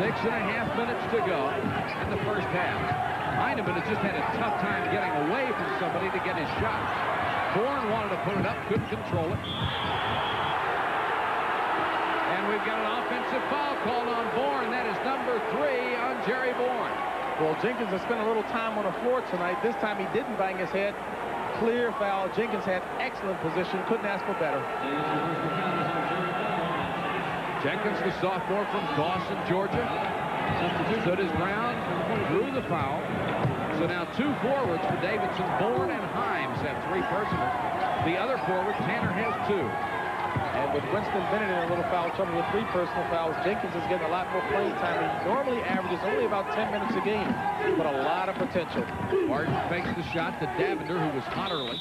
6.5 minutes to go in the first half. Heineman has just had a tough time getting away from somebody to get his shot. Bourne wanted to put it up, couldn't control it. And we've got an offensive foul called on Bourne. That is number 3 on Jerry Bourne. Well, Jenkins has spent a little time on the floor tonight. This time he didn't bang his head. Clear foul. Jenkins had excellent position. Couldn't ask for better. Jenkins, the sophomore from Dawson, Georgia, stood his ground, drew the foul. So now 2 forwards for Davidson. Bourne and Himes have 3 personals. The other forward, Tanner, has 2. And with Winston Bennett in a little foul trouble with 3 personal fouls, Jenkins is getting a lot more playing time. He normally averages only about 10 minutes a game, but a lot of potential. Martin fakes the shot to Davender, who was hot early.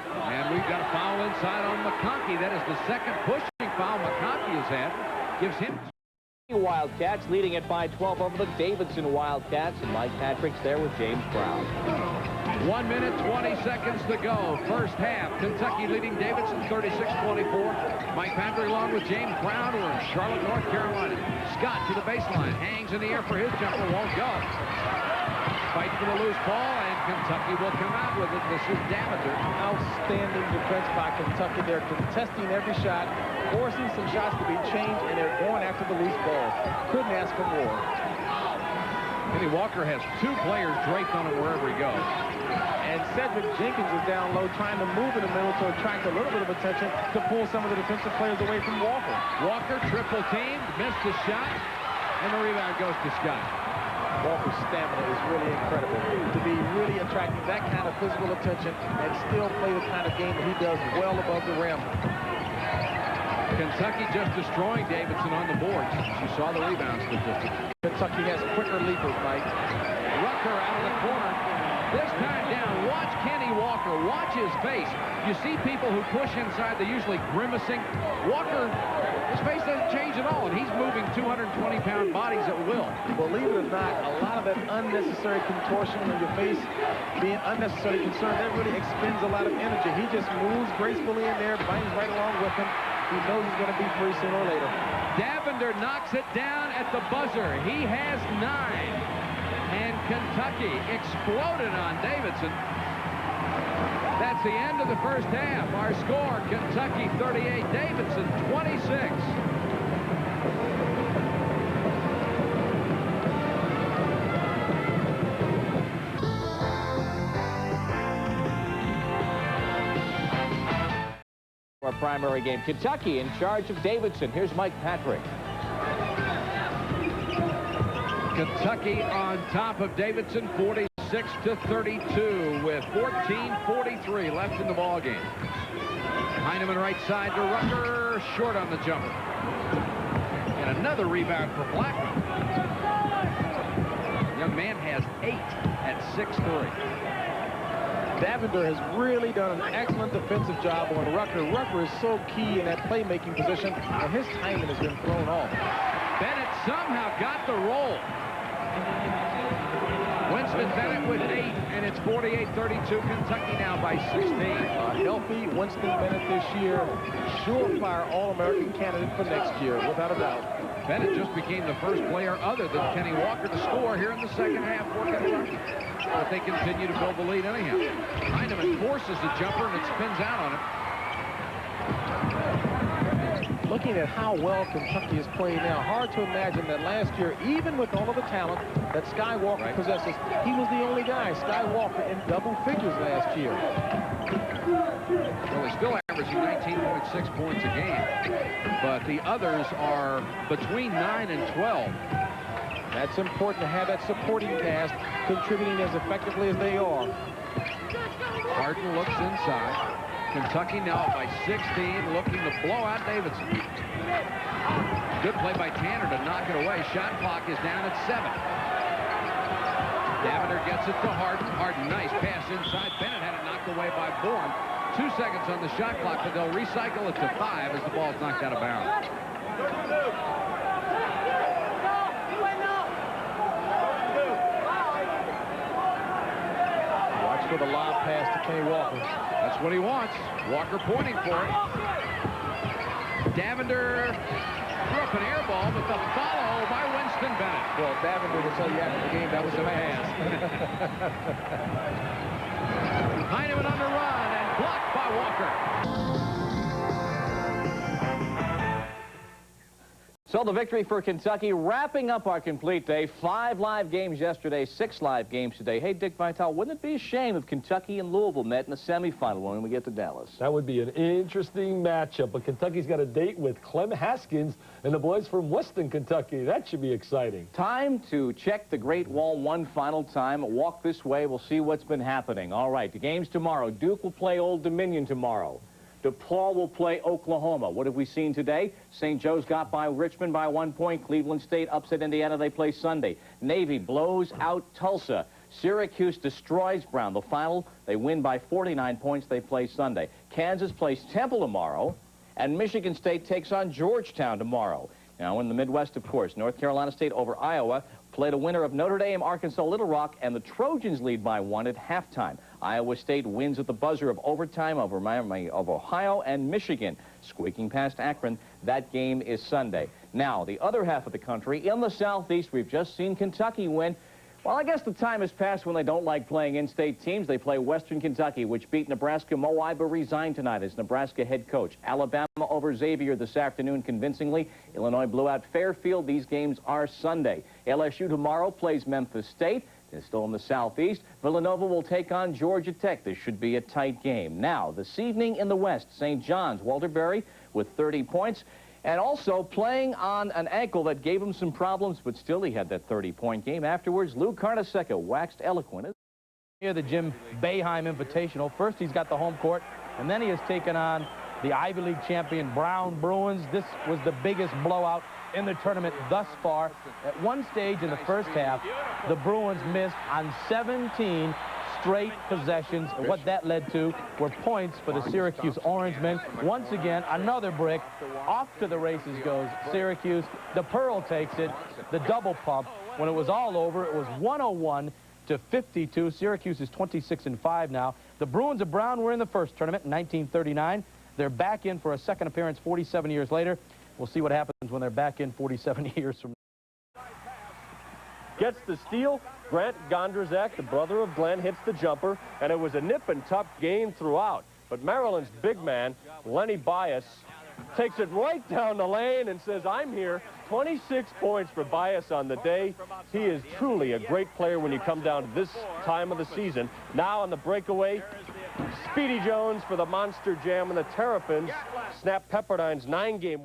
And we've got a foul inside on McConkey. That is the second pushing foul McConkey has had. Gives him... Wildcats leading it by 12 over the Davidson Wildcats, and Mike Patrick's there with James Brown. 1 minute, 20 seconds to go. First half. Kentucky leading Davidson 36-24. Mike Patrick along with James Brown, who are in Charlotte, North Carolina. Scott to the baseline. Hangs in the air for his jumper. Won't go. fight for the loose ball, and Kentucky will come out with it. This is Davender. Outstanding defense by Kentucky. They're contesting every shot, forcing some shots to be changed, and they're going after the loose ball. Couldn't ask for more. Kenny Walker has 2 players draped on him wherever he goes. And Cedric Jenkins is down low, trying to move in the middle to attract a little bit of attention to pull some of the defensive players away from Walker. Walker triple teamed, missed the shot, and the rebound goes to Scott. Walker's stamina is really incredible. To be really attracting that kind of physical attention and still play the kind of game that he does well above the rim. Kentucky just destroying Davidson on the boards. You saw the rebound statistics. Kentucky has quicker leapers, Mike. Rucker out of the corner. This time down. Watch Kenny Walker. Watch his face. You see people who push inside, they're usually grimacing. Walker, his face doesn't change at all, and he's moving 220-pound bodies at will. Believe it or not, a lot of that unnecessary contortion on your face, being unnecessarily concerned, that really expends a lot of energy. He just moves gracefully in there, bangs right along with him. He knows he's going to be free sooner or later. Davender knocks it down at the buzzer. He has 9. And Kentucky exploded on Davidson. That's the end of the first half. Our score, Kentucky 38, Davidson 26. Our primary game, Kentucky in charge of Davidson. Here's Mike Patrick. Kentucky on top of Davidson, 46-32, with 14:43 left in the ball game. Heineman right side to Rucker, short on the jumper. And another rebound for Blackman. Young man has 8 at 6'3". Davender has really done an excellent defensive job on Rucker. Rucker is so key in that playmaking position, and his timing has been thrown off. Bennett somehow got the roll. Winston Bennett with 8, and it's 48-32. Kentucky now by 16. Healthy Winston Bennett this year. Surefire All-American candidate for next year, without a doubt. Bennett just became the first player other than Kenny Walker to score here in the second half for Kentucky. But they continue to build the lead anyhow. Heineman forces the jumper, and it spins out on him. Looking at how well Kentucky is playing now, hard to imagine that last year, even with all of the talent that Skywalker possesses, he was the only guy, Skywalker, in double figures last year. Well, he's still averaging 19.6 points a game, but the others are between 9 and 12. That's important to have that supporting cast contributing as effectively as they are. Harden looks inside. Kentucky now by 16, looking to blow out Davidson. Good play by Tanner to knock it away. Shot clock is down at 7. Davender gets it to Harden. Harden, nice pass inside. Bennett had it knocked away by Bourne. 2 seconds on the shot clock, but they'll recycle it to 5 as the ball's knocked out of bounds. Watch for the lob pass to Kenny Walker. That's what he wants. Walker pointing for it. Davender threw up an air ball, but the follow by Winston Bennett. Well, Davender will tell you after the game that was a pass. Heineman on the run and blocked by Walker. So the victory for Kentucky, wrapping up our complete day. 5 live games yesterday, 6 live games today. Hey, Dick Vitale, wouldn't it be a shame if Kentucky and Louisville met in the semifinal when we get to Dallas? That would be an interesting matchup, but Kentucky's got a date with Clem Haskins and the boys from Weston, Kentucky. That should be exciting. Time to check the Great Wall one final time. Walk this way. We'll see what's been happening. All right, the game's tomorrow. Duke will play Old Dominion tomorrow. DePaul will play Oklahoma. What have we seen today? St. Joe's got by Richmond by 1 point. Cleveland State upset Indiana. They play Sunday. Navy blows out Tulsa. Syracuse destroys Brown. The final, they win by 49 points. They play Sunday. Kansas plays Temple tomorrow. And Michigan State takes on Georgetown tomorrow. Now, in the Midwest, of course, North Carolina State over Iowa played a winner of Notre Dame, Arkansas, Little Rock, and the Trojans lead by 1 at halftime. Iowa State wins at the buzzer of overtime over Miami of Ohio and Michigan, squeaking past Akron. That game is Sunday. Now, the other half of the country, in the Southeast, we've just seen Kentucky win. Well, I guess the time has passed when they don't like playing in-state teams. They play Western Kentucky, which beat Nebraska. Mo Iba resigned tonight as Nebraska head coach. Alabama over Xavier this afternoon convincingly. Illinois blew out Fairfield. These games are Sunday. LSU tomorrow plays Memphis State. They're still in the Southeast. Villanova will take on Georgia Tech. This should be a tight game. Now, this evening in the West, St. John's, Walter Berry with 30 points. And also playing on an ankle that gave him some problems, but still he had that 30-point game. Afterwards, Lou Carnesecca waxed eloquent. Here, the Jim Boeheim Invitational. First, he's got the home court, and then he has taken on the Ivy League champion Brown Bruins. This was the biggest blowout in the tournament thus far. At one stage in the first half, the Bruins missed on 17 straight possessions, and what that led to were points for the Syracuse Orangemen. Once again, another brick. Off to the races goes Syracuse. The Pearl takes it, the double pump. When it was all over, it was 101-52. Syracuse is 26-5 now. The Bruins of Brown were in the first tournament in 1939. They're back in for a second appearance 47 years later. We'll see what happens when they're back in 47 years from now. Gets the steal. Grant Gondrzak, the brother of Glenn, hits the jumper, and it was a nip-and-tuck game throughout. But Maryland's big man, Lenny Bias, takes it right down the lane and says, I'm here. 26 points for Bias on the day. He is truly a great player when you come down to this time of the season. Now on the breakaway, Speedy Jones for the Monster Jam, and the Terrapins snap Pepperdine's 9-game.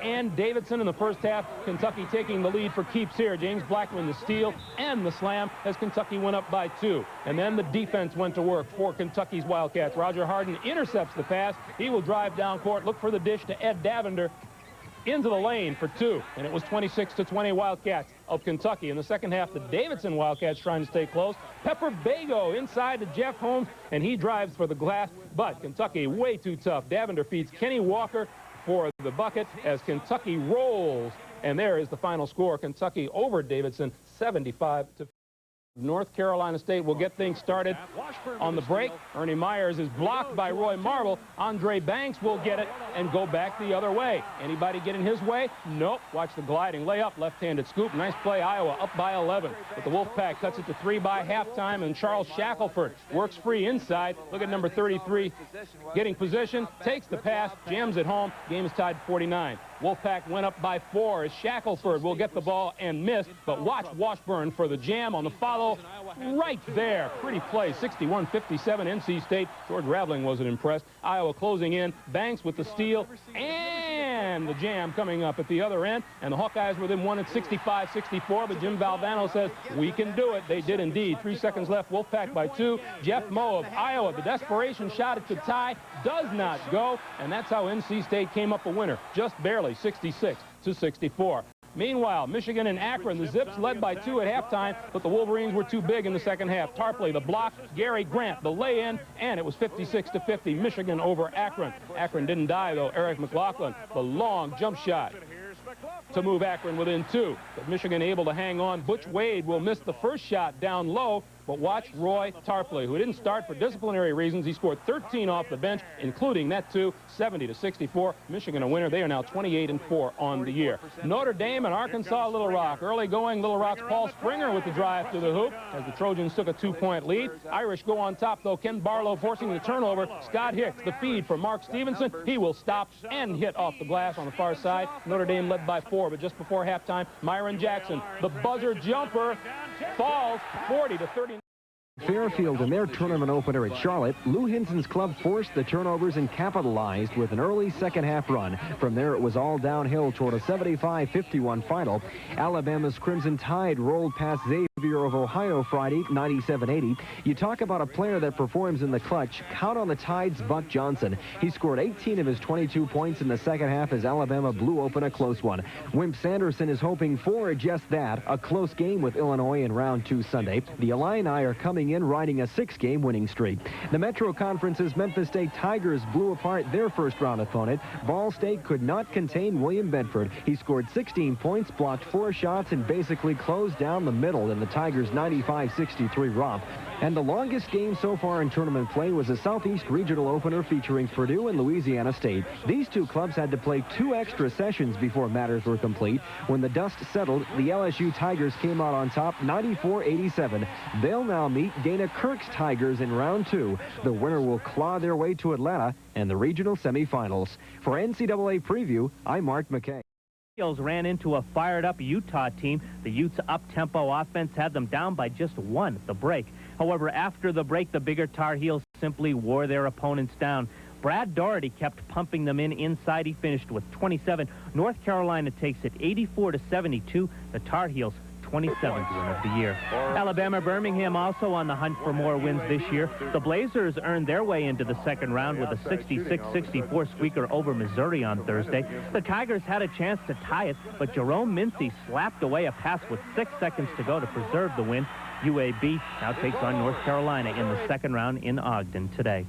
And Davidson in the first half. Kentucky taking the lead for keeps here. James Blackman the steal and the slam as Kentucky went up by 2. And then the defense went to work for Kentucky's Wildcats. Roger Harden intercepts the pass. He will drive down court, look for the dish to Ed Davender into the lane for 2. And it was 26-20 Wildcats of Kentucky. In the second half, the Davidson Wildcats trying to stay close. Pepper Bago inside to Jeff Holmes, and he drives for the glass. But Kentucky way too tough. Davender feeds Kenny Walker for the bucket as Kentucky rolls. And there is the final score. Kentucky over Davidson, 75-50. North Carolina State will get things started on the break. Ernie Myers is blocked by Roy Marble. Andre Banks will get it and go back the other way. Anybody get in his way? Nope. Watch the gliding layup, left-handed scoop. Nice play, Iowa up by 11. But the Wolfpack cuts it to 3 by halftime, and Charles Shackelford works free inside. Look at number 33 getting position, takes the pass, jams it home. Game is tied 49. Wolfpack went up by 4 as Shackelford will get the ball and miss, but watch Washburn for the jam on the follow right there. Pretty play, 61-57 NC State. George Raveling wasn't impressed. Iowa closing in. Banks with the steal and the jam coming up at the other end, and the Hawkeyes within 1 at 65-64, but Jim Valvano says, we can do it. They did indeed. 3 seconds left, Wolfpack by 2. Jeff Moe of Iowa, the desperation shot at the tie, does not go, and that's how NC State came up a winner, just barely, 66-64. Meanwhile, Michigan and Akron, the Zips led by 2 at halftime, but the Wolverines were too big in the second half. Tarpley, the block, Gary Grant, the lay-in, and it was 56-50, Michigan over Akron. Akron didn't die, though. Eric McLaughlin, the long jump shot to move Akron within 2. But Michigan able to hang on. Butch Wade will miss the first shot down low, but watch Roy Tarpley, who didn't start for disciplinary reasons. He scored 13 off the bench, including that 2, 70-64. Michigan a winner. They are now 28-4 on the year. Notre Dame and Arkansas Little Rock. Early going, Little Rock's Paul Springer with the drive to the hoop as the Trojans took a 2-point lead. Irish go on top, though. Ken Barlow forcing the turnover. Scott Hicks, the feed for Mark Stevenson. He will stop and hit off the glass on the far side. Notre Dame led by 4, but just before halftime, Myron Jackson, the buzzer jumper, falls 40-30. Fairfield in their tournament opener at Charlotte, Lou Hinson's club forced the turnovers and capitalized with an early second-half run. From there, it was all downhill toward a 75-51 final. Alabama's Crimson Tide rolled past Xavier of Ohio Friday, 97-80. You talk about a player that performs in the clutch. Count on the Tide's Buck Johnson. He scored 18 of his 22 points in the second half as Alabama blew open a close one. Wimp Sanderson is hoping for just that, a close game with Illinois in round 2 Sunday. The Illini are coming in riding a 6-game winning streak. The Metro Conference's Memphis State Tigers blew apart their first-round opponent. Ball State could not contain William Bedford. He scored 16 points, blocked 4 shots, and basically closed down the middle in the Tigers' 95-63 romp. And the longest game so far in tournament play was a Southeast Regional opener featuring Purdue and Louisiana State. These two clubs had to play 2 extra sessions before matters were complete. When the dust settled, the LSU Tigers came out on top 94-87. They'll now meet Dana Kirk's Tigers in round 2. The winner will claw their way to Atlanta and the regional semifinals. For NCAA Preview, I'm Mark McKay. Heels ran into a fired-up Utah team. The Utes' up-tempo offense had them down by just 1 at the break. However, after the break, the bigger Tar Heels simply wore their opponents down. Brad Doherty kept pumping them in inside. He finished with 27. North Carolina takes it 84-72. The Tar Heels 27th win of the year. Alabama Birmingham also on the hunt for more wins this year. The Blazers earned their way into the second round with a 66-64 squeaker over Missouri on Thursday. The Tigers had a chance to tie it, but Jerome Mincy slapped away a pass with 6 seconds to go to preserve the win. UAB now takes on North Carolina in the second round in Ogden today.